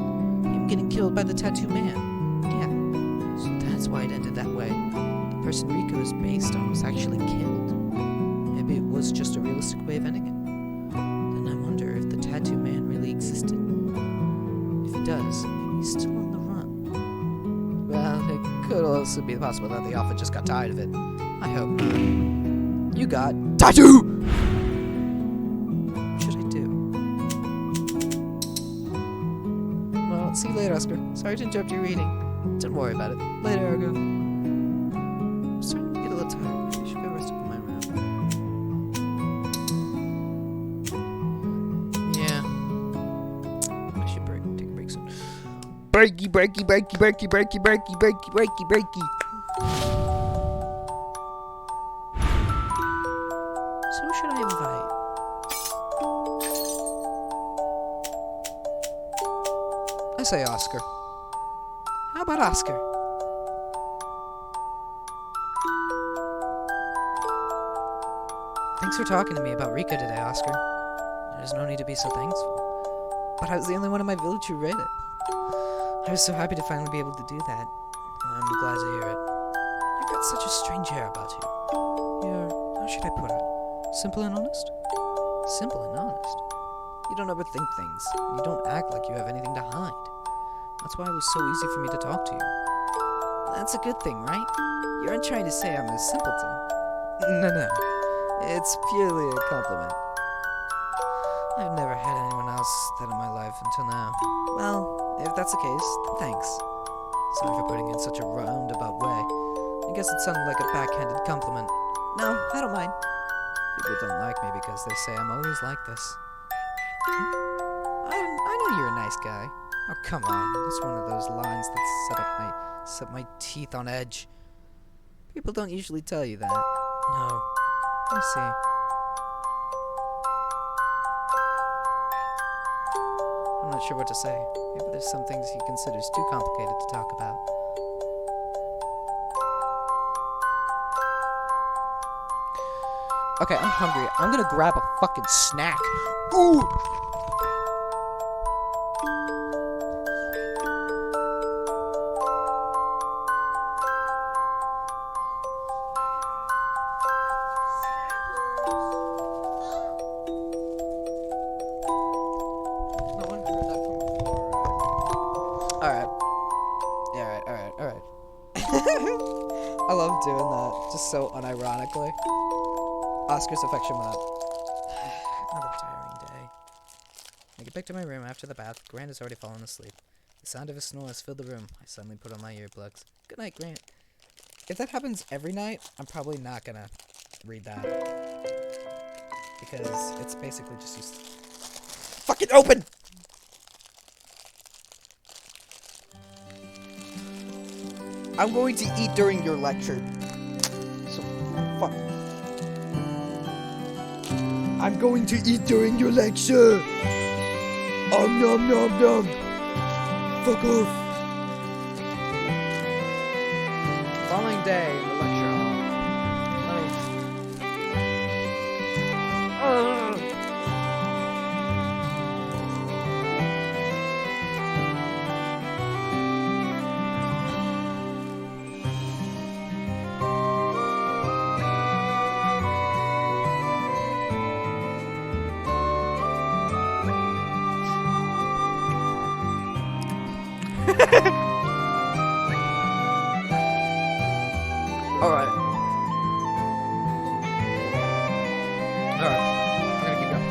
him getting killed by the tattoo man? Yeah. So that's why it ended that way. The person Rico is based on was actually killed. Maybe it was just a realistic way of ending it. Then I wonder if the tattoo man really existed. If he does, maybe he's still on the run. Well, it could also be possible that the author just got tired of it. I hope not. You got tattoo! What should I do? Well, see you later, Oscar. Sorry to interrupt your reading. Don't worry about it. Later, Argo. I'm starting to get a little tired. I should go rest up in my room. Yeah. I should take a break soon. Breaky. So who should I invite? I say Oscar. How about Oscar? Thanks for talking to me about Rika today, Oscar. There's no need to be so thankful. But I was the only one in my village who read it. I was so happy to finally be able to do that. I'm glad to hear it. You've got such a strange air about you. You're, how should I put it? Simple and honest? Simple and honest? You don't overthink things. You don't act like you have anything to hide. That's why it was so easy for me to talk to you. That's a good thing, right? You aren't trying to say I'm a simpleton. No. It's purely a compliment. I've never had anyone else that in my life until now. Well, if that's the case, then thanks. Sorry for putting it in such a roundabout way. I guess it sounded like a backhanded compliment. No, I don't mind. People don't like me because they say I'm always like this. I know you're a nice guy. Oh, come on. That's one of those lines that set my teeth on edge. People don't usually tell you that. No. I see. I'm not sure what to say. Maybe there's some things he considers too complicated to talk about. Okay, I'm hungry. I'm gonna grab a fucking snack. Ooh! No one heard that from before, right? Alright. I love doing that, just so unironically. Oscar's affection went up. Another tiring day. I get back to my room after the bath. Grant has already fallen asleep. The sound of his snores filled the room. I suddenly put on my earplugs. Good night, Grant. If that happens every night, I'm probably not gonna read that. Because it's basically just used. Fucking open! I'm going to eat during your lecture. So, fuck. I'm going to eat during your lecture. Nom nom nom. Fuck off. Following day in the lecture hall. Alright. I'm gonna keep going.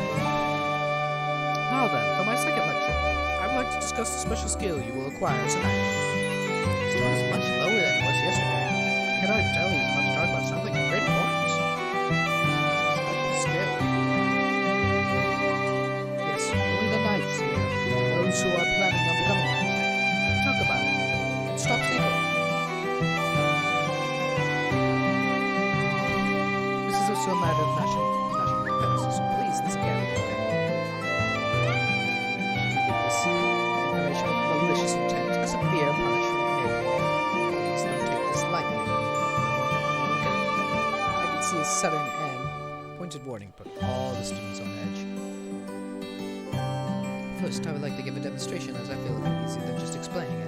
Now then, for my second lecture, I would like to discuss the special skill you will acquire tonight. His tone is much lower than it was yesterday. I can already tell he's about to talk about something of great importance. Special skill. Yes, only the knights here, those who are planning on becoming knights, talk about it. It's top secret. This is also a matter of national defense, so please listen carefully. Treating this information with malicious intent as a severe punishment maybe. Please don't take this lightly. Okay. I can see a sudden and pointed warning put all the students on edge. First, I would like to give a demonstration as I feel it would be easier than just explaining it.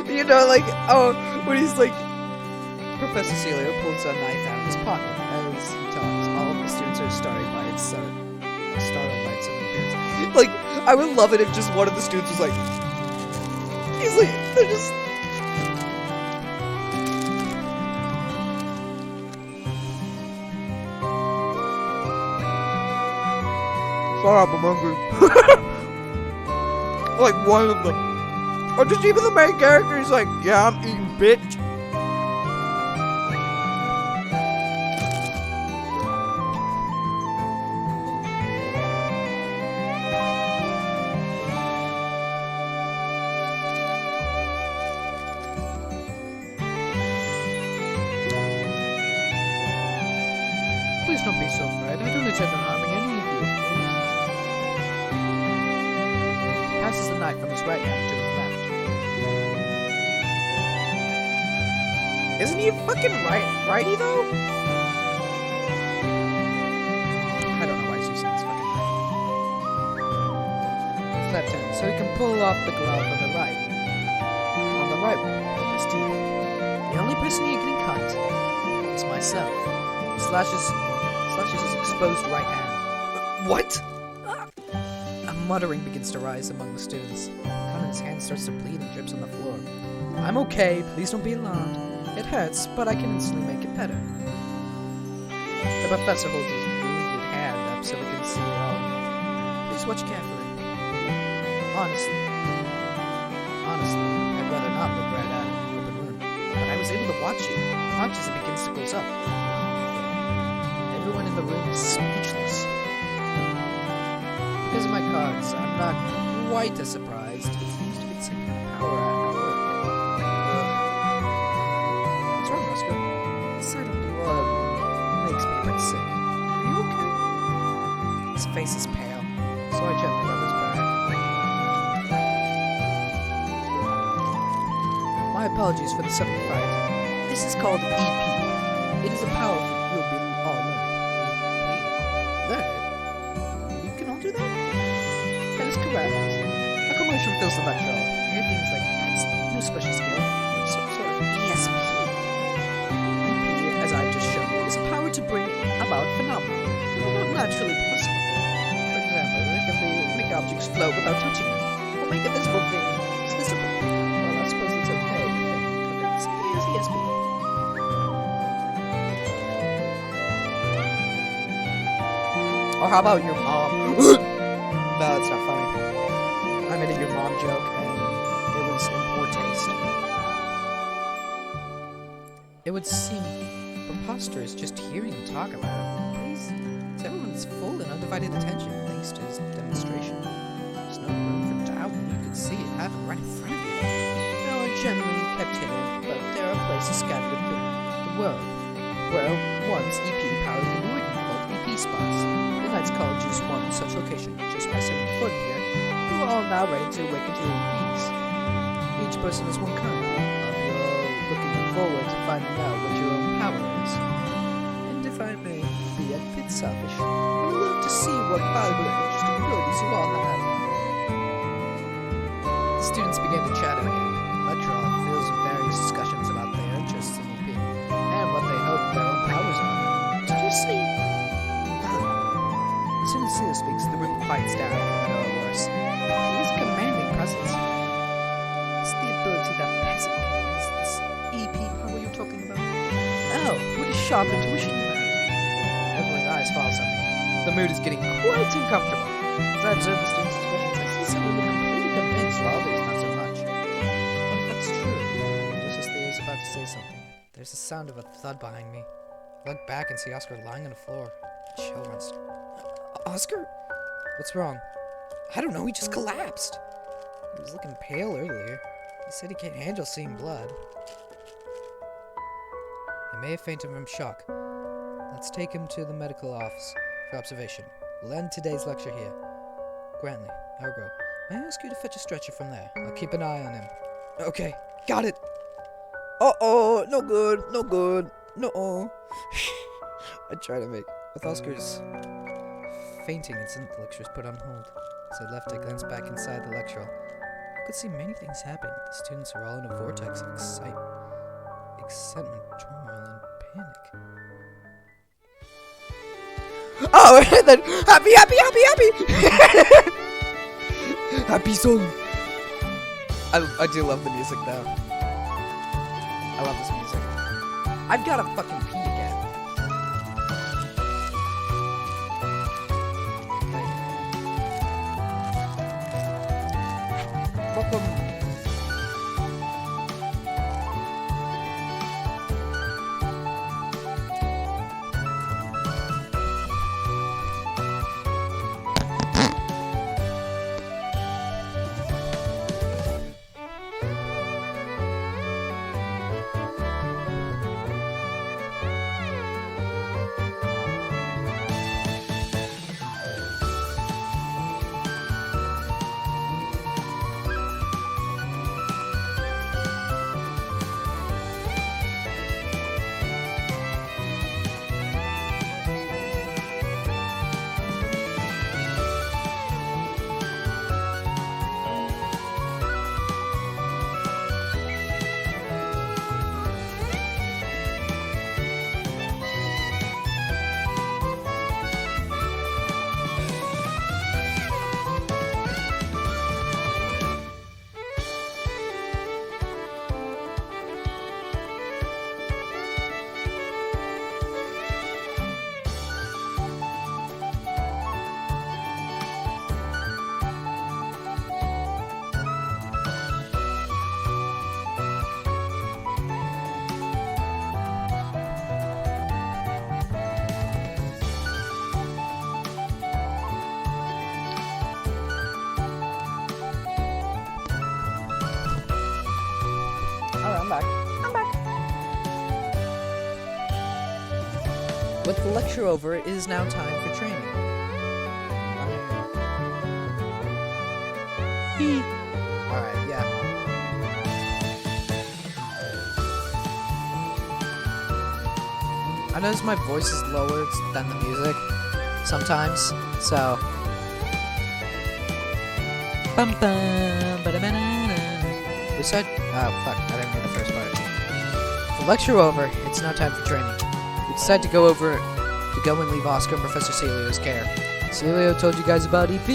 You know, like, oh, when he's like, Professor Celio pulls a knife out of his pocket as he talks. All of the students are startled by its sudden appearance. Like, I would love it if just one of the students was like, he's like, they're just. Shut up, I'm hungry. Like, one of them. Or just even the main character is like, yeah, I'm eating, bitch. Please don't be so afraid. I don't intend on harming any of you, of course. He passes the knife from his right hand to his left. Isn't he fucking righty though? I don't know why he's using his fucking knife. His left hand, so he can pull off the glove on the right. On the right one with his teeth. The only person he can cut is myself. He slashes his exposed right hand. What? A muttering begins to rise among the students. Conan's hand starts to bleed and drips on the floor. I'm okay, please don't be alarmed. It hurts, but I can instantly make it better. The professor holds his wounded hand up so we can see it all. Please watch carefully. Honestly, I'd rather not look right at it in the open room. But I was able to watch it as it begins to close up. Everyone in the room is speechless. Vods, I'm not quite as surprised. It seems to be the same kind of power at work. What's wrong, Oscar? The sight of you makes me a bit sick. Are you okay? His face is pale, so I gently rub his back. My apologies for the sudden fight. This is called EP. It is a power you'll be all learning. Learn it? You can all do that? That is correct. A commotion fills the lecture hall. Hear things like, that's no special skill. Some sort of ESP. EP, as I've just shown you, is a power to bring about phenomena that are not naturally possible. For example, it can make objects float without touching them, or make invisible things visible. Well, I suppose it's okay to think of it simply as ESP. Or how about your mom? No, that's not funny. I made a your mom joke, and it was in poor taste. It would seem preposterous just hearing him talk about it. Please, everyone's full and undivided attention thanks to his demonstration. There's no room for doubt when you could see it happen right in front of you. No, I generally kept hidden, but there are places scattered in the world where once EP powered the warden called EP spots. The Knights College is one such location. Just by setting foot here, you are all now ready to awaken to your EPs. Each person is one kind. You're looking forward to finding out what your own power is. And if I may be a bit selfish, I would love to see what valuable and interesting abilities you all have. The students began to chat again. The lecture hall fills with various discussions about their interests in EP and what they hope their own powers are. Did you see? As soon as Celia speaks, the room quiets down, or worse. He is a commanding presence. It's the ability that peasant is this EP power you're talking about? Oh, what a sharp intuition you have. Everyone's eyes follow something. The mood is getting quite uncomfortable. As I observe the students' expressions, I see some of them completely convinced, while others not so much. What if that's true? Just as Theo is about to say something, there's the sound of a thud behind me. I look back and see Oscar lying on the floor. A chill runs. Oscar? What's wrong? I don't know, he just collapsed. He was looking pale earlier. He said he can't handle seeing blood. He may have fainted from shock. Let's take him to the medical office for observation. We'll end today's lecture here. Grantley, Ergo, may I ask you to fetch a stretcher from there? I'll keep an eye on him. Okay, got it. Uh-oh, no good, no good, no. I try to make... With Oscar's fainting incident, the lecture was put on hold. As I left, I glanced back inside the lecture hall. I could see many things happening. The students were all in a vortex of excitement, turmoil, and panic. Oh, and then happy! Happy song! I do love the music, though. I love this music. I've got to fucking pee again. Welcome. With the lecture over, it is now time for training. Alright, yeah. I notice my voice is lower than the music sometimes, so. Bum bum ba-da-ba-da-da. We said. Oh, fuck, I didn't read the first part. The lecture over, it's now time for training. We decided to go and leave Oscar and Professor Celio's care. Celio told you guys about EP.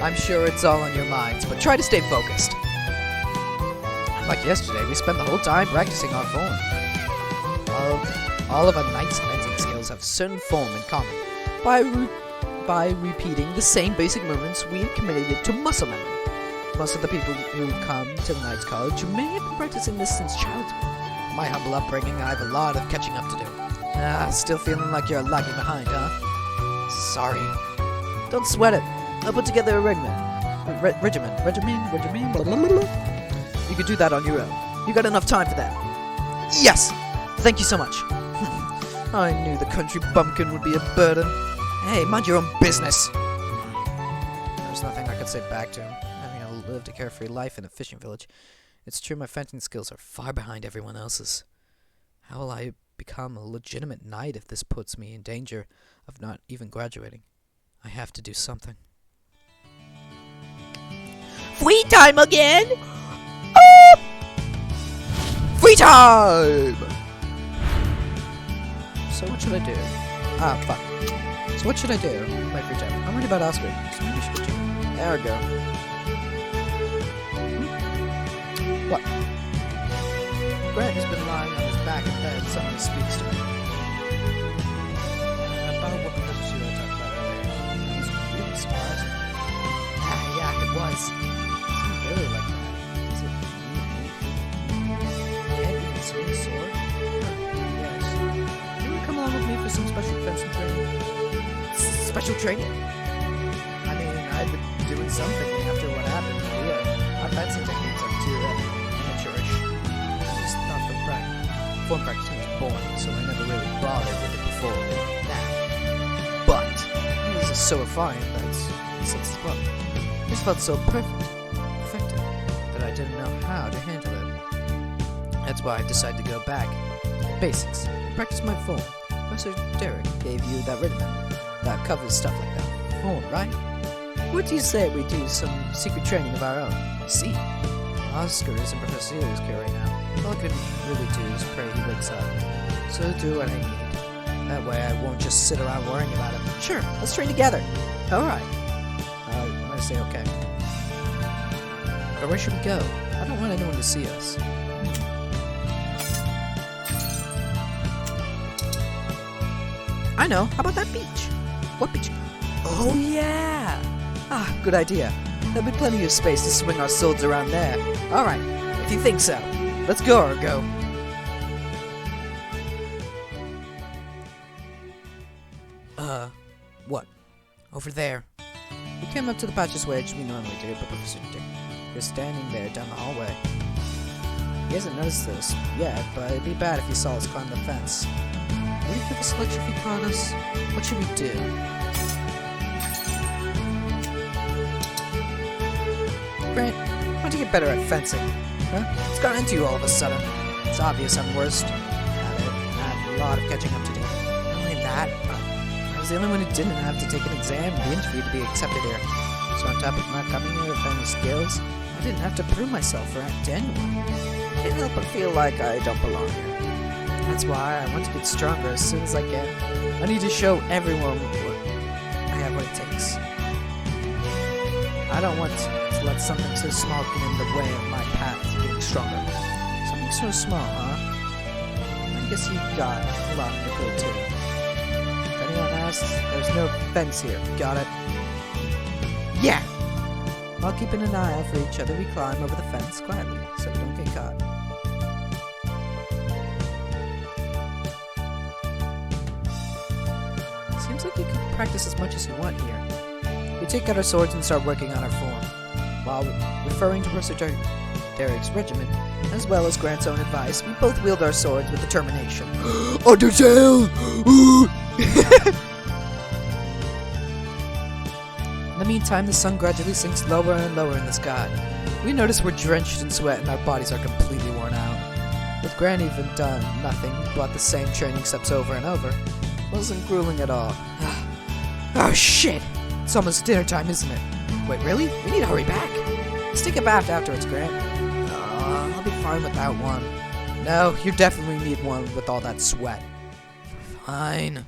I'm sure it's all on your minds, but try to stay focused. Like yesterday, we spent the whole time practicing our form. All of our knight's fencing skills have a certain form in common. By repeating the same basic movements, we have committed it to muscle memory. Most of the people who come to the Knights College may have been practicing this since childhood. In my humble upbringing, I have a lot of catching up to do. Still feeling like you're lagging behind, huh? Sorry. Don't sweat it. I'll put together a regimen. Blah, blah, blah, blah. You could do that on your own. You got enough time for that. Yes! Thank you so much. I knew the country bumpkin would be a burden. Hey, mind your own business. There was nothing I could say back to him. Having lived a carefree life in a fishing village, it's true my fencing skills are far behind everyone else's. How will I become a legitimate knight if this puts me in danger of not even graduating? I have to do something. Free time again! Oh! Free time! So what should I do? Fuck. So what should I do in my free time? I'm worried about Oscar, so maybe I should do. There we go. What? Grant has been lying on his back in bed. Someone speaks to me. About what Professor Celio talked about earlier. That was really surprising. Yeah, it was. It's not really like that. Is it? Can't even swing a sword? Yes. You want to come along with me for some special fencing training? Special training? I mean, I've been doing something after what happened. Yeah, my fencing techniques are too amateurish. Just not from practice. Form practicing was boring, so I never really bothered with it before. Now, but this is so refined that it's the problem. This felt so effective that I didn't know how to handle it. That's why I decided to go back to the basics and practice my form. Professor Derek gave you that regimen that covers stuff like that. Form, right? What do you say we do some secret training of our own? See, Oscar is in Professor Celio's care right now. All I could really do is pray he wakes up. So I'll do what I need. That way I won't just sit around worrying about him. Sure, let's train together. Alright. I'm gonna say okay. But where should we go? I don't want anyone to see us. I know. How about that beach? What beach? Oh, yeah! Good idea. There'll be plenty of space to swing our swords around there. Alright, if you think so. Let's go, Argo. What? Over there. We came up to the passageway as we normally do, but Professor Dick is standing there down the hallway. He hasn't noticed this yet, but it'd be bad if he saw us climb the fence. Would he give us a lecture if he caught us? What should we do? Grant, why don't you get better at fencing? Huh? What's gotten into you all of a sudden? It's obvious I'm worst at it. I have a lot of catching up to do. Not only that, I was the only one who didn't have to take an exam and be interviewed to be accepted here. So on top of not coming here with any skills, I didn't have to prove myself for Aunt Daniel. Can't help but feel like I don't belong here. That's why I want to get stronger as soon as I can. I need to show everyone I have what it takes. I don't want to let something so small get in the way of my path to getting stronger. Something so small, huh? I guess you got a lot to go to. If anyone asks, there's no fence here. Got it? Yeah! While keeping an eye out for each other, we climb over the fence quietly, so we don't get caught. Seems like you can practice as much as you want here. We take out our swords and start working on our form, while referring to Professor Derek's regiment, as well as Grant's own advice. We both wield our swords with determination. Undertale! meantime, the sun gradually sinks lower and lower in the sky. We notice we're drenched in sweat and our bodies are completely worn out. With Gran even done nothing but the same training steps over and over, wasn't grueling at all. Oh shit! It's almost dinner time, isn't it? Wait, really? We need to hurry back. Let's take a bath afterwards, Grant. I'll be fine without one. No, you definitely need one with all that sweat. Fine.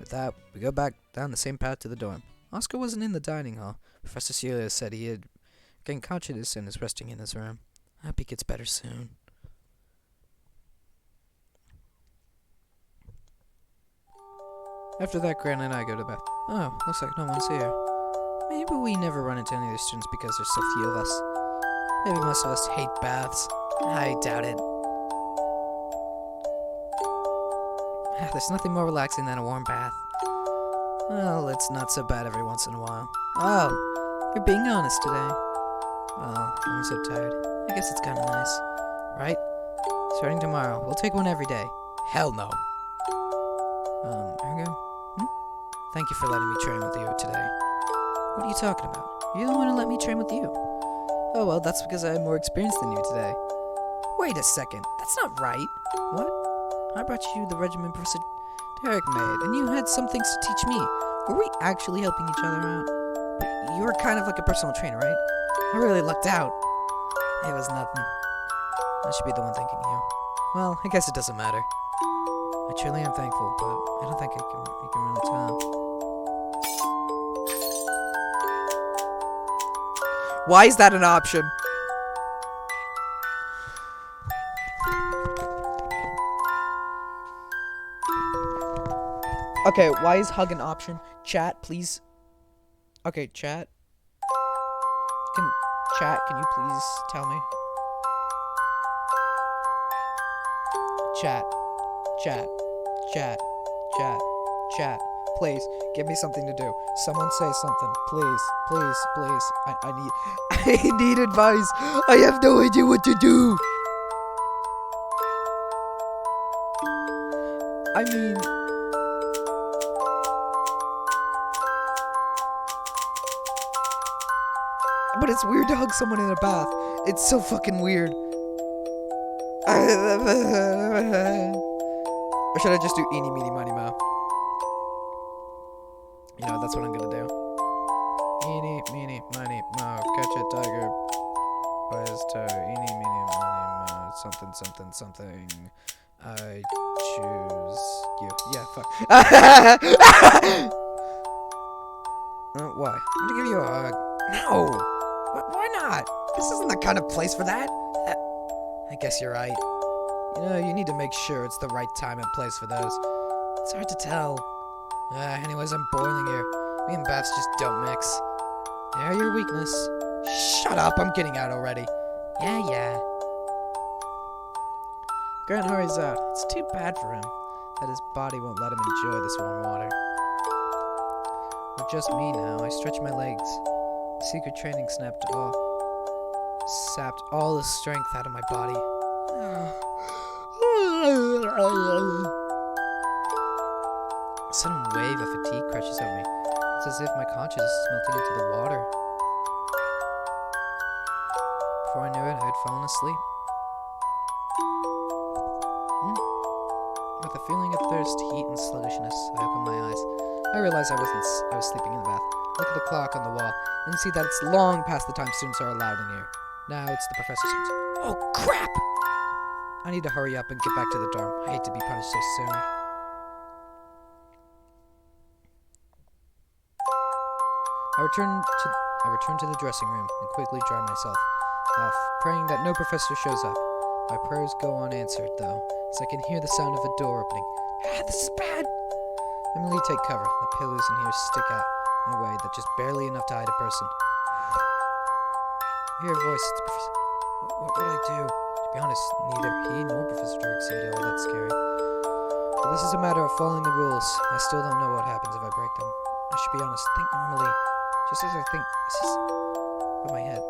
With that, we go back down the same path to the dorm. Oscar wasn't in the dining hall. Professor Celia said he had gained consciousness and is resting in his room. I hope he gets better soon. After that, Grant and I go to bed. Oh, looks like no one's here. Maybe we never run into any of the students because there's so few of us. Maybe most of us hate baths. I doubt it. There's nothing more relaxing than a warm bath. Well, it's not so bad every once in a while. Oh, you're being honest today. Well, I'm so tired. I guess it's kind of nice. Right? Starting tomorrow, we'll take one every day. Hell no. Ergo? Thank you for letting me train with you today. What are you talking about? You're the one who let me train with you. Oh, well, that's because I have more experience than you today. Wait a second. That's not right. What? I brought you the regimen Professor Derek made, and you had some things to teach me. Were we actually helping each other out? But you were kind of like a personal trainer, right? I really lucked out. It was nothing. I should be the one thanking you. Well, I guess it doesn't matter. I truly am thankful, but I don't think you can really tell. Why is that an option? Okay, why is hug an option? Chat, please. Okay, chat. Can you please tell me? Chat. Please, give me something to do. Someone say something. Please. I need advice. I have no idea what to do. I mean... But it's weird to hug someone in a bath. It's so fucking weird. Or should I just do eeny, meeny, miny, moe? You know, that's what I'm gonna do. Eeny, meeny, miny, moe. Catch a tiger by his toe. Eeny, meeny, miny, moe. Something. I choose you. Yeah, fuck. Why? I'm gonna give you a hug. No! Why not? This isn't the kind of place for that. I guess you're right. You know, you need to make sure it's the right time and place for those. It's hard to tell. Anyways, I'm boiling here. Me and baths just don't mix. They're your weakness. Shut up, I'm getting out already. Yeah. Grant hurries out. It's too bad for him that his body won't let him enjoy this warm water. With just me now, I stretch my legs. Secret training sapped all the strength out of my body. A sudden wave of fatigue crashes over me. It's as if my consciousness is melting into the water. Before I knew it, I had fallen asleep. With a feeling of thirst, heat, and sluggishness, I opened my eyes. I realized I was sleeping in the bath. Look at the clock on the wall and see that it's long past the time students are allowed in here. Now it's the professor's turn. Oh, crap! I need to hurry up and get back to the dorm. I hate to be punished so soon. I return to the dressing room and quickly dry myself off, praying that no professor shows up. My prayers go unanswered, though, as I can hear the sound of a door opening. This is bad! I immediately take cover. The pillows in here stick out in a way that's just barely enough to hide a person. I hear a voice. It's Professor. What would I do? To be honest, neither he nor Professor Drake seemed all that scary. But this is a matter of following the rules. I still don't know what happens if I break them. I should be honest. Think normally. Just as I think. This is in my head.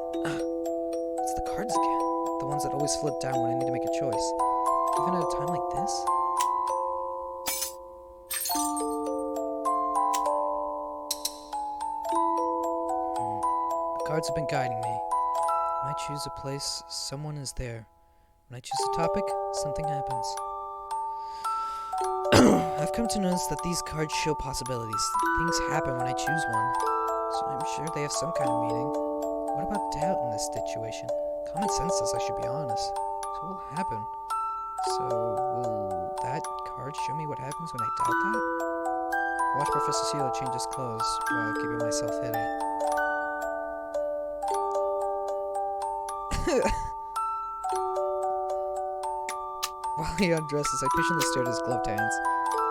It's the cards again. The ones that always flip down when I need to make a choice. Even at a time like this? cards have been guiding me. When I choose a place, someone is there. When I choose a topic, something happens. I've come to notice that these cards show possibilities. Things happen when I choose one, so I'm sure they have some kind of meaning. What about doubt in this situation? Common sense says I should be honest. So what will happen? So will that card show me what happens when I doubt that? Watch Professor Sealer change his clothes while keeping myself hidden. While he undresses, I patiently stare at his gloved hands.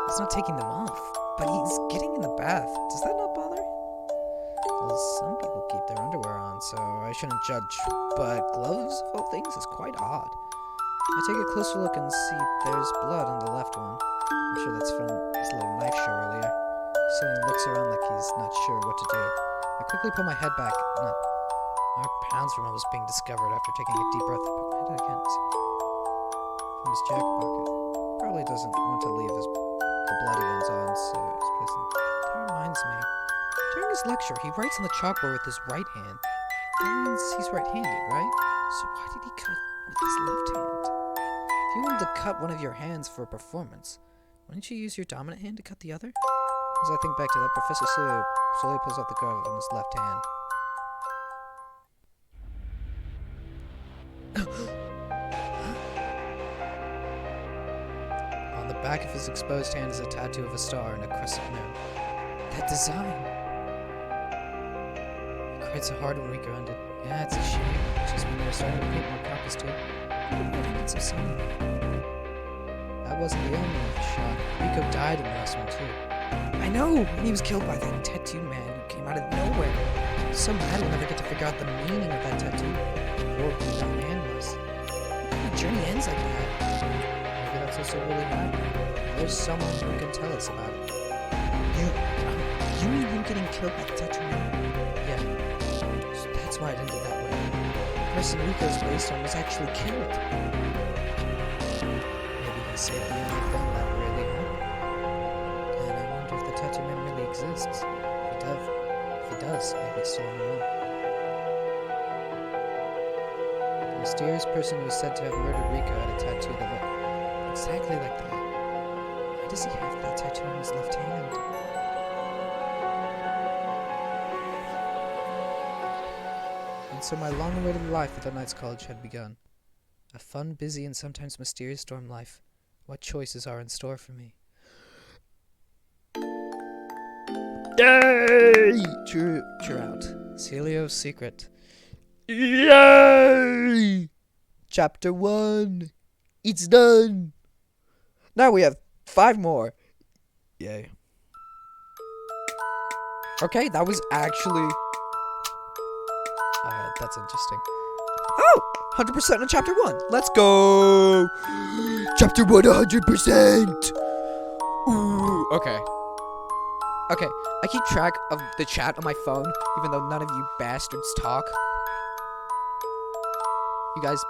He's not taking them off, but he's getting in the bath. Does that not bother? Well, some people keep their underwear on, so I shouldn't judge. But gloves, of all things, is quite odd. I take a closer look and see there's blood on the left one. I'm sure that's from his little knife show earlier. He suddenly looks around like he's not sure what to do. I quickly pull my head back. Not pounds from almost being discovered after taking a deep breath. Put my head again. From his jacket pocket. Probably doesn't want to leave the bloody ones on, so he's placing. That reminds me. During his lecture, he writes on the chalkboard with his right hand. That means he's right-handed, right? So why did he cut with his left hand? If you wanted to cut one of your hands for a performance, wouldn't you use your dominant hand to cut the other? As I think back to that, Professor Sulu slowly pulls off the glove on his left hand. On the back of his exposed hand is a tattoo of a star and a crescent moon. That design! I cried so hard when Rico ended. Yeah, it's a shame. Just when they were starting to paint more copies too. What happened so suddenly? That wasn't the only shot. Rico died in the last one too. I know! He was killed by that tattoo man who came out of nowhere. I'm so mad we'll never get to figure out the meaning of that tattoo. Or who that man was. The journey ends like that. Maybe that's also really happening. There's someone who can tell us about it. You mean him getting killed by the tattoo man? Yeah. So that's why it ended that way. The person Rico's based on was actually killed. Maybe he saved the only thing that really happened. And I wonder if the tattoo man really exists. If he does, maybe it's still on the run. The mysterious person who was said to have murdered Rico had a tattoo that looked exactly like that. Why does he have that tattoo on his left hand? And so my long-awaited life at the Knights College had begun. A fun, busy, and sometimes mysterious dorm life. What choices are in store for me? Yay! Drew out. Celio's Secret. Yay! Chapter 1. It's done. Now we have 5 more. Yay. Okay, that was actually... that's interesting. Oh! 100% on chapter 1. Let's go! Chapter 1, 100%! Ooh, okay. Okay, I keep track of the chat on my phone, even though none of you bastards talk. You guys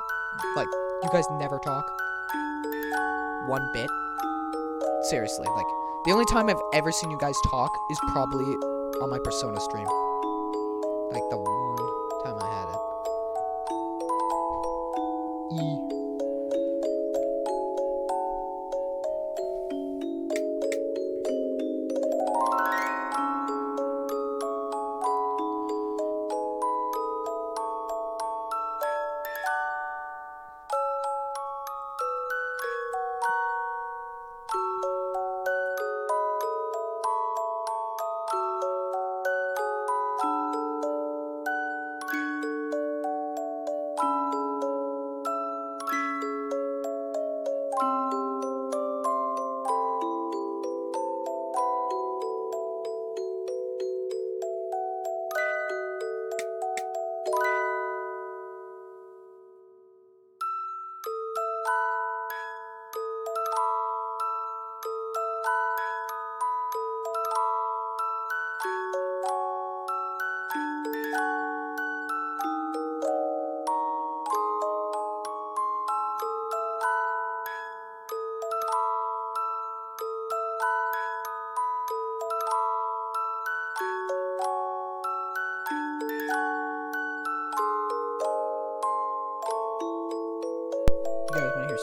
never talk. 1 bit. Seriously, like, the only time I've ever seen you guys talk is probably on my Persona stream. Like, the one time I had it.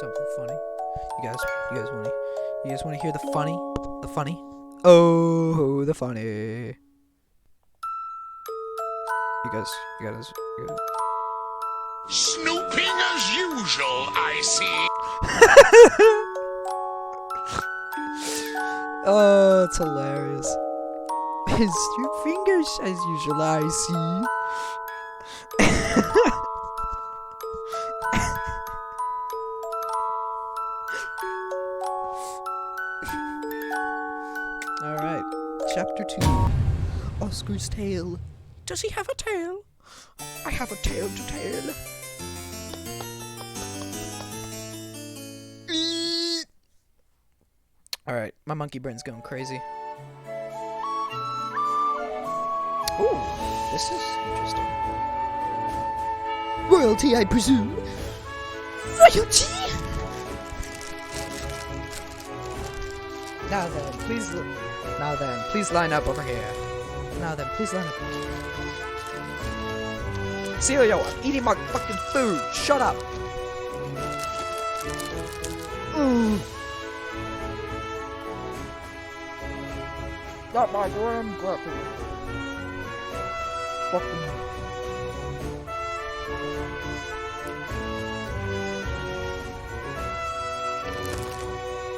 something funny. You guys wanna hear the funny? The funny? Oh, the funny. You guys. Snooping as usual, I see. Oh, it's hilarious. Your fingers as usual, I see. Alright, chapter 2. Oscar's tail. Does he have a tail? I have a tail to tail. Alright, my monkey brain's going crazy. Ooh, this is interesting. Royalty, I presume. Royalty? Now then, please line up over here. Celia, I'm eating my fucking food. Shut up. Not my graham cracker. Fucking.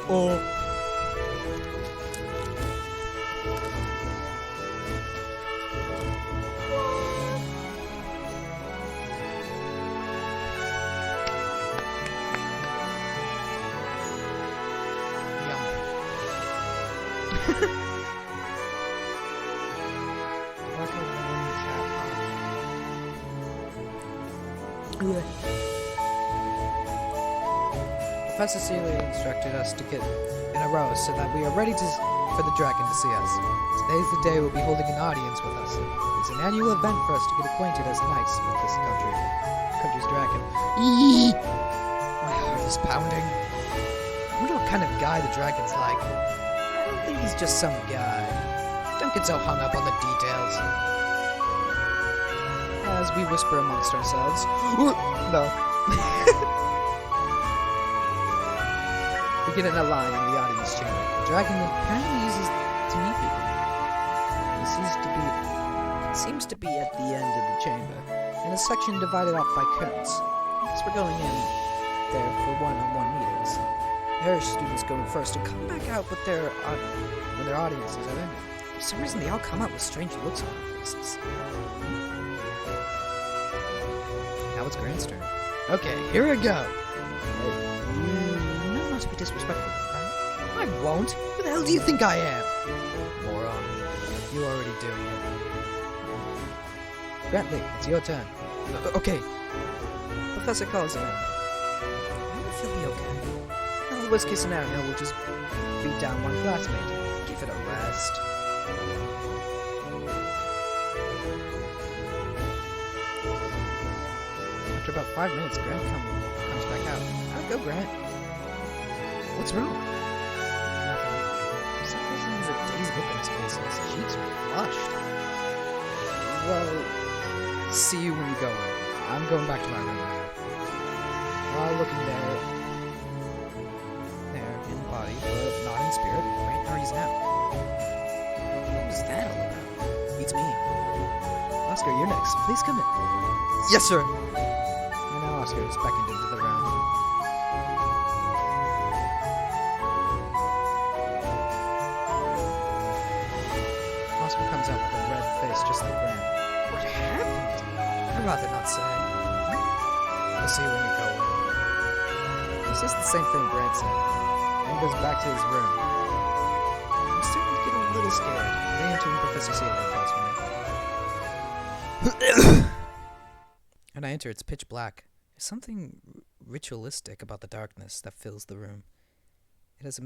Oh. Professor Celia instructed us to get in a row so that we are ready for the dragon to see us. Today's the day we'll be holding an audience with us. It's an annual event for us to get acquainted as knights with this country's dragon. Eee! My heart is pounding. I wonder what kind of guy the dragon's like. I don't think he's just some guy. Don't get so hung up on the details. As we whisper amongst ourselves. No. We get in a line in the audience chamber. The dragon apparently uses to meet people. He seems to be at the end of the chamber, in a section divided off by curtains. I guess we're going in there for one-on-one meetings. There are students going first and come back out with when their audiences are ended. For some reason, they all come out with strange looks on their faces. Now it's Grant's turn. Okay, here we go. You're not to be disrespectful, right? I won't. Who the hell do you think I am? Moron. You're already doing it. Grantley, it's your turn. Okay. Professor calls him in. I wonder if he'll be okay. Well, the worst case scenario, we'll just beat down one classmate. Give it a rest. After about 5 minutes, Grant comes back out. How'd it go, Grant? What's wrong? Nothing. For some reason, there's a dazed look on his face and his cheeks are flushed. Well, see you when you go in. I'm going back to my room now. While looking there in body, but not in spirit, Grant parties now. What was that all about? Beats me. Oscar, you're next. Please come in. Yes, sir. And now Oscar is beckoned into the room. Oscar comes out with a red face just like Grant. What happened? I'd rather not say. We'll see when you go in. He says the same thing Grant said, and goes back to his room. I'm starting to get a little scared. They enter and Professor Celia calls for me. When I enter, it's pitch black. There's something ritualistic about the darkness that fills the room. It has a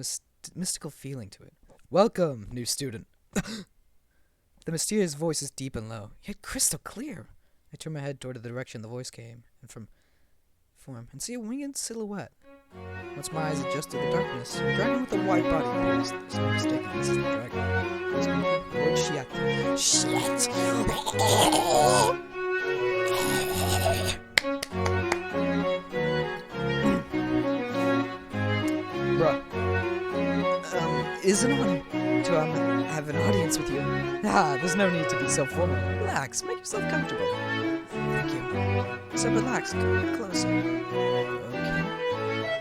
mystical feeling to it. Welcome, new student. The mysterious voice is deep and low, yet crystal clear. I turn my head toward the direction the voice came, and and see a winged silhouette. Once my eyes adjust to the darkness, a dragon with a white body appears. There's no mistaking this is the dragon. It's Lord Shit. is an honor to have an audience with you. Ah, there's no need to be so formal. Relax, make yourself comfortable. Thank you. So relax, come a bit closer. Okay.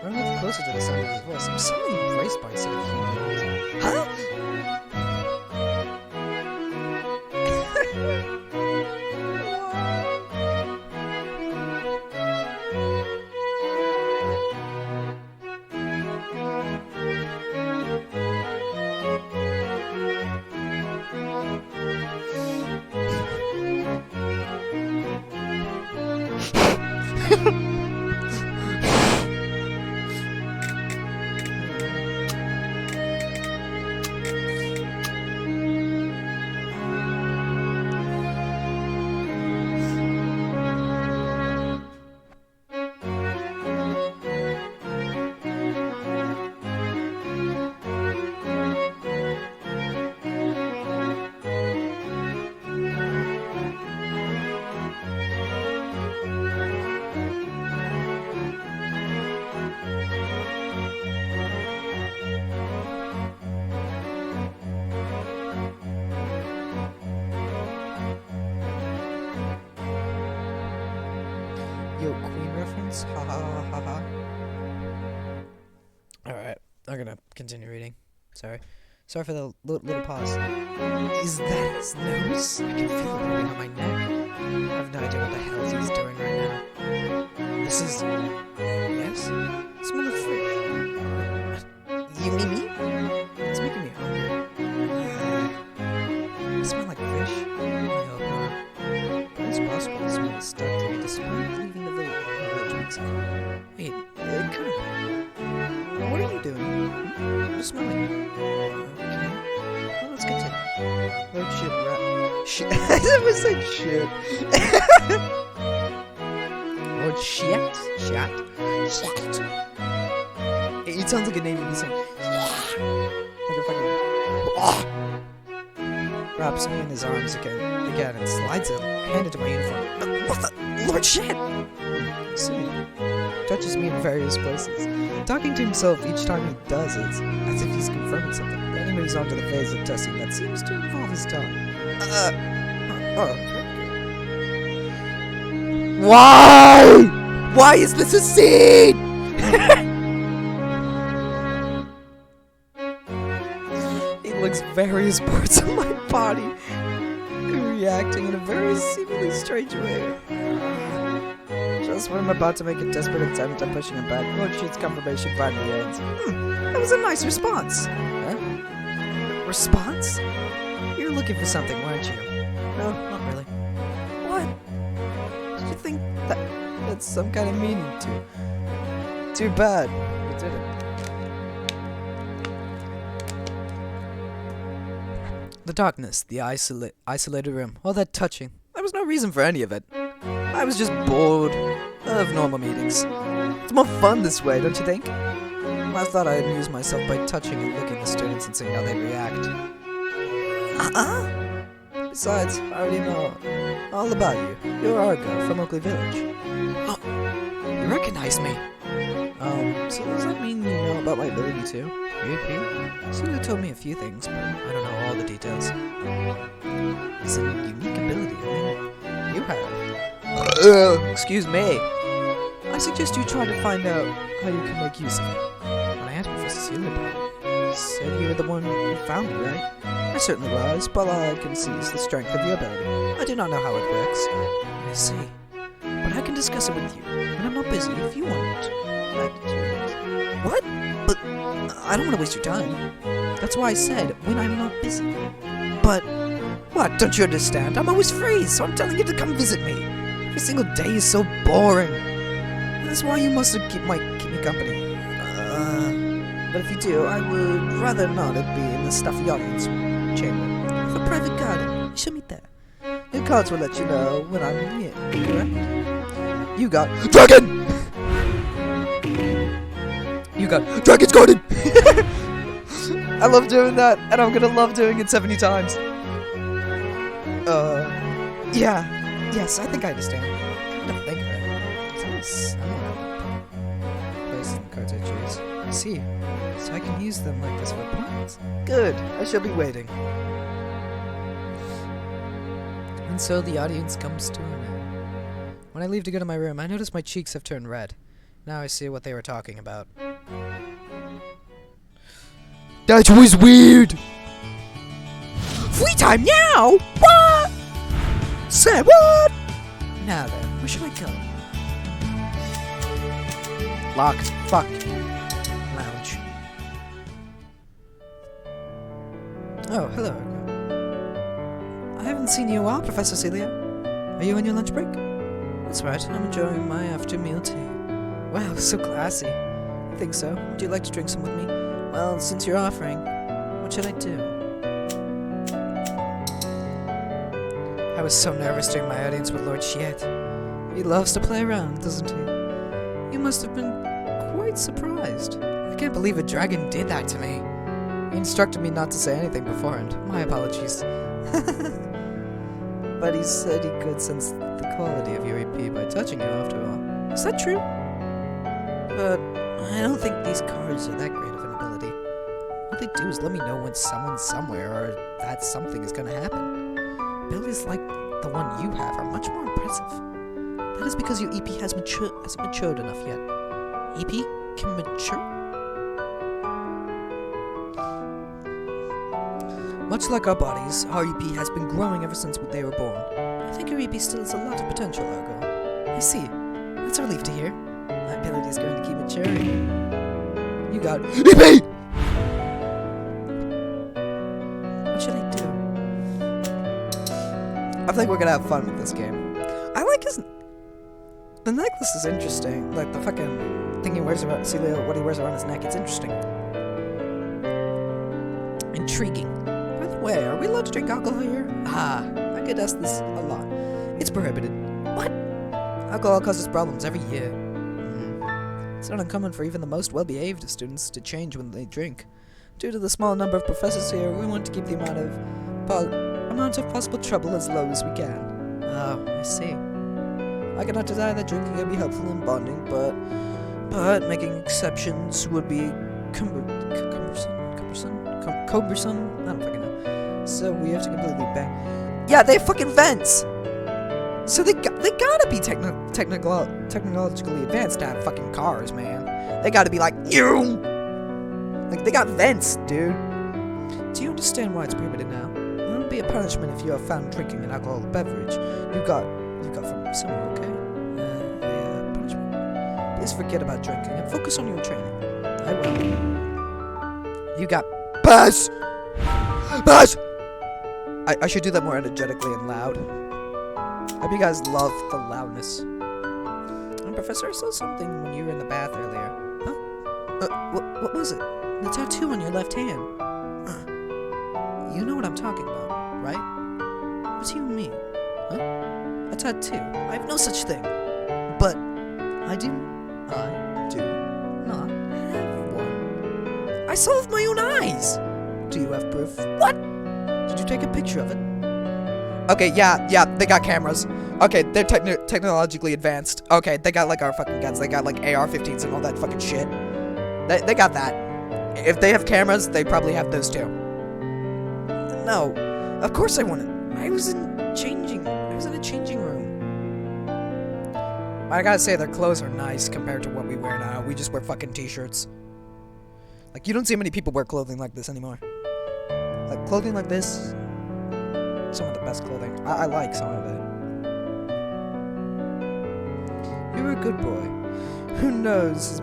Run a little closer to the sound of his voice. I'm suddenly embraced by a set of human beings. Huh? Yo, Queen reference? Ha ha ha ha ha. Alright, I'm gonna continue reading. Sorry. Sorry for the little pause. Is that his nose? I can feel it moving on my neck. I have no idea what the hell he's doing right now. This is... Yes? Smell of fish. You mean me? It's making me hungry. Smell like fish? I hope not. But it's possible the smell is stuck to me despite leaving the village weeks ago. Wait, come on. What are you doing? You're smelling. Okay. Well, let's continue. Lord shit rat. Shit. I never said shit. Lord shit? Shat? Shat. It sounds like a name you'd be saying. Like a fucking... Wraps me in his arms again and slides a hand into my uniform. What the? Lord shit! See. Touches me in various places. Talking to himself each time he does it, as if he's confirming something. Then he moves on to the phase of testing that seems to involve his tongue. Why? Why is this a scene? He licks various parts of my body, reacting in a very seemingly strange way. Just when I'm about to make a desperate attempt at pushing him back, Lord Shit's confirmation finally ends. That was a nice response. Huh? Response? You were looking for something, weren't you? No, not really. What? Did you think that's some kind of meaning to? Too bad. You didn't. The darkness, the isolated room, all that touching. There was no reason for any of it. I was just bored of normal meetings. It's more fun this way, don't you think? I thought I'd amuse myself by touching and licking the students and seeing how they react. Besides, I already know all about you. You're Argo from Oakley Village. Oh, you recognize me? So does that mean you know about my ability too? Maybe. Sula told me a few things, but I don't know all the details. It's a unique ability, I mean, you have. Excuse me. I suggest you try to find out how you can make use of it. When I asked Professor Sula about it, he said you were the one who found me, right? I certainly was, but all I can see is the strength of your ability. I do not know how it works. I see. But I can discuss it with you when I'm not busy if you want. What? But I don't want to waste your time. That's why I said when I'm not busy. But what? Don't you understand? I'm always free, so I'm telling you to come visit me. Every single day is so boring. That's why you must keep me company. But if you do, I would rather not it be in the stuffy audience chamber. For private garden, you should meet there. Your cards will let you know when I'm here, correct? You got Dragon! You got Dragon's Garden! I love doing that, and I'm gonna love doing it 70 times. Yeah. Yes, I think I understand. Come to think of it. It's almost similar. Place in the cards I choose. I see. So I can use them like this for points. Good, I shall be waiting. And so the audience comes to an end. When I leave to go to my room, I notice my cheeks have turned red. Now I see what they were talking about. That was weird! Free time now? What? Say what? Now then, where should I go? Locked. Fuck. Lounge. Oh, hello. I haven't seen you in a while, Professor Celia. Are you on your lunch break? That's right, I'm enjoying my after meal tea. Wow, so classy. I think so. Would you like to drink some with me? Well, since you're offering, what should I do? I was so nervous during my audience with Lord Shiet. He loves to play around, doesn't he? You must have been quite surprised. I can't believe a dragon did that to me. He instructed me not to say anything beforehand. My apologies. But he said he could sense the quality of your EP by touching you after all. Is that true? But I don't think these cards are that great of an ability. All they do is let me know when someone's somewhere or that something is gonna happen. Abilities like the one you have are much more impressive. That is because your EP hasn't matured enough yet. EP can mature? Much like our bodies, our EP has been growing ever since they were born. I think your EP still has a lot of potential, Argo. I see. That's a relief to hear. My ability is going to keep maturing. You got EP! What should I do? I think we're gonna have fun with this game. I like his... The necklace is interesting. Like the fucking thing he wears around... See what he wears around his neck. It's interesting. Intriguing. By the way, are we allowed to drink alcohol here? Ah, I get asked this a lot. It's prohibited. What? Alcohol causes problems every year. It's not uncommon for even the most well-behaved of students to change when they drink. Due to the small number of professors here, we want to keep the amount of possible trouble as low as we can. Oh, I see. I cannot deny that drinking can be helpful in bonding, but making exceptions would be cumbersome? I don't fucking know. So we have to completely ban. Yeah, they have fucking vents! So they gotta be technologically advanced to have fucking cars, man. They gotta be like, you! Like, they got vents, dude. Do you understand why it's prohibited now? It won't be a punishment if you are found drinking an alcoholic beverage. You got from somewhere, okay? Punishment. Please forget about drinking and focus on your training. I will. You got pass! Pass! I should do that more energetically and loud. I hope you guys love the loudness. Professor, I saw something when you were in the bath earlier. Huh? What was it? The tattoo on your left hand. You know what I'm talking about, right? What do you mean? Huh? A tattoo? I have no such thing. But I do not have one. I saw it with my own eyes. Do you have proof? What? Did you take a picture of it? Okay, yeah, they got cameras. Okay, they're technologically advanced. Okay, they got like our fucking guns. They got like AR-15s and all that fucking shit. They got that. If they have cameras, they probably have those too. No, of course I want it. I was in a changing room. I gotta say, their clothes are nice compared to what we wear now. We just wear fucking t-shirts. Like, you don't see many people wear clothing like this anymore. Like, clothing like this, some of the best clothing. I like some of it. You're a good boy. Who knows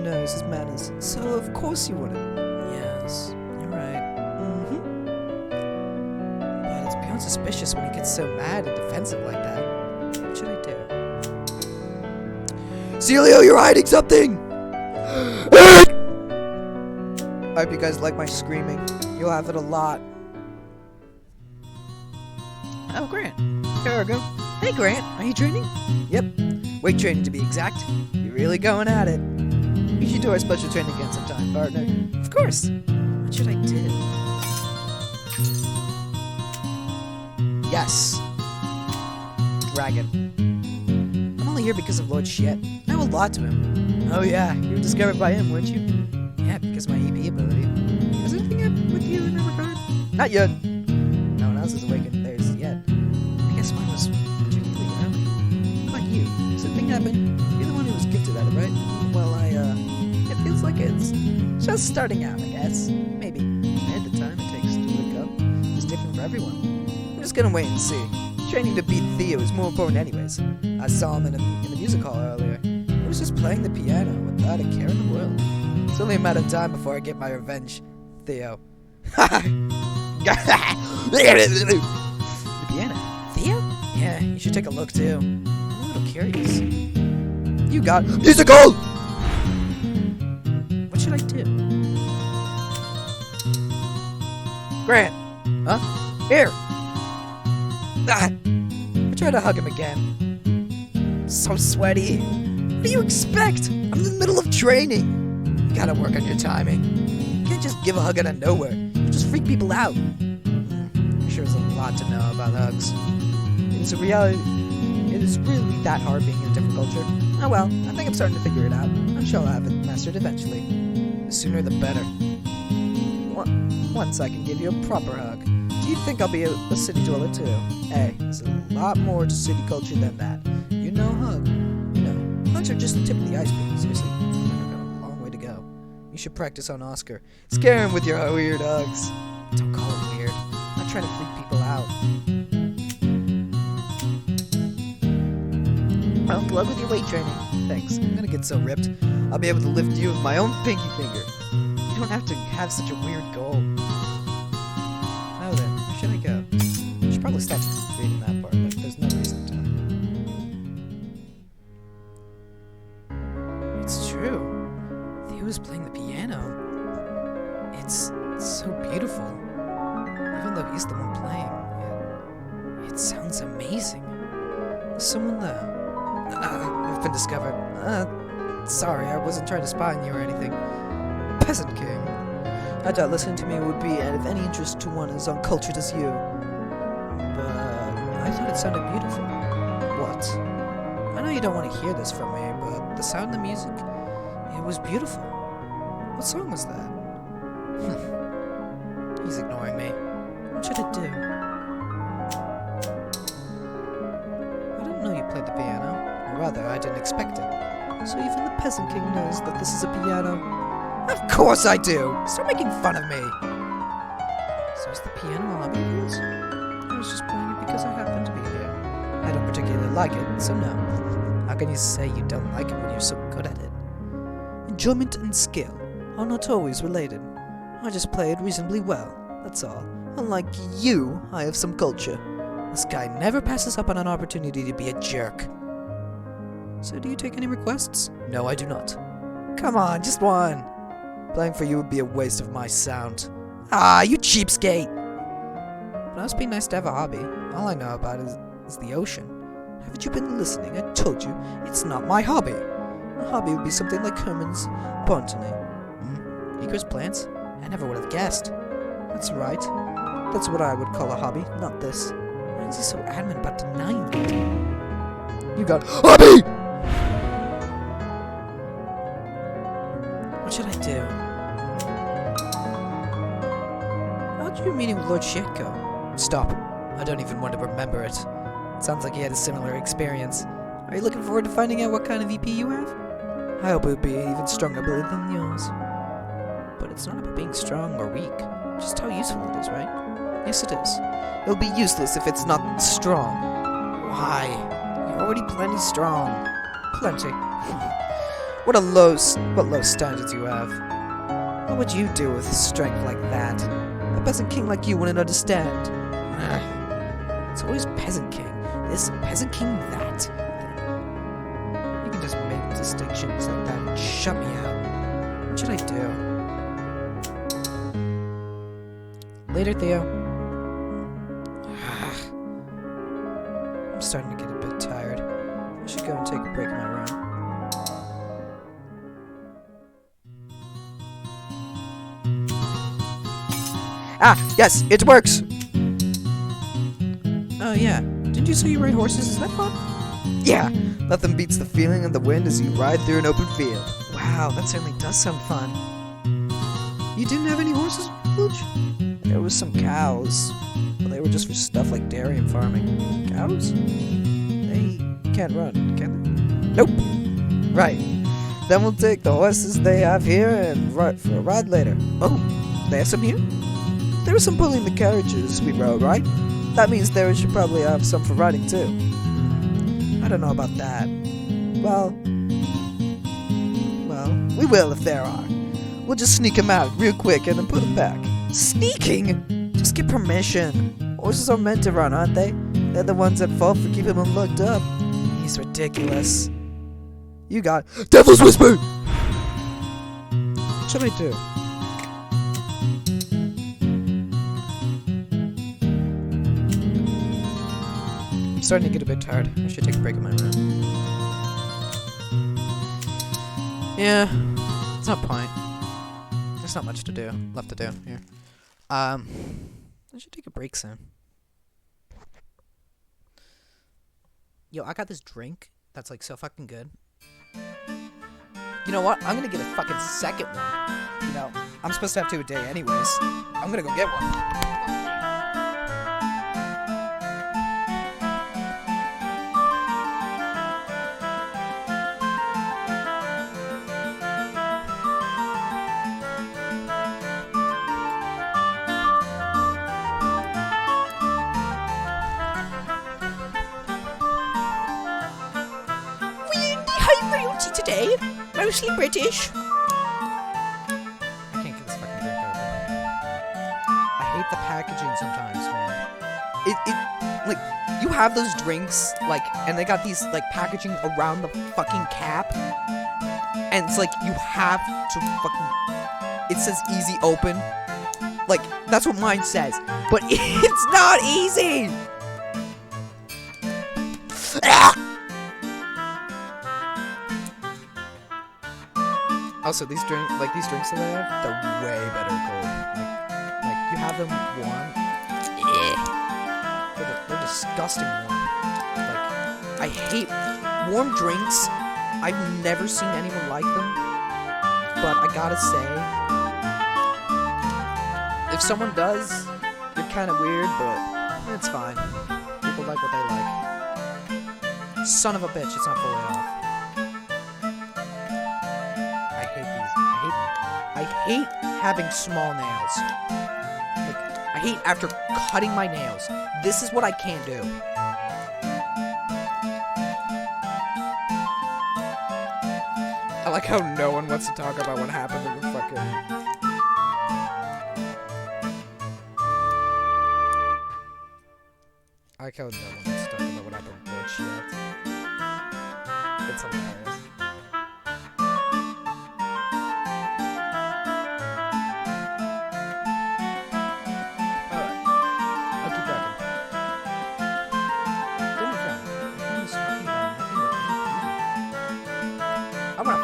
his manners? So of course you wouldn't. Yes, you're right. But it's beyond suspicious when he gets so mad and defensive like that. What should I do? Celio, you're hiding something! I hope you guys like my screaming. You'll have it a lot. Oh, Grant. Here we go. Hey, Grant. Are you training? Yep. Weight training, to be exact. You're really going at it. We should do our special training again sometime, partner. Of course. What should I do? Yes. Dragon. I'm only here because of Lord Shiet. I owe a lot to him. Oh yeah, you were discovered by him, weren't you? Yeah, because my EP ability. Has anything happened with you in that regard? Not yet. No one else is awakened theirs yet. I guess mine was particularly early. How about you? Has anything happened? You're the one who was gifted at it, right? Well, it feels like it's just starting out, I guess. Maybe. At the time it takes to wake up is different for everyone. I'm just gonna wait and see. Training to beat Theo is more important anyways. I saw him in the music hall earlier. He was just playing the piano without a care in the world. It's only a matter of time before I get my revenge, Theo. The piano? Theo? Yeah, you should take a look too. I'm a little curious. You got musical! What should I do? Grant! Huh? Here! I try to hug him again. So sweaty. What do you expect? I'm in the middle of training. You gotta work on your timing. You can't just give a hug out of nowhere. You just freak people out. I'm sure there's a lot to know about hugs. It's a reality. It is really that hard being in a different culture. Oh well, I think I'm starting to figure it out. I'm sure I'll have it mastered eventually. The sooner the better. Once I can give you a proper hug. Do you think I'll be a city dweller too? Hey, there's a lot more to city culture than that. You know, hugs are just the tip of the iceberg. Seriously, you've got a long way to go. You should practice on Oscar. Scare him with your weird hugs. Don't call it weird. I'm not trying to freak people out. Well, good luck with your weight training. Thanks. I'm gonna get so ripped, I'll be able to lift you with my own pinky finger. You don't have to have such a weird goal. Now then, where should I go? I should probably stop reading that part, but there's no reason to. It's true. Theo's playing the piano. It's so beautiful. Even though he's the one playing, it sounds amazing. There's someone there. I've been discovered. Sorry, I wasn't trying to spy on you or anything. Peasant King. I doubt listening to me would be of any interest to one as uncultured as you. But I thought it sounded beautiful. What? I know you don't want to hear this from me, but the sound of the music, it was beautiful. What song was that? He's ignoring me. What should I do? I didn't know you played the piano. Or rather, I didn't expect it. So even the Peasant King knows that this is a piano. Of course I do! Stop making fun of me! So is the piano a hobby of yours? I was just playing it because I happened to be here. I don't particularly like it, so no. How can you say you don't like it when you're so good at it? Enjoyment and skill are not always related. I just play it reasonably well, that's all. Unlike you, I have some culture. This guy never passes up on an opportunity to be a jerk. So do you take any requests? No, I do not. Come on, just one. Playing for you would be a waste of my sound. Ah, you cheapskate! But it must be nice to have a hobby. All I know about is the ocean. Haven't you been listening? I told you, it's not my hobby. My hobby would be something like Herman's botany. He grows plants? I never would have guessed. That's right. That's what I would call a hobby, not this. Why is he so adamant about denying it? You got hobby! What should I do? How'd your meeting with Lord Shitko? Stop. I don't even want to remember it. It sounds like you had a similar experience. Are you looking forward to finding out what kind of EP you have? I hope it would be an even stronger ability than yours. But it's not about being strong or weak. Just how useful it is, right? Yes, it is. It'll be useless if it's not strong. Why? You're already plenty strong. Plenty. What low standards you have. What would you do with strength like that? A peasant king like you wouldn't understand. It's always peasant king this, peasant king that. You can just make distinctions like that and shut me out. What should I do? Later, Theo. I'm starting to get a bit tired. I should go and take a break in my room. Ah, yes, it works! Oh yeah, didn't you say you ride horses? Is that fun? Yeah, nothing beats the feeling of the wind as you ride through an open field. Wow, that certainly does sound fun. You didn't have any horses in the village? There was some cows, but they were just for stuff like dairy and farming. Cows? They can't run, can they? Nope. Right. Then we'll take the horses they have here and ride for a ride later. Oh, they have some here? There was some pulling the carriages we rode, right? That means there should probably have some for riding too. I don't know about that. Well, we will if there are. We'll just sneak them out real quick and then put them back. Sneaking? Just get permission. Horses are meant to run, aren't they? They're the ones at fault for keeping them locked up. He's ridiculous. You got Devil's Whisper! What should I do? I'm starting to get a bit tired. I should take a break in my room. Yeah, it's no point. There's not much to do left to do here. I should take a break soon. Yo, I got this drink that's like so fucking good. You know what? I'm gonna get a fucking second one. You know, I'm supposed to have 2 a day anyways. I'm gonna go get one. Today, mostly British. I can't get this fucking drink open. I hate the packaging sometimes, man. It like you have those drinks like, and they got these like packaging around the fucking cap, and it's like you have to fucking. It says easy open, like that's what mine says, but it's not easy. Also, these drinks that I have, they're way better cold. Like you have them warm. They're disgusting warm. Like, I hate warm drinks. I've never seen anyone like them. But I gotta say, if someone does, they're kind of weird, but it's fine. People like what they like. Son of a bitch, it's not fully off. I hate having small nails. Like, I hate after cutting my nails. This is what I can't do. I like how no one wants to talk about what happened to the fucking... I like how no one wants to talk about what happened with Vods yet. It's hilarious.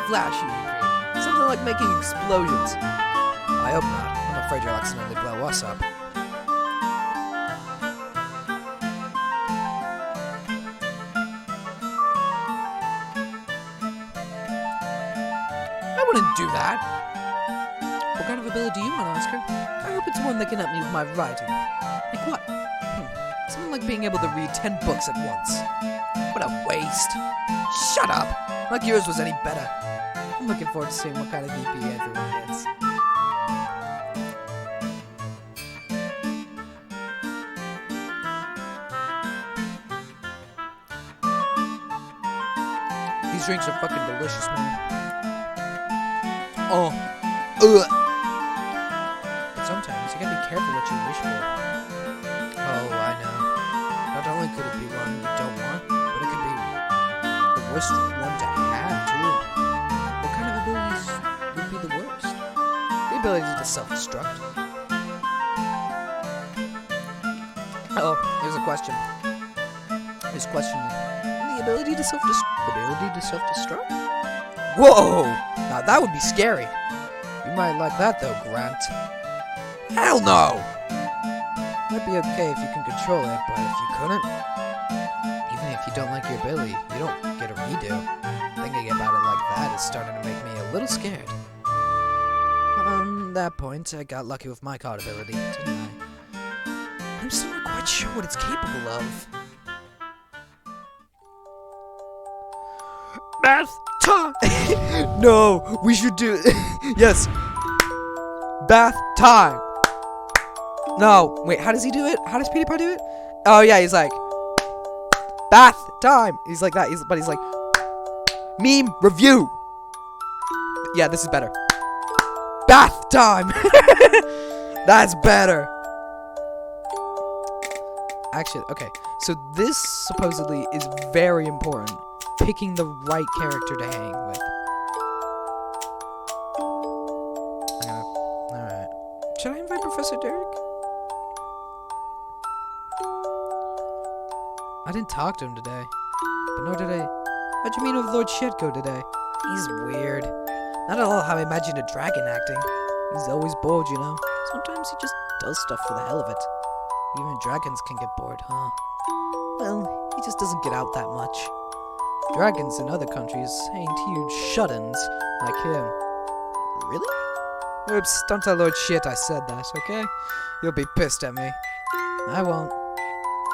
Flashy, something like making explosions. I hope not. I'm afraid you'll accidentally blow us up. I wouldn't do that. What kind of ability do you want, Oscar? I hope it's one that can help me with my writing. Like what? Something like being able to read 10 books at once. What a waste. Shut up! Like yours was any better. I'm looking forward to seeing what kind of EP everyone gets. These drinks are fucking delicious, man. Oh. Ugh. But sometimes you gotta be careful what you wish for. Oh, I know. Not only could it be one you don't want, but it could be the worst one to have, too. What kind of abilities would be the worst? The ability to self-destruct. Oh, here's a question. Here's a question. The ability to self-destruct? Whoa! Now that would be scary. You might like that though, Grant. Hell no! Might be okay if you can control it, but if you couldn't, even if you don't like your ability, you don't get a redo. Thinking about it like that is starting to make me a little scared. that point, I got lucky with my card ability, didn't I? I'm still not quite sure what it's capable of. Bath time! No, we should do yes. Bath time! No, wait, how does he do it? How does PewDiePie do it? Oh yeah, he's like bath time! He's like that, but he's like meme review! Yeah, this is better. Bath time! That's better! Actually, okay, so this supposedly is very important. Picking the right character to hang with. Alright. Should I invite Professor Derek? I didn't talk to him today. But nor did I. How'd you meet with Lord Shetko today? He's weird. Not at all how I imagined a dragon acting. He's always bored, you know. Sometimes he just does stuff for the hell of it. Even dragons can get bored, huh? Well, he just doesn't get out that much. Dragons in other countries ain't huge shut-ins like him. Really? Oops, don't tell Lord Shit I said that, okay? You'll be pissed at me. I won't.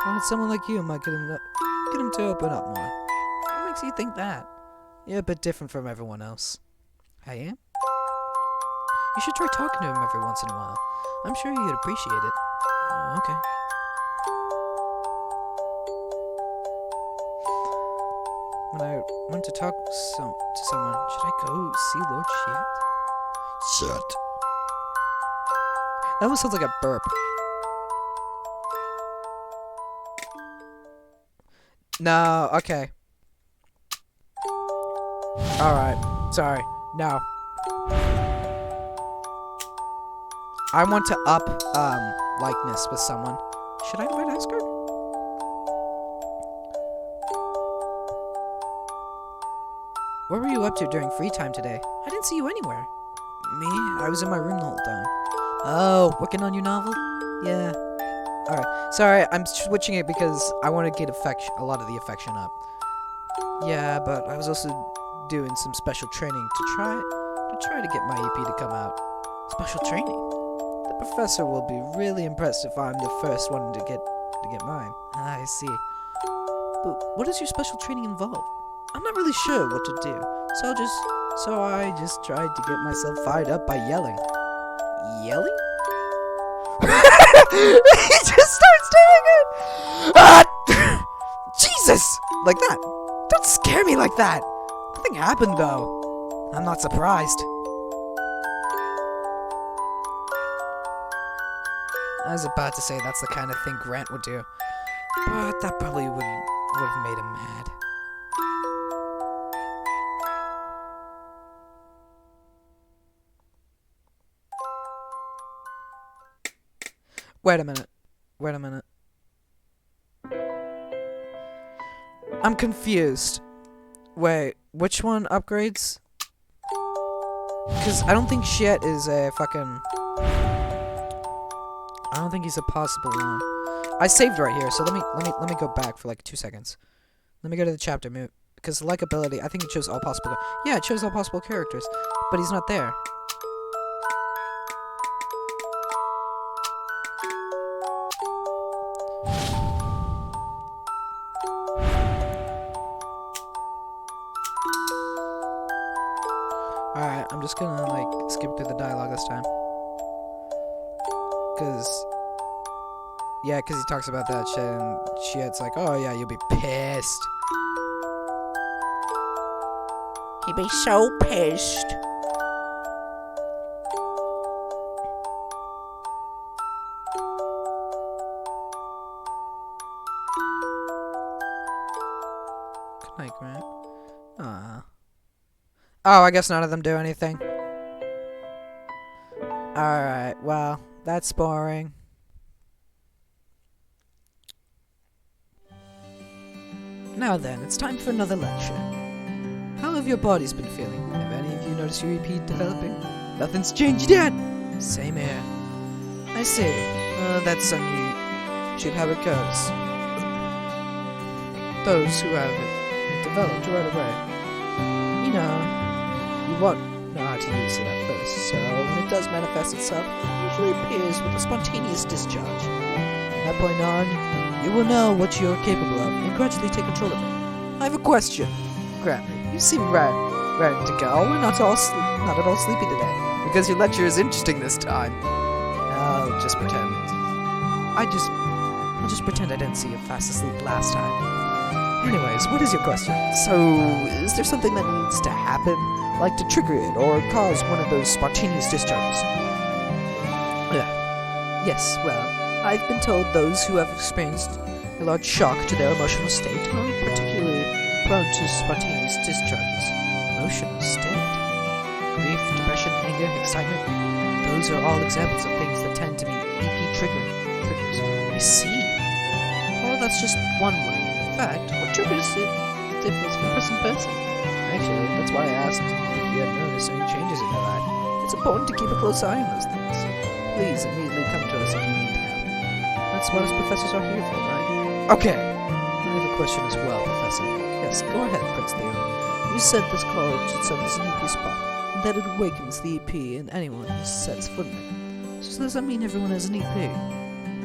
Well, someone like you might get him to open up more. What makes you think that? You're a bit different from everyone else. I am? You should try talking to him every once in a while. I'm sure he'd appreciate it. Okay. When I want to talk to someone, should I go see Lord Shit? Shit. That almost sounds like a burp. No, okay. Alright, sorry. No. I want to up, likeness with someone. Should I invite Oscar? What were you up to during free time today? I didn't see you anywhere. Me? I was in my room the whole time. Oh, working on your novel? Yeah. Alright, sorry, I'm switching it because I want to get a lot of the affection up. Yeah, but I was also doing some special training to try to get my EP to come out. Special training? The professor will be really impressed if I'm the first one to get mine. I see. But what does your special training involve? I'm not really sure what to do, so I just tried to get myself fired up by yelling. Yelling? He just starts doing it! Ah! Jesus! Like that. Don't scare me like that. Nothing happened, though. I'm not surprised. I was about to say that's the kind of thing Grant would do, but that probably would have made him mad. Wait a minute. I'm confused. Wait, which one upgrades? Because I don't think Shit is a fucking... I don't think he's a possible one. I saved right here, so let me go back for like 2 seconds. Let me go to the chapter move. Because likability, I think it shows all possible... Yeah, it shows all possible characters. But he's not there. Alright, I'm just gonna, like, skip through the dialogue this time. Because he talks about that shit, and Shit's like, oh yeah, you'll be pissed. He'd be so pissed. Good night, Grant. Aww. Oh, I guess none of them do anything. Alright, well, that's boring. Now then, it's time for another lecture. How have your bodies been feeling? Have any of you noticed your EP developing? Nothing's changed yet! Same here. I see. That's unusual how it goes. Those who have it developed right away. You know, you won't know how to use it at so when it does manifest itself, it usually appears with a spontaneous discharge. From that point on, you will know what you're capable of and gradually take control of it. I have a question. Grantley, you seem raring to go. We're not at all sleepy today. Because your lecture is interesting this time. I'll just pretend. I'll just pretend I didn't see you fast asleep last time. Anyways, what is your question? So, is there something that needs to happen, like to trigger it or cause one of those spontaneous discharges? Yes, well, I've been told those who have experienced a large shock to their emotional state are particularly prone to spontaneous discharges. Emotional state? Grief, depression, anger, excitement. Those are all examples of things that tend to be EP triggers. I see. Well, that's just one way. In fact, what triggers it differs from person to person. Actually, that's why I asked if you had noticed any changes in your life. It's important to keep a close eye on those things. Please immediately come to us if you need help. That's what us professors are here for, right? Okay. I have a question as well, Professor. Yes, go ahead, Prince Theo. You said this college itself is an EP spot, and that it awakens the EP in anyone who sets foot in it. So does that mean everyone is an EP?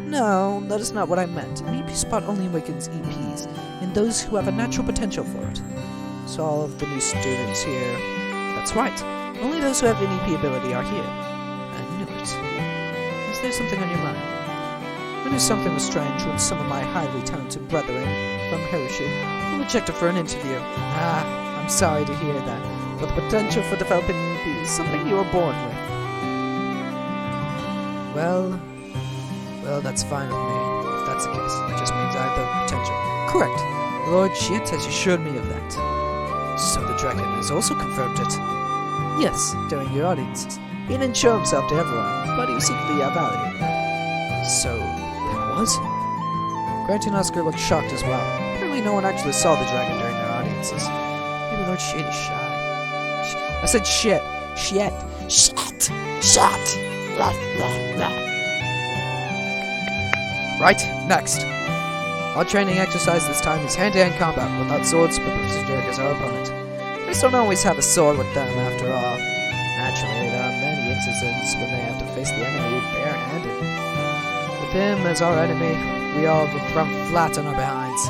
No, that is not what I meant. An EP spot only awakens EPs, and those who have a natural potential for it. So all of the new students here... That's right. Only those who have an EP ability are here. I knew it. Is there something on your mind? I knew something was strange when some of my highly talented brethren from Hershey were rejected for an interview. I'm sorry to hear that, but the potential for developing an EP is something you were born with. Well, that's fine with me, if that's the case. It just means I have the potential. Correct. Lord Shit has assured me of that. So the dragon has also confirmed it? Yes, during your audiences. He didn't show himself to everyone, but he was secretly evaluated. So, that was? Grant and Oscar looked shocked as well. Apparently no one actually saw the dragon during their audiences. Maybe Lord Shit is shy. I said shit. Shit. Shit. Shit. Right, next. Our training exercise this time is hand-to-hand combat without swords, but Professor Derek is our opponent. We don't always have a sword with them, after all. Naturally, there are many instances when they have to face the enemy bare-handed. With him as our enemy, we all get thrown flat on our behinds.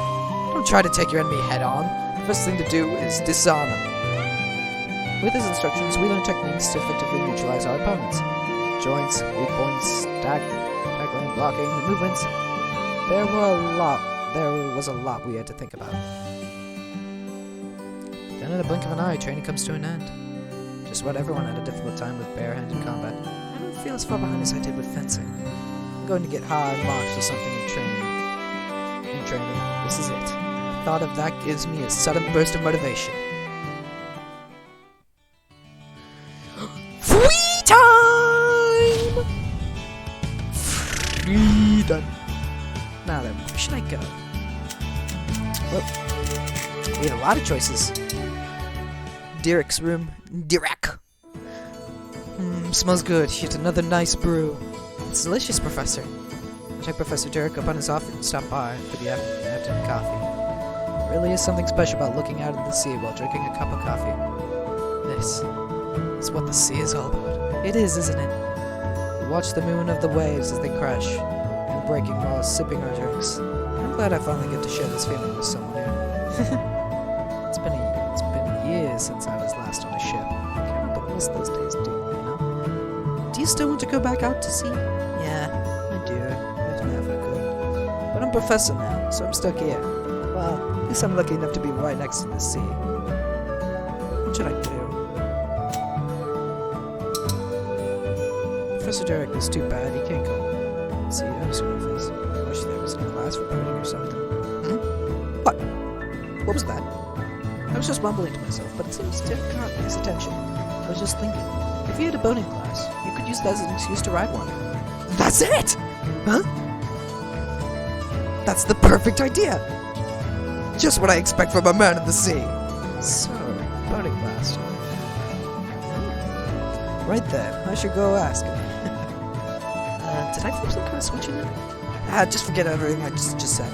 Don't try to take your enemy head-on. The first thing to do is disarm him. With his instructions, we learn techniques to effectively neutralize our opponents. Joints, weak points, tackling, blocking, the movements. There was a lot we had to think about. Then in a blink of an eye, training comes to an end. Just about everyone had a difficult time with bare-handed combat. I don't feel as far behind as I did with fencing. I'm going to get high marks or something in training. This is it. The thought of that gives me a sudden burst of motivation. Free time! Freedom. Now then, where should I go? Well, we had a lot of choices. Derek's room. Derek! Smells good. Yet another nice brew. It's delicious, Professor. Check Professor Derek up on his office and stop by for the afternoon coffee. There really is something special about looking out into the sea while drinking a cup of coffee. This is what the sea is all about. It is, isn't it? We watch the moon of the waves as they crash and breaking while sipping our drinks. I'm glad I finally get to share this feeling with someone here. It's been years since I was last on a ship. I can't remember what those days do, you know? Do you still want to go back out to sea? Yeah, I do. If I could. But I'm a professor now, so I'm stuck here. Well, at least I'm lucky enough to be right next to the sea. What should I do? Professor Derek is too bad, he can't go. See, I'm sorry for this. I wish there was no class for burning or something. What? What was that? I was just mumbling to myself, but it seems to have caught his attention. I was just thinking, if you had a boating class, you could use that as an excuse to ride one. That's it! Huh? That's the perfect idea! Just what I expect from a man of the sea! So, boating class. Right there, I should go ask him. Did I flip some kind of switch in there? Just forget everything I just said.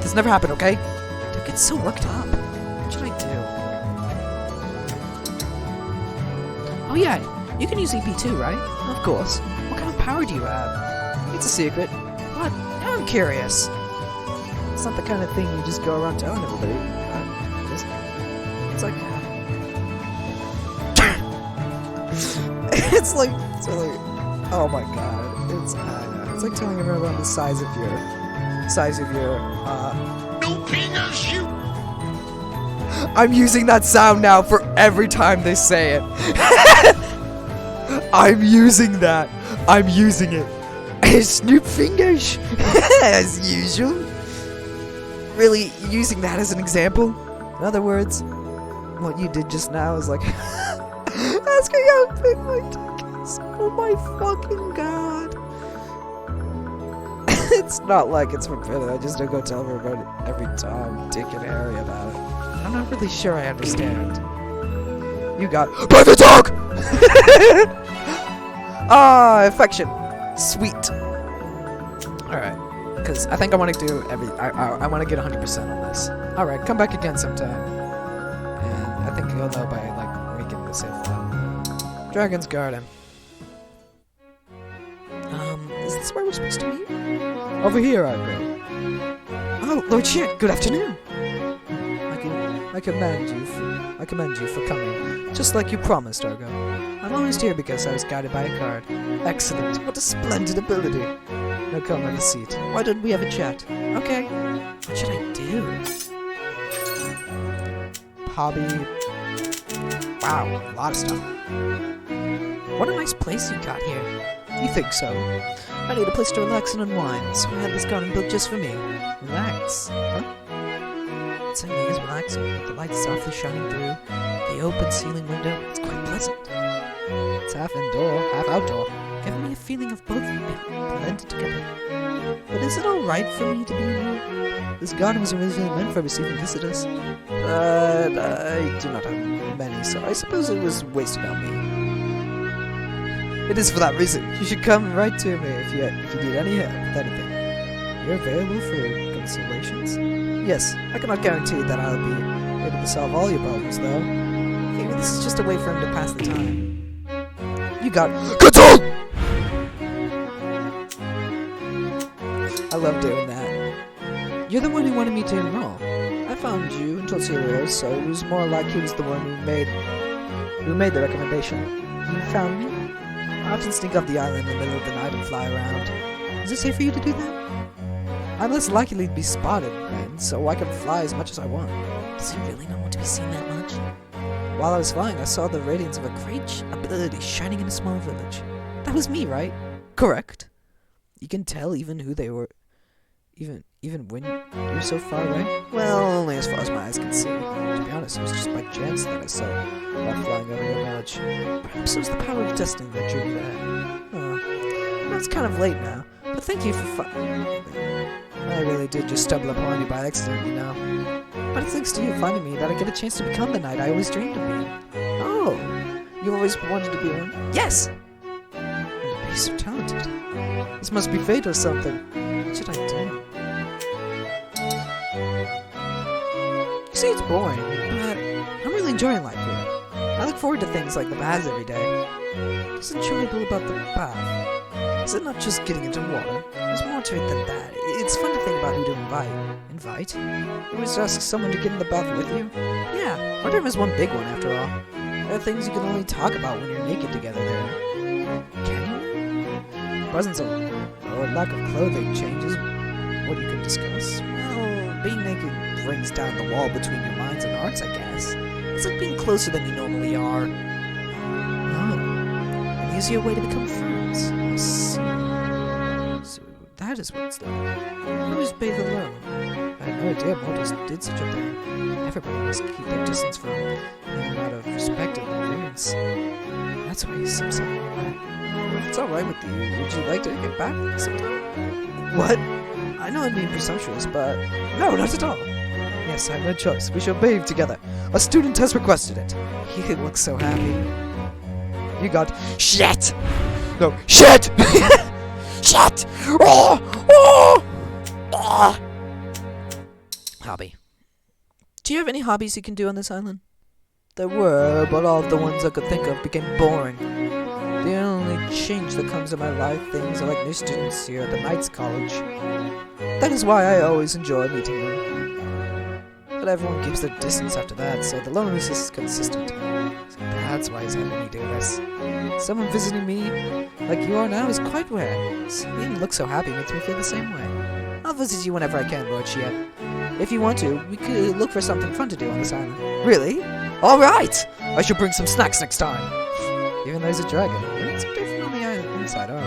This never happened, okay? Don't get so worked up. What should I do? Oh yeah, You can use EP too, right? Of course. What kind of power do you have? It's a secret. What? Now I'm curious. It's not the kind of thing you just go around telling everybody. It's like... it's like... Oh my god. It's like telling everyone the size of your... No fingers, you. I'm using that sound now for every time they say it. I'm using that. I'm using it. Snoop fingers. As usual. Really using that as an example? In other words, what you did just now is like asking how big my dick is. Oh my fucking god. It's not like it's forbidden. I just don't go tell every Tom, Dick, and Harry about it. I'm not really sure I understand. You got private talk. Affection. Sweet. All right. Because I think I want to do I want to get 100% on this. All right. Come back again sometime. And I think you'll know by like making this info. Dragon's Garden. Is this where we're supposed to meet? Over here, I go. Oh, Lord Shit, good afternoon. I commend you for coming, just like you promised, Argo. I'm almost here because I was guided by a card. Excellent, what a splendid ability. Now come, have a seat. Why don't we have a chat? Okay. What should I do? Hobby. Wow, a lot of stuff. What a nice place you got here. You think so? I need a place to relax and unwind, so I had this garden built just for me. Relax? Huh? It certainly is relaxing, with the lights softly shining through, the open ceiling window. It's quite pleasant. It's half indoor, half outdoor, giving me a feeling of both blended together. But is it alright for me to be here? This garden was originally meant for receiving visitors, but I do not have many, so I suppose it was wasted on me. It is for that reason. You should come right to me if you need any help with anything. You're available for consultations? Yes, I cannot guarantee that I'll be able to solve all your problems, though. Maybe this is just a way for him to pass the time. You got consult! I love doing that. You're the one who wanted me to enroll. I found you and told Sirius, so it was more like he was the one who made the recommendation. You found me? I often sneak off the island in the middle of the night and fly around. Is it safe for you to do that? I'm less likely to be spotted, then, so I can fly as much as I want. Does he really not want to be seen that much? While I was flying, I saw the radiance of a great ability shining in a small village. That was me, right? Correct. You can tell even who they were, even when you're so far away? Well, only as far as my eyes can see. To be honest, it was just by chance that I saw while flying over your village. Perhaps it was the power of destiny that drew me there. Oh, it's kind of late now, but thank you for I really did just stumble upon you by accident, you know. But it's thanks to you finding me that I get a chance to become the knight I always dreamed of being. Oh, you always wanted to be one? Yes! And to be so talented. This must be fate or something. What should I do? You see, it's boring, but I'm really enjoying life here. I look forward to things like the baths every day. What's enjoyable about the bath? Is it not just getting into water? There's more to it than that. It's fun to think about who to invite. Invite? You always ask someone to get in the bath with you? Yeah, wonder if there's one big one after all. There are things you can only talk about when you're naked together there. Can you? Presence or lack of clothing changes what you can discuss. Well, being naked brings down the wall between your minds and hearts, I guess. It's like being closer than you normally are. Oh, an easier way to become friends. I see. So that is what it's like. I always bathe alone. I had no idea mortals did such a thing. Everybody must keep their distance from him out of respect and reverence. That's why he seems so alright. If it's alright with you, would you like to get back sometime? What? I know I'm being presumptuous, but no, not at all. Yes, I have no choice. We shall bathe together. A student has requested it. He looks so happy. You got shit! No, shit! Shit! Oh! Oh! Oh! Hobby. Do you have any hobbies you can do on this island? There were, but all of the ones I could think of became boring. change that comes in my life, things are like new students here at the Knights College. That is why I always enjoy meeting them. But everyone keeps their distance after that, so the loneliness is consistent. So that's why he's having me do this. Someone visiting me like you are now is quite rare. Seeing you look so happy makes me feel the same way. I'll visit you whenever I can, Lord Shiet. If you want to, we could look for something fun to do on this island. Really? Alright! I should bring some snacks next time. Even though he's a dragon, we're not so different on the island inside, are we?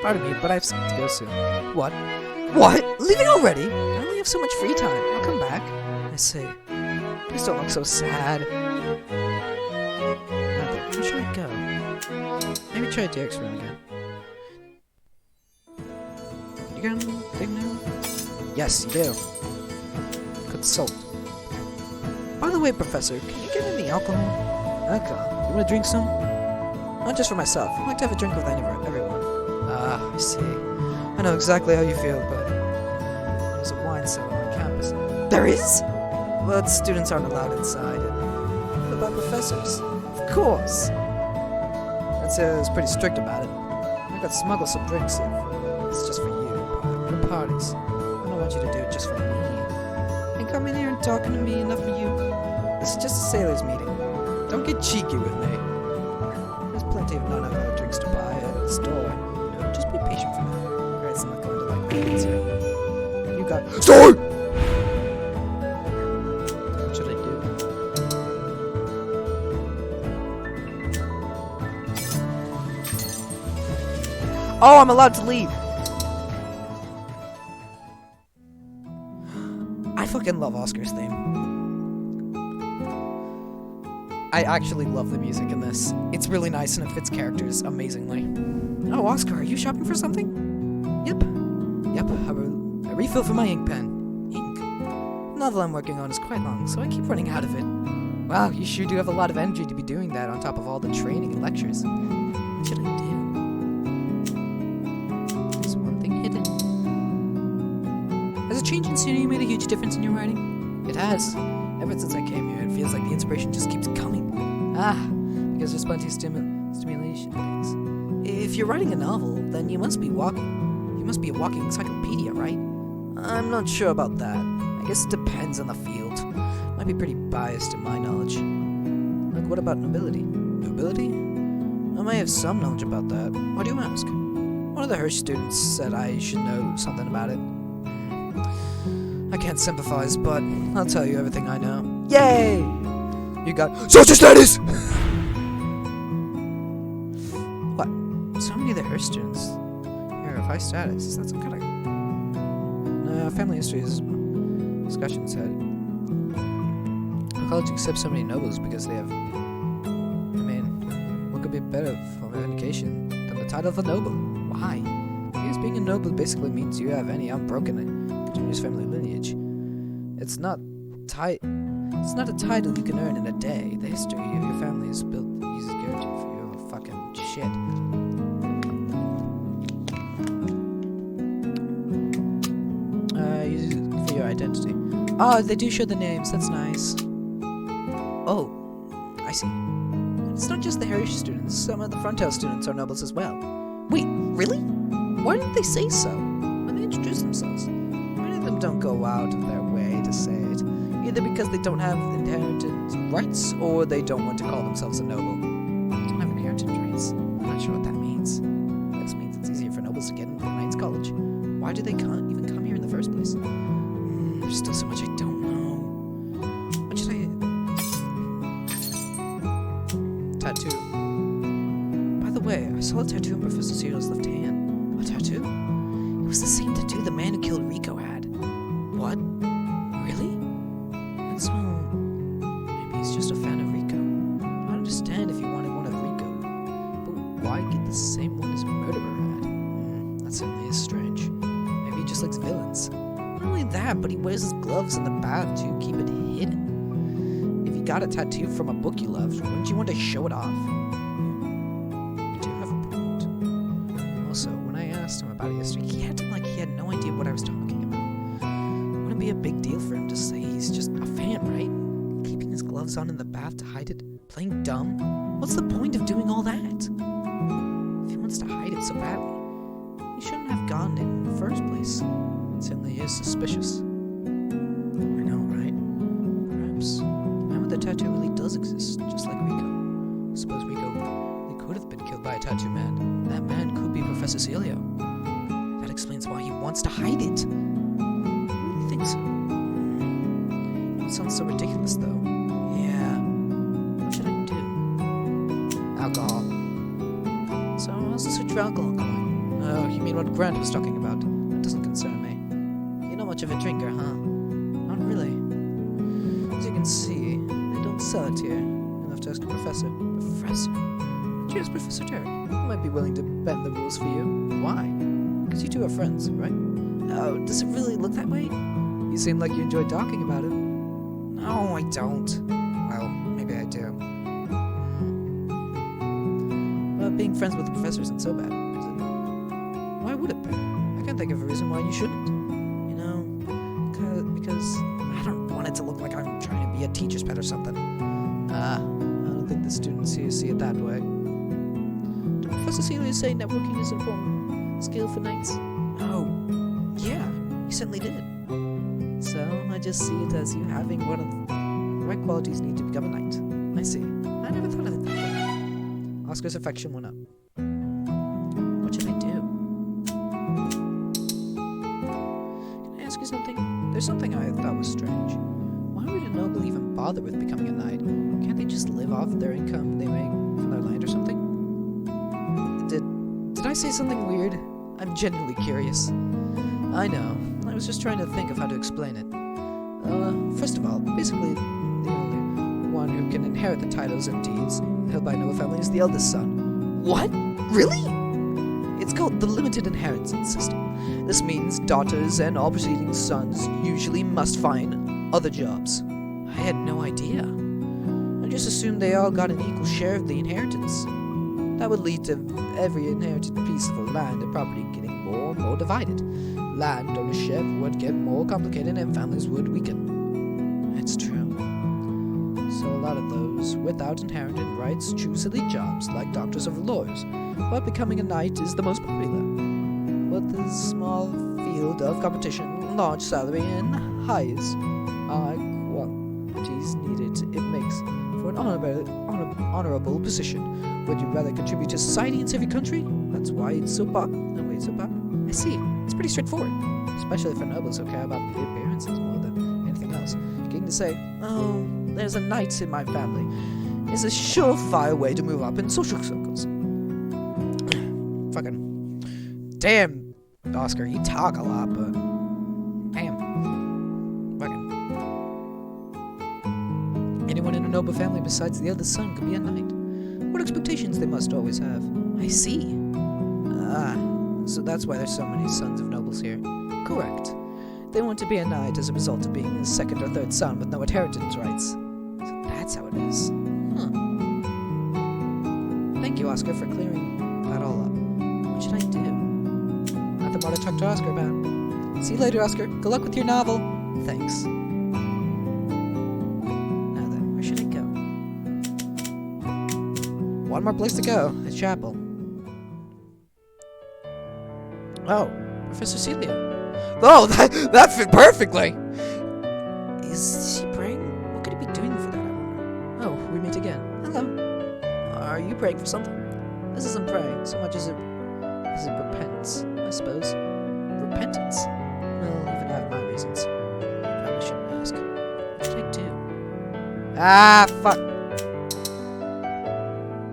Pardon me, but I have something to go soon. What? What? Leaving already? I only have so much free time. I'll come back. I see. Please don't look so sad. Where should I go? Maybe try Derek's room again. You got anything now? Yes, you do. Consult. By the way, Professor, can you get any alcohol? Alcohol? You want to drink some? Not just for myself. I'd like to have a drink with everyone. Ah, I see. I know exactly how you feel, but there's a wine cellar on campus. There is? But students aren't allowed inside. What about professors? Of course. It's pretty strict about it. I could smuggle some drinks if it's just for you, for parties. I don't want you to do it just for me. And come in here and talking to me enough for you. This is just a sailor's meeting. Don't get cheeky with me. There's plenty of non-alcoholic drinks to buy at the store. You know, just be patient for now. Greg's not going to like me here. You got STOY! What should I do? Oh, I'm allowed to leave! I fucking love Oscar's theme. I actually love the music in this. It's really nice and it fits characters amazingly. Oh, Oscar, are you shopping for something? Yep. A refill for my ink pen. Ink? The novel I'm working on is quite long, so I keep running out of it. Wow, you sure do have a lot of energy to be doing that on top of all the training and lectures. What should I do? There's one thing hidden. Has a change in scenery made a huge difference in your writing? It has. Ever since I came here, it feels like the inspiration just keeps coming. Because there's plenty of stimulation things. If you're writing a novel, then you must be walking. You must be a walking encyclopedia, right? I'm not sure about that. I guess it depends on the field. Might be pretty biased in my knowledge. Like, what about nobility? Nobility? I may have some knowledge about that. Why do you ask? One of the Hirsch students said I should know something about it. I can't sympathize, but I'll tell you everything I know. Yay! You got social status! What? So many of the Hirsch students here have high status. That's some kind of... family history is discussion said. The college accepts so many nobles because they have... what could be better for an education than the title of a noble? Why? Because being a noble basically means you have any unbroken continuous family lineage. It's not a title you can earn in a day. The history of your family is built uses guarantee for your fucking shit. Use it for your identity. Oh, they do show the names. That's nice. Oh, I see. It's not just the Harris students. Some of the Frontale students are nobles as well. Wait, really? Why didn't they say so when they introduced themselves? Many of them don't go out of their way to say it, either because they don't have inherited rights or they don't want to call themselves a noble. They don't have inherited rights. I'm not sure what that means. This means it's easier for nobles to get into the Knights College. Why do they even come here in the first place? There's still so much I don't know. What should I... Tattoo. By the way, I saw a tattoo on Professor Cereal's left hand. A tattoo? It was the same tattoo the man who killed Rico had. What? Really? That's maybe he's just a fan of Rico. I understand if you wanted one of Rico, but why get the same one his murderer had? That certainly is strange. Maybe he just likes villains. Not only that, but he wears his gloves in the bath to keep it hidden. If you got a tattoo from a book you loved, wouldn't you want to show it off? You do have a point. Also, when I asked him about it yesterday, he acted like he had no idea what I was talking about. Wouldn't it be a big deal for him to say he's just a fan, right? keeping his gloves on in the bath to hide it, playing dumb. What's the point of doing all that? If he wants to hide it so badly, he shouldn't have gone in the first place. It certainly is suspicious. I know, right? Perhaps the man with the tattoo really does exist, just like Rico. Suppose Rico really could have been killed by a tattoo man. That man could be Professor Celio. That explains why he wants to hide it. I really think so. It sounds so ridiculous, though. Yeah. What should I do? Alcohol. So, how's the search for alcohol going? Oh, you mean what Grant was talking about? That doesn't concern me. You're not much of a drinker, huh? Not really. As you can see, they don't sell it here. You'll have to ask a professor. Professor? Cheers, Professor Derek. I might be willing to bend the rules for you. Why? Because you two are friends, right? Oh, does it really look that way? You seem like you enjoy talking about it. No, I don't. Well, maybe I do. But being friends with the professor isn't so bad, is it? Why would it be? I can't think of a reason why you shouldn't. You know, because I don't want it to look like I'm trying to be a teacher's pet or something. I don't think the students here see it that way. Did Professor Celia say networking is an important skill for knights? Oh, yeah, he certainly did. So, I just see it as you having one of the right qualities needed to become a knight. I see. I never thought of it that way. Oscar's affection went up. What should I do? Can I ask you something? There's something I thought was strange. Why would a noble even bother with becoming a knight? Can't they just live off their income they make from their land or something? Did I say something weird? I'm genuinely curious. I know. I was just trying to think of how to explain it. First of all, basically, the only one who can inherit the titles and deeds held by a noble family is the eldest son. What? Really? It's called the limited inheritance system. This means daughters and all preceding sons usually must find other jobs. I had no idea. I just assumed they all got an equal share of the inheritance. That would lead to every inherited piece of land and property getting more and more divided. Land ownership would get more complicated and families would weaken. It's true. So a lot of those without inherited rights choose elite jobs like doctors or lawyers, but becoming a knight is the most popular. With the small field of competition, large salary, and highest qualities needed, it makes for an honorable position. Would you rather contribute to society and save your country? That's why it's so popular. I see. It's pretty straightforward, especially for nobles who care about the appearances more than anything else. Getting to say, oh, there's a knight in my family, is a surefire way to move up in social circles. Fucking damn, Oscar, you talk a lot, but damn. Fucking anyone in a noble family besides the eldest son could be a knight. What expectations they must always have. I see. So that's why there's so many sons of nobles here. Correct. They want to be a knight as a result of being a second or third son with no inheritance rights. So that's how it is. Huh. Thank you, Oscar, for clearing that all up. What should I do? Nothing more to talk to Oscar about. See you later, Oscar. Good luck with your novel. Thanks. Now then, where should I go? One more place to go. The chapel. Oh, Professor Celia. Oh, that fit perfectly! Is she praying? What could he be doing for that, I wonder? Oh, we meet again. Hello. Are you praying for something? This isn't praying, so much as it repentance, I suppose. Repentance? Well, even I have my reasons. I probably shouldn't ask. What should I do? Ah, fuck!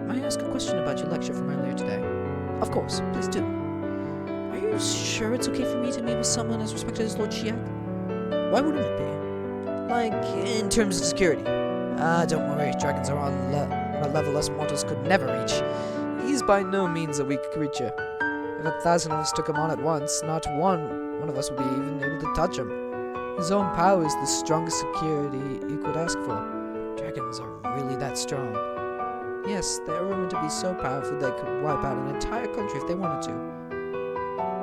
May I ask a question about your lecture from earlier today? Of course, please do. Are you sure it's okay for me to meet with someone as respected as Lord Shiak? Why wouldn't it be? Like, in terms of security. Don't worry, dragons are on a level us mortals could never reach. He's by no means a weak creature. If 1,000 of us took him on at once, not one of us would be even able to touch him. His own power is the strongest security you could ask for. Dragons are really that strong. Yes, they are rumored to be so powerful they could wipe out an entire country if they wanted to.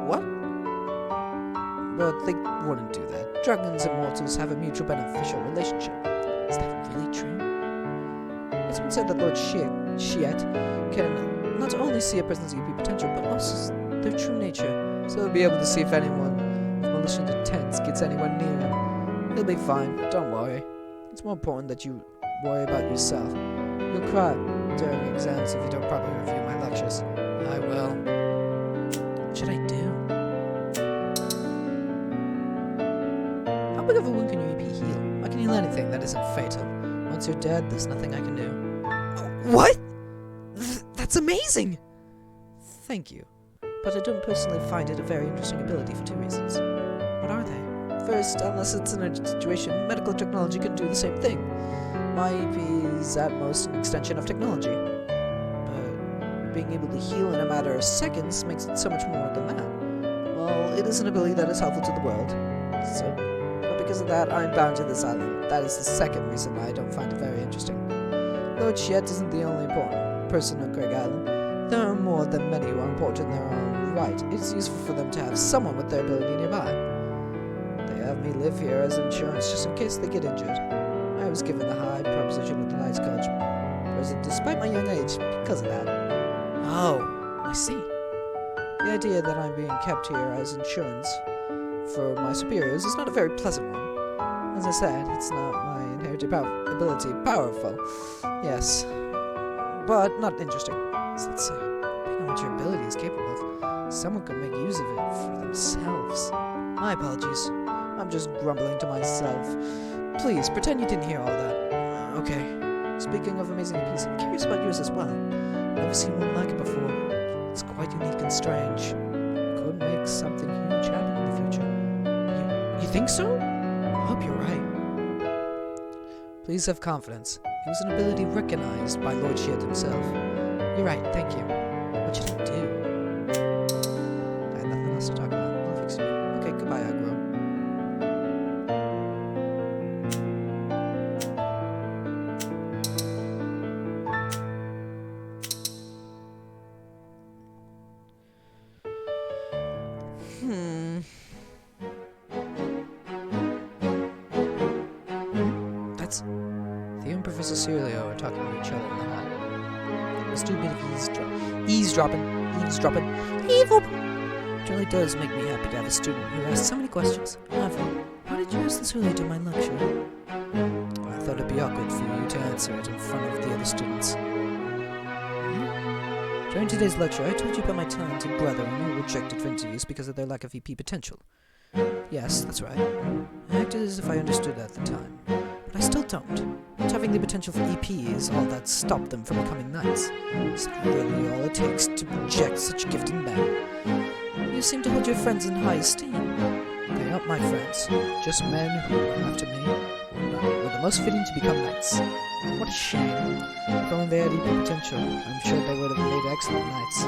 What? But they wouldn't do that. Dragons and mortals have a mutual beneficial relationship. Is that really true? It's been said that Lord Shiet can not only see a person's EP potential, but also their true nature, so he'll be able to see if anyone with malicious intent gets anyone near him. He'll be fine, don't worry. It's more important that you worry about yourself. You'll cry during exams if you don't properly review my lectures. I will. What should I do? How big of a wound can your EP heal? I can heal anything that isn't fatal. Once you're dead, there's nothing I can do. What? That's amazing! Thank you. But I don't personally find it a very interesting ability for two reasons. What are they? First, unless it's in a situation, medical technology can do the same thing. My EP is at most an extension of technology. But being able to heal in a matter of seconds makes it so much more than that. Well, it is an ability that is helpful to the world. But because of that, I'm bound to this island. That is the second reason I don't find it very interesting. Lord Shiet isn't the only important person on Craig Island. There are more than many who are important in their own right. It's useful for them to have someone with their ability nearby. They have me live here as insurance just in case they get injured. I was given the high proposition of the Knights College president despite my young age because of that. Oh, I see. The idea that I'm being kept here as insurance for my superiors is not a very pleasant one. As I said, it's not my inherited ability powerful. Yes, but not interesting. So let's say, depending on what your ability is capable of, someone could make use of it for themselves. My apologies. I'm just grumbling to myself. Please, pretend you didn't hear all that. Okay. Speaking of amazing EPs, I'm curious about yours as well. Never seen one like it before. It's quite unique and strange. Could make something huge happen in the future. You think so? I hope you're right. Please have confidence. It was an ability recognized by Lord Shiet himself. You're right, thank you. What should I do? I had nothing else to talk about. I'll fix you. Okay, goodbye, Agro. That's... Theo and Professor Cirilio are talking to each other in the hall. Let's do a bit of eavesdropping. It really does make me happy to have a student who asks so many questions. However, why did you ask this early to my lecture? I thought it'd be awkward for you to answer it in front of the other students. During today's lecture, I told you about my talented brother and who rejected for interviews because of their lack of EP potential. Yes, that's right. I acted as if I understood at the time, but I still don't. Not having the potential for EP is all that stopped them from becoming knights. Is that really all it takes to reject such gifted men? You seem to hold your friends in high esteem. They aren't my friends, just men who, after me, were the most fitting to become knights. What a shame. If only they had EP potential, I'm sure they would have made excellent knights.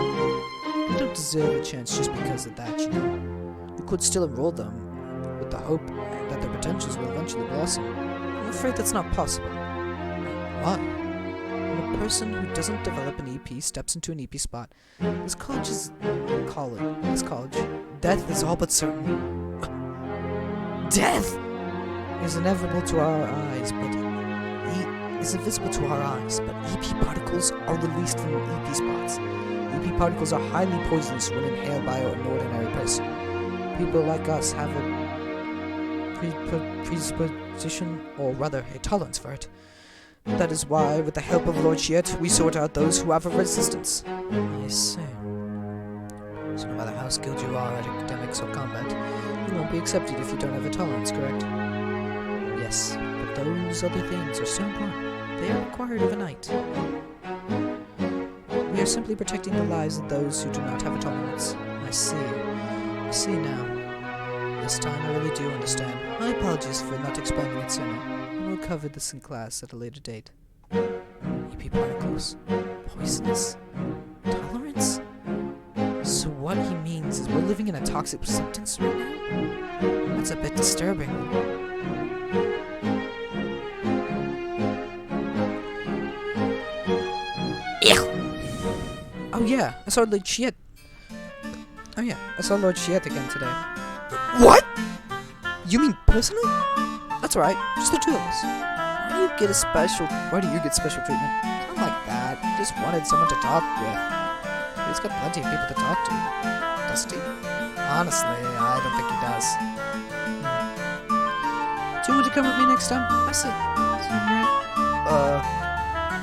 They don't deserve a chance just because of that, you know. You could still enroll them, with the hope that their potentials will eventually blossom. I'm afraid that's not possible. Why? When a person who doesn't develop an EP steps into an EP spot, this college, death is all but certain. Death is inevitable to our eyes, but is invisible to our eyes, but EP particles are released from EP spots. EP particles are highly poisonous when inhaled by an ordinary person. People like us have a predisposition, or rather a tolerance for it. That is why, with the help of Lord Shiet, we sort out those who have a resistance. I see. So no matter how skilled you are at academics or combat, you won't be accepted if you don't have a tolerance, correct? Yes, but those other things are so important. They are required of a knight. We are simply protecting the lives of those who do not have a tolerance. I see. I see now. This time I really do understand. My apologies for not explaining it sooner. We'll cover this in class at a later date. EP particles. Poisonous. Tolerance? So what he means is we're living in a toxic substance right now? That's a bit disturbing. Oh yeah, I saw Lord Shiet. I saw Lord Shiet again today. What? You mean personally? That's right, just the two of us. Why are you get special treatment? Not like that. He just wanted someone to talk with. He's got plenty of people to talk to. Does he? Honestly, I don't think he does. Do you want to come with me next time? I said,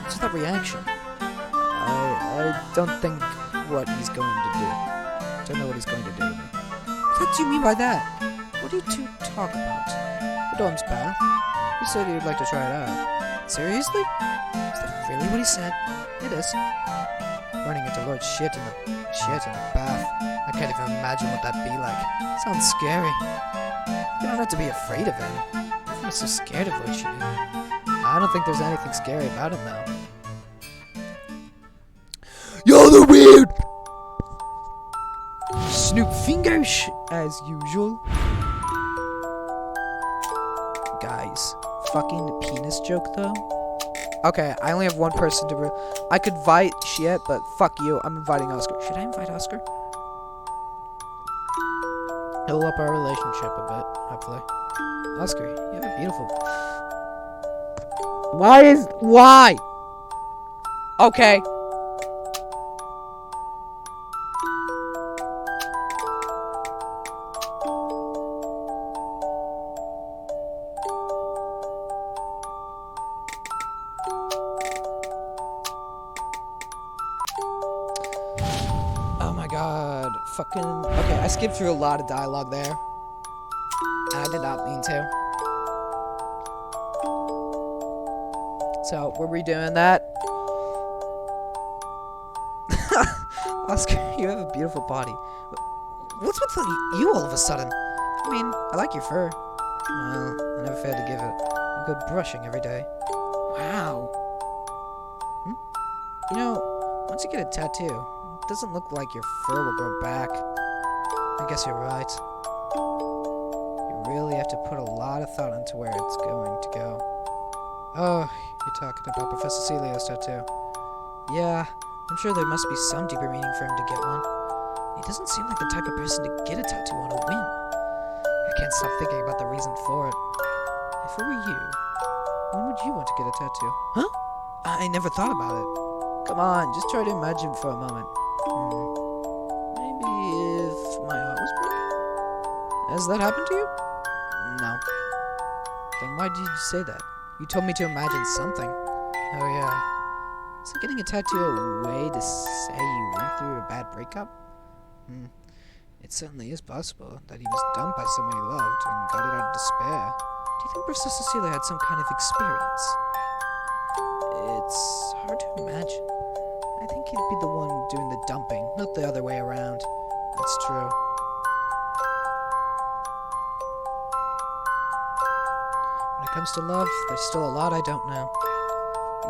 what's that reaction? I don't think what he's going to do. I don't know what he's going to do to me. What do you mean by that? What do you two talk about? The dorm's bath. He said he'd like to try it out. Seriously? Is that really what he said? It is. Running into Lord shit in the bath. I can't even imagine what that'd be like. Sounds scary. You don't have to be afraid of him. I'm so scared of Lord shit. I don't think there's anything scary about him though. You're the weird Snoop Fingers as usual. Guys, fucking penis joke though. Okay, I only have one person to I could invite shit, but fuck you. I'm inviting Oscar. Should I invite Oscar? It'll up our relationship a bit, hopefully. Oscar, you have a beautiful. Why? Okay. Oh my god, fucking... Okay, I skipped through a lot of dialogue there. And I did not mean to. So, we're redoing that. Oscar, you have a beautiful body. What's with you all of a sudden? I mean, I like your fur. Well, I never failed to give it a good brushing every day. Wow. You know, once you get a tattoo, it doesn't look like your fur will grow back. I guess you're right. You really have to put a lot of thought into where it's going to go. Oh, you're talking about Professor Celio's tattoo. Yeah, I'm sure there must be some deeper meaning for him to get one. He doesn't seem like the type of person to get a tattoo on a whim. I can't stop thinking about the reason for it. If it were you, when would you want to get a tattoo? Huh? I never thought about it. Come on, just try to imagine for a moment. Maybe if my heart was broken? Has that happened to you? No. Then why did you say that? You told me to imagine something. Oh yeah. Is getting a tattoo a way to say you went through a bad breakup? It certainly is possible that he was dumped by someone he loved and got it out of despair. Do you think Professor Cecilia had some kind of experience? It's hard to imagine. I think he'd be the one doing the dumping, not the other way around. That's true. When it comes to love, there's still a lot I don't know.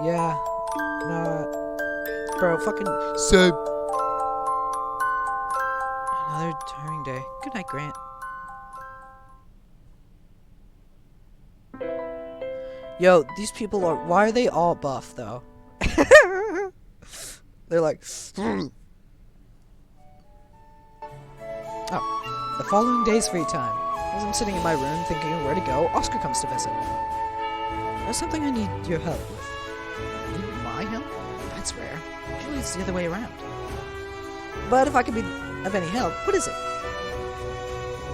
Yeah, bro, fucking... Same. Another tiring day. Good night, Grant. Yo, these people are... Why are they all buff, though? They're like... Oh, the following day's free time. As I'm sitting in my room thinking of where to go, Oscar comes to visit. There's something I need your help with. Need my help? That's rare. Usually it's the other way around. But if I could be of any help, what is it?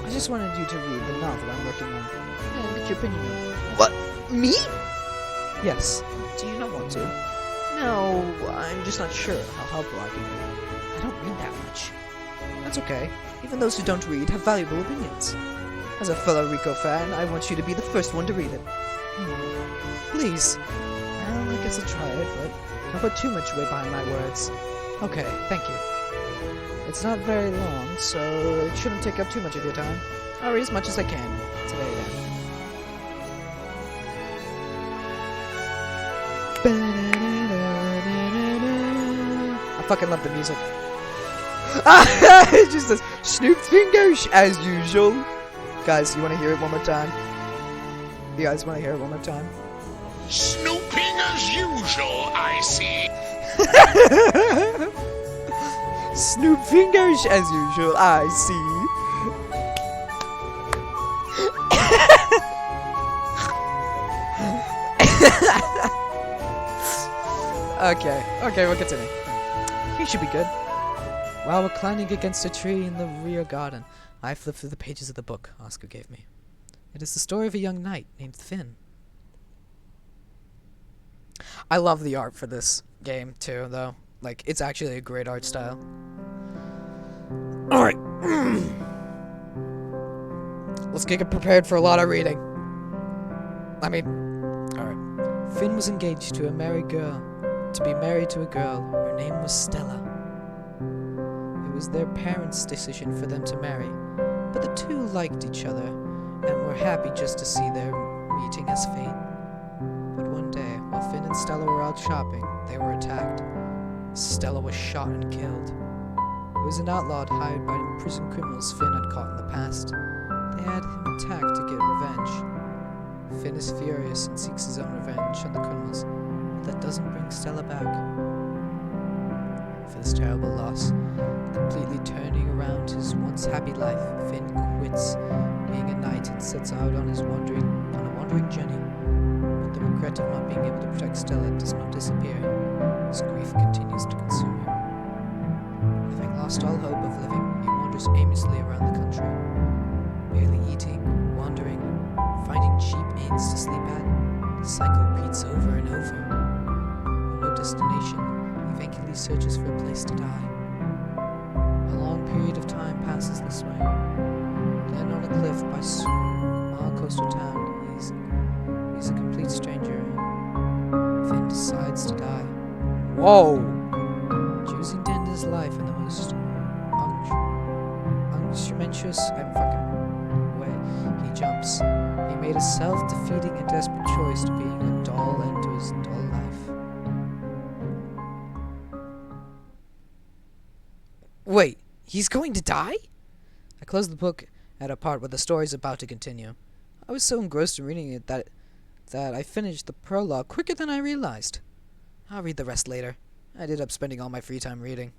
I just wanted you to read the novel I'm working on. And get your opinion on it. What? Me? Yes. Do you not want to? No, I'm just not sure how helpful I can be. I don't read that much. That's okay. Even those who don't read have valuable opinions. As a fellow Rico fan, I want you to be the first one to read it. Please. Well, I guess I'll try it, but don't put too much weight behind my words. Okay, thank you. It's not very long, so it shouldn't take up too much of your time. I'll read as much as I can today, then. I fucking love the music. It just says, Snoop Fingers, as usual. Guys, you want to hear it one more time? You guys want to hear it one more time? Snooping as usual, I see. Snoop Fingers, as usual, I see. Okay, we'll continue. He should be good. While reclining against a tree in the rear garden, I flipped through the pages of the book Oscar gave me. It is the story of a young knight named Finn. I love the art for this game, too, though. Like, it's actually a great art style. Alright. Let's get prepared for a lot of reading. Alright. Finn was engaged to be married to a girl. Her name was Stella. It was their parents' decision for them to marry, but the two liked each other and were happy just to see their meeting as fate. But one day, while Finn and Stella were out shopping, they were attacked. Stella was shot and killed. It was an outlaw hired by imprisoned criminals Finn had caught in the past. They had him attacked to get revenge. Finn is furious and seeks his own revenge on the criminals, but that doesn't bring Stella back. For this terrible loss, completely turning around his once happy life, Finn quits being a knight and sets out on a wandering journey. But the regret of not being able to protect Stella does not disappear. His grief continues to consume him. Having lost all hope of living, he wanders aimlessly around the country, barely eating, wandering, finding cheap inns to sleep at. The cycle repeats over and over. With no destination, he vaguely searches for a place to die. A long period of time passes this way. Then on a cliff by a small coastal town, he's a complete stranger. Finn decides to die. Whoa! Choosing to end his life in the most unstrumentous way. He jumps. He made a self-defeating and desperate choice to being a dull end to his dull life. Wait, he's going to die? I closed the book at a part where the story is about to continue. I was so engrossed in reading it that I finished the prologue quicker than I realized. I'll read the rest later. I ended up spending all my free time reading.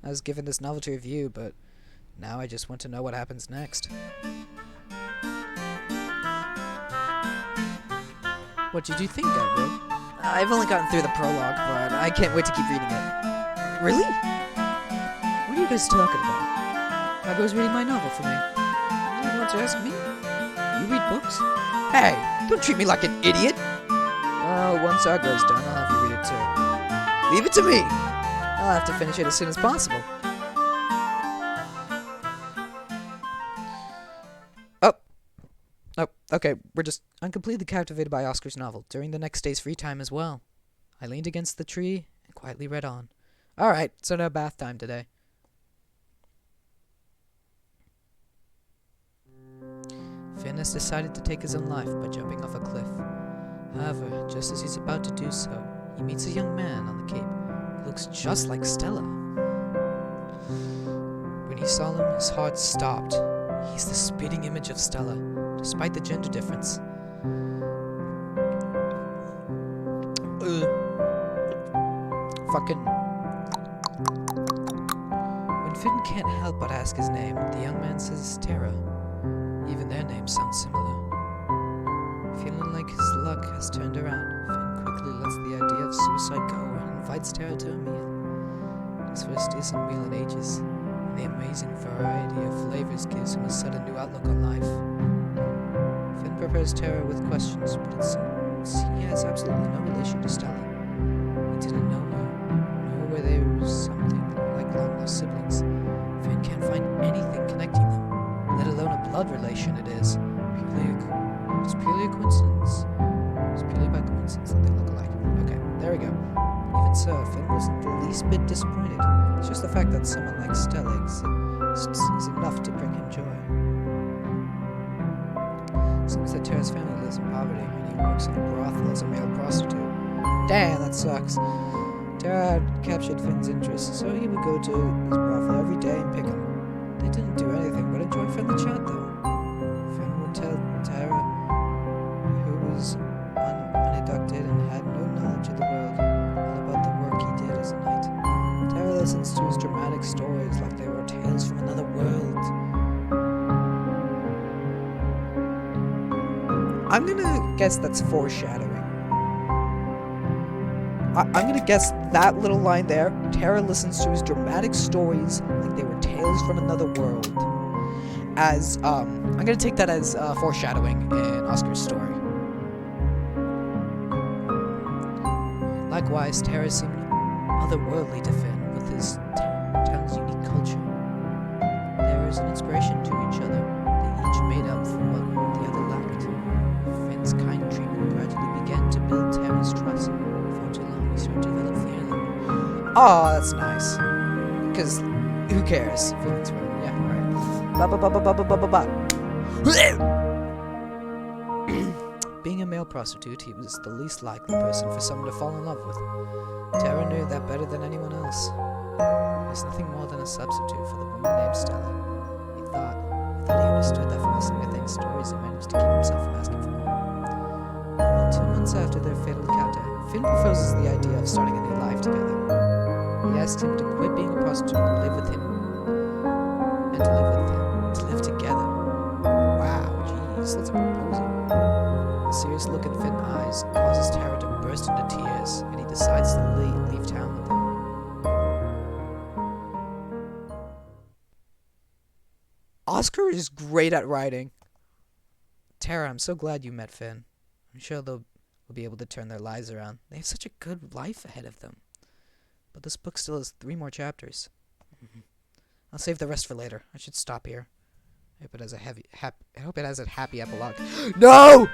I was given this novel to review, but now I just want to know what happens next. What did you think, Gabriel? I've only gotten through the prologue, but I can't wait to keep reading it. Really? What are you guys talking about? Kaga was reading my novel for me. You want to ask me? You read books? Hey, don't treat me like an idiot! Well, once Kaga's done, I'll have you read it too. Leave it to me! I'll have to finish it as soon as possible. Oh, okay, I'm completely captivated by Oscar's novel during the next day's free time as well. I leaned against the tree and quietly read on. Alright, so no bath time today. Finn has decided to take his own life by jumping off a cliff. However, just as he's about to do so, he meets a young man on the cape who looks just like Stella. When he saw him, his heart stopped. He's the spitting image of Stella, despite the gender difference. When Finn can't help but ask his name, the young man says Tara. Even their names sound similar. Feeling like his luck has turned around, Finn quickly lets the idea of suicide go and invites Tara to a meal. His first decent meal in ages, and the amazing variety of flavors gives him a sudden new outlook on life. Finn prepares Tara with questions, but it seems he has absolutely no relation to Stella. He didn't know her, nor were there something like long-lost siblings. Finn can't find anything connecting them, let alone a blood relation it is. It's purely a coincidence. It's purely by coincidence that they look alike. Okay, there we go. Even so, Finn wasn't the least bit disappointed. It's just the fact that someone like Stella exists is enough to bring him joy. Seems that Tara's family lives in poverty, and he works in a brothel as a male prostitute. Damn, that sucks. Tara had captured Finn's interest, so he would go to his brothel every day and pick him. They didn't do anything but enjoy friendly chat, though. Finn would tell Tara, who was unabducted and had no knowledge of the world, all about the work he did as a knight. Tara listens to his dramatic stories like they were tales from another world. I'm gonna guess that's foreshadowing. I'm gonna guess that little line there. Tara listens to his dramatic stories like they were tales from another world. As, I'm gonna take that as foreshadowing in Oscar's story. Likewise, Tara seemed otherworldly to Finn with his town's unique culture. There is an inspiration to each other. They each made up for what the other lacked. Finn's kind treatment gradually began to build Tara's trust. Before too long, he started to develop fear in them. Oh, that's nice. Because who cares? Feelings were, yeah, right. Ba ba ba ba ba ba ba ba. Being a male prostitute, he was the least likely person for someone to fall in love with. Tara knew that better than anyone else. He was nothing more than a substitute for the woman named Stella. He thought he understood that from listening to Thane's stories, he managed to keep himself from asking for more. Well, 2 months after their fatal encounter, Finn proposes the idea of starting a new life together. He asked him to quit being a prostitute and live with him. To live together. Wow, jeez, that's a proposal. A serious look in Finn's eyes causes Tara to burst into tears, and he decides to leave town with him. Oscar is great at writing. Tara, I'm so glad you met Finn. I'm sure they'll be able to turn their lives around. They have such a good life ahead of them. But this book still has 3 more chapters. I'll save the rest for later. I should stop here. I hope it has a happy epilogue. No!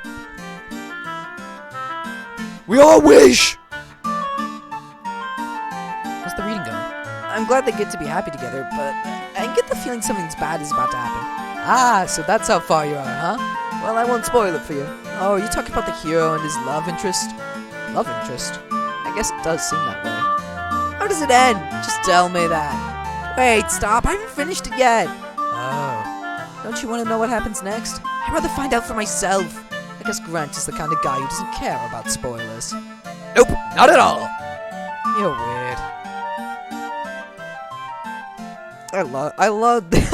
We all wish! How's the reading going? I'm glad they get to be happy together, but I get the feeling something bad is about to happen. Ah, so that's how far you are, huh? Well, I won't spoil it for you. Oh, you talking about the hero and his love interest? Love interest? I guess it does seem that way. How does it end? Just tell me that. Wait, stop. I haven't finished it yet. Oh. Don't you want to know what happens next? I'd rather find out for myself. I guess Grant is the kind of guy who doesn't care about spoilers. Nope, not at all. You're weird. I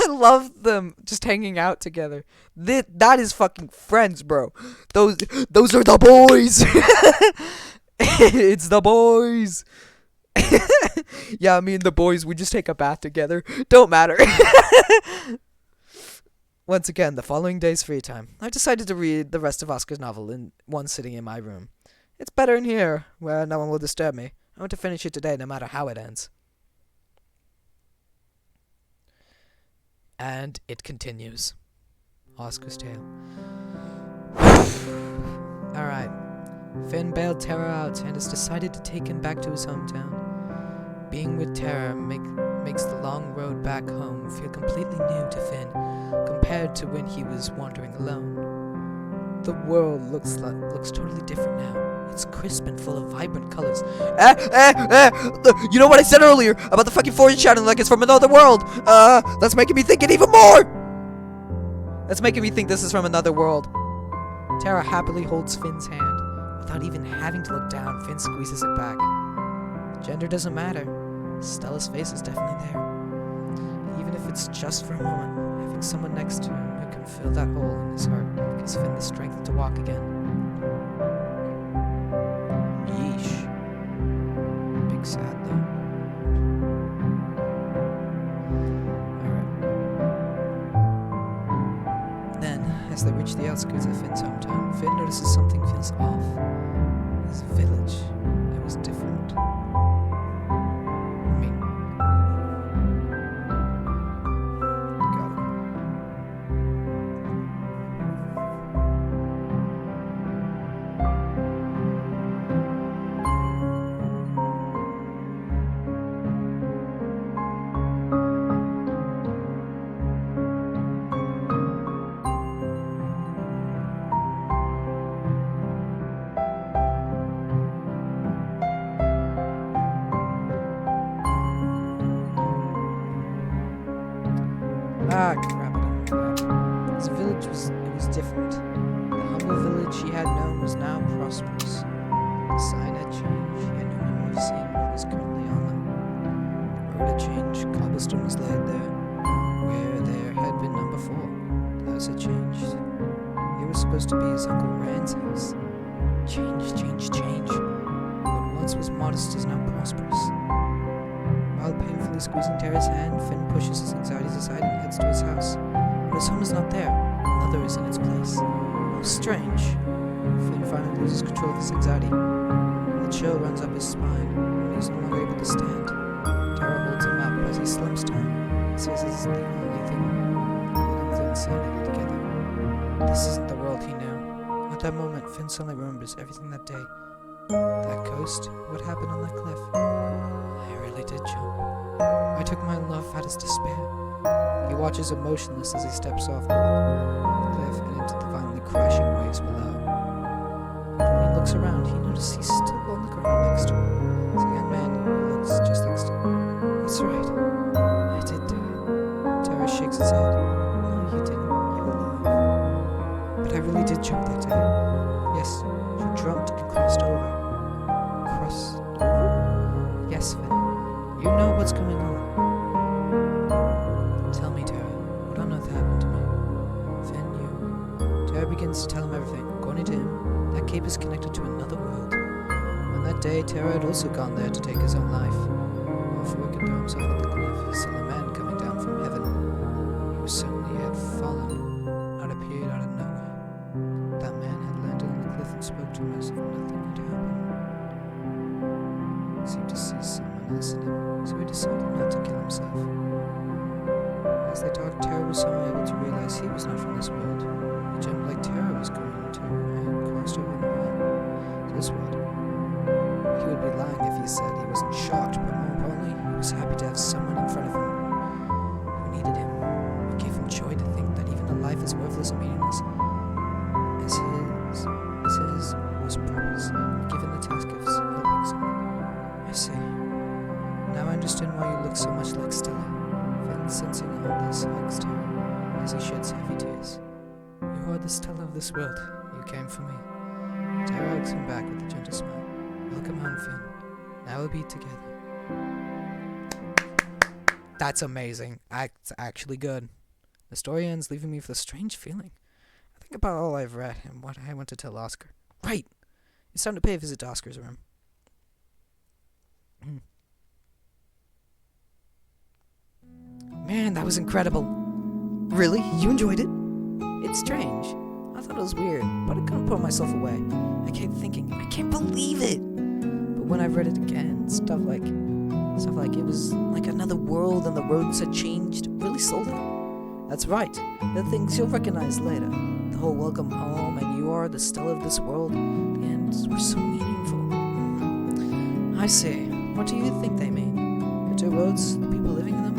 love them just hanging out together. That is fucking friends, bro. Those are the boys. It's the boys. Yeah, me and the boys, we just take a bath together. Don't matter. Once again, the following day's free time. I've decided to read the rest of Oscar's novel in one sitting in my room. It's better in here, where no one will disturb me. I want to finish it today, no matter how it ends. And it continues. Oscar's tale. Alright. Finn bailed Tara out and has decided to take him back to his hometown. Being with Tara makes the long road back home feel completely new to Finn, compared to when he was wandering alone. The world looks totally different now. It's crisp and full of vibrant colors. You know what I said earlier about the fucking forest shouting like it's from another world? That's making me think it even more! That's making me think this is from another world. Tara happily holds Finn's hand. Without even having to look down, Finn squeezes it back. Gender doesn't matter. Stella's face is definitely there. Even if it's just for a moment, having someone next to him who can fill that hole in his heart gives Finn the strength to walk again. Yeesh. Big sad though. Alright. Then, as they reach the outskirts of Finn's hometown, Finn notices something feels off. His village. It was different. Ah, crap, I don't know that. His village was different. The humble village he had known was now prosperous. The sign had changed, he had no memory of seeing what was currently on them. The road had changed, cobblestone was laid there, where there had been none before. The house had changed. It was supposed to be his Uncle Rand's house. Change. What once was modest is now prosperous. While painfully squeezing Terra's hand, Finn pushes his anxieties aside and heads to his house. But his home is not there. Another is in its place. How strange. Finn finally loses control of his anxiety. The chill runs up his spine, and he's no longer able to stand. Tara holds him up as he slumps down. Says it's the only thing holding Finn's sanity together. This isn't the world he knew. At that moment, Finn suddenly remembers everything that day. That coast, what happened on that cliff. I really did jump. I took my love at his despair. He watches him motionless as he steps off the cliff and into the violently crashing waves below. When he looks around, he notices he's still on the ground next to him. It's a young man who looks just like Steve. That's right. I did do it. Tara shakes his head. No, you didn't. You're alive. But I really did jump that day. Yes, you jumped and crossed over. Crossed over? Yes, Finn. You know what's going on. Tell me, Tara. What on earth happened to me? Finn, you... Tara begins to tell him everything. According to him, that cape is connected to another world. On that day, Tara had also gone there to take his own life. While working to himself at the cliff, he saw a man coming down from heaven. He was certain he had fallen, had appeared out of nowhere. That man had landed on the cliff and spoke to him as if nothing had happened. He seemed to see someone else in him, so he decided not to kill himself. As they talked, Tara was somehow able to realize he was not from this world. He jumped like Tara was going to and crossed over the world to this world. He would be lying if he said he wasn't shocked, but more importantly, he was happy to have someone in front of him who needed him. It gave him joy to think that even a life as worthless and meaningless as his was purpose, given the task of helping someone. I see. Now I understand why you look so much like Stella. Finn, sensing all this, hugs Tara as he sheds heavy tears. You are the Stella of this world. You came for me. Tara hugs him back with a gentle smile. Welcome home, Finn. Now we'll be together. That's amazing. It's actually good. The story ends leaving me with a strange feeling. I think about all I've read and what I want to tell Oscar. Right! It's time to pay a visit to Oscar's room. Man, that was incredible. Really? You enjoyed it? It's strange. I thought it was weird, but I couldn't put myself away. I kept thinking, I can't believe it! But when I read it again, stuff like it was like another world and the roads had changed, really sold it. That's right. The things you'll recognize later. The whole welcome home and you are the Stella of this world. The ends were so meaningful. I see. What do you think they mean? The two worlds, the people living in them,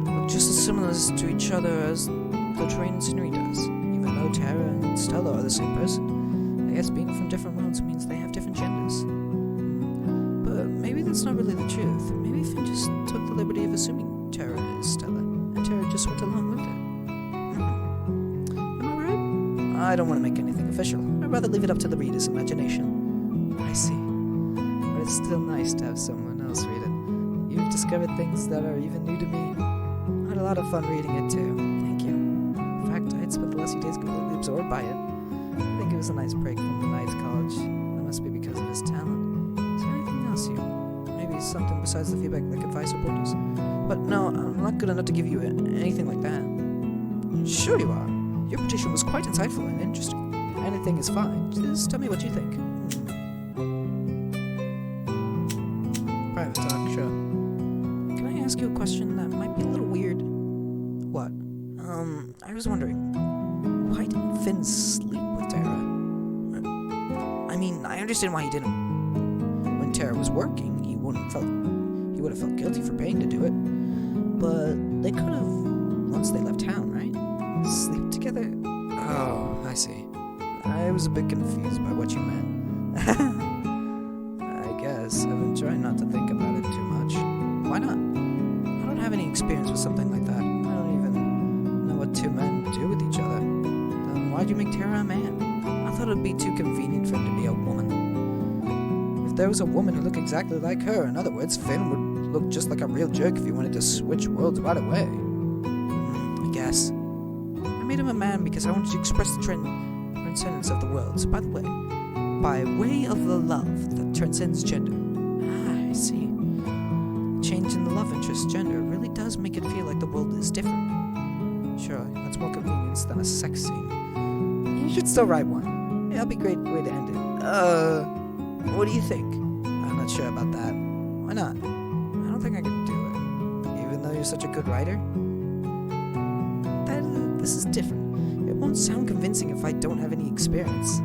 look just as similar to each other as the terrain and scenery does. Even though Tara and Stella are the same person, I guess being from different worlds means they have different genders. But maybe that's not really the truth. Maybe Finn just took the liberty of assuming Tara is Stella, and Tara just went along with it. Am I right? I don't want to make anything official. I'd rather leave it up to the reader's imagination. I see. But it's still nice to have someone else read it. You've discovered things that are even new to me. I had a lot of fun reading it too. Thank you. In fact, I had spent the last few days completely absorbed by it. I think it was a nice break from the night's college. That must be because of his talent. Is there anything else you... Maybe something besides the feedback like advice or pointers? But no, I'm not good enough to give you anything like that. Sure you are. Your petition was quite insightful and interesting. Anything is fine. Just tell me what you think. Private talk, sure. Can I ask you a question that might be a little weird? What? I was wondering, why didn't Finn sleep with Tara? I mean, I understand why he didn't. When Tara was working, he would have felt guilty for paying to do it. But they could have, once they left town, right? Sleep together? Oh, I see. I was a bit confused by what you meant. I guess I've been trying not to think about it too much. Why not? I don't have any experience with something like that. I don't even know what two men do with each other. Then why'd you make Tara a man? I thought it'd be too convenient for him to be a woman. If there was a woman who looked exactly like her, in other words, Finn would look just like a real jerk if he wanted to switch worlds right away. I guess. I made him a man because I wanted to express the transcendence of the worlds. By the way, by way of the love that transcends gender. I see. Change in the love interest gender really does make it feel like the world is different. Sure, that's more convenience than a sex scene. You should still write one. That'll be a great way to end it. What do you think? I'm not sure about that. Why not? I don't think I could do it. Even though you're such a good writer? This is different. It won't sound convincing if I don't have any experience.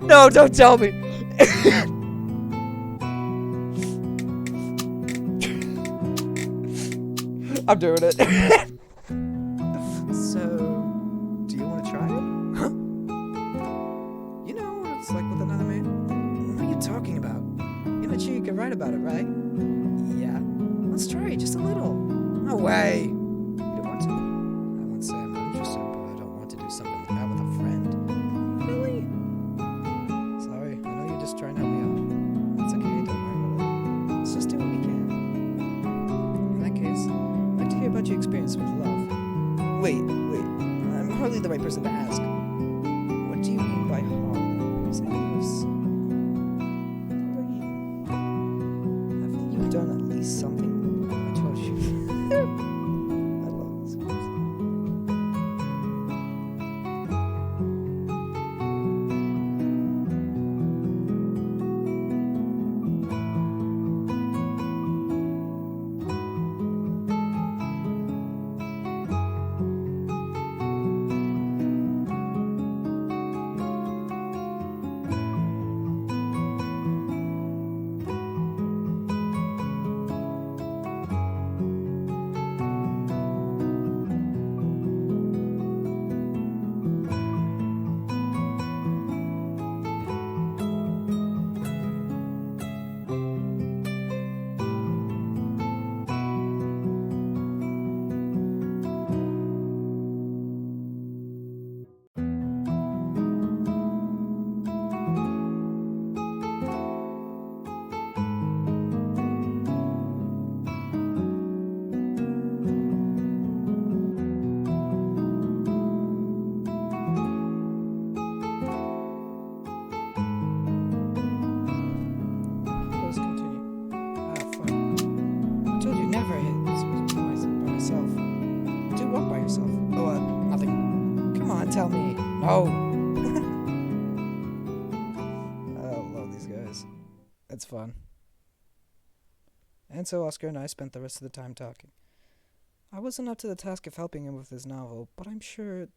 No, don't tell me! I'm doing it. So, do you want to try it? Huh? You know what it's like with another man? What are you talking about? You're not sure you can write about it, right? Yeah. Let's try it, just a little. No way. You don't want to? I won't say I'm not interested, but I don't want to do something like that with a friend. Really? Sorry, I know you're just trying to help me out. It's okay, don't worry about it. Let's just do what we can. In that case, I'd like to hear about your experience with love. Wait. I'm hardly the right person to ask. What do you mean by hardly? Is any of this... Have you done at least something? I told you. I love this. Tell me. No. I love these guys. It's fun. And so Oscar and I spent the rest of the time talking. I wasn't up to the task of helping him with his novel, but I'm sure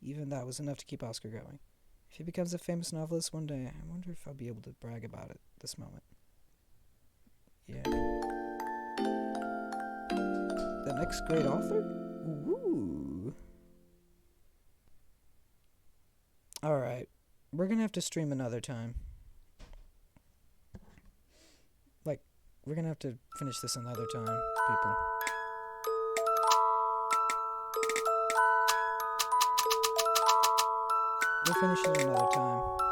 even that was enough to keep Oscar going. If he becomes a famous novelist one day, I wonder if I'll be able to brag about it this moment. Yeah. The next great author? Ooh. Alright, we're gonna have to stream another time. Like, we're gonna have to finish this another time, people. We'll finish it another time.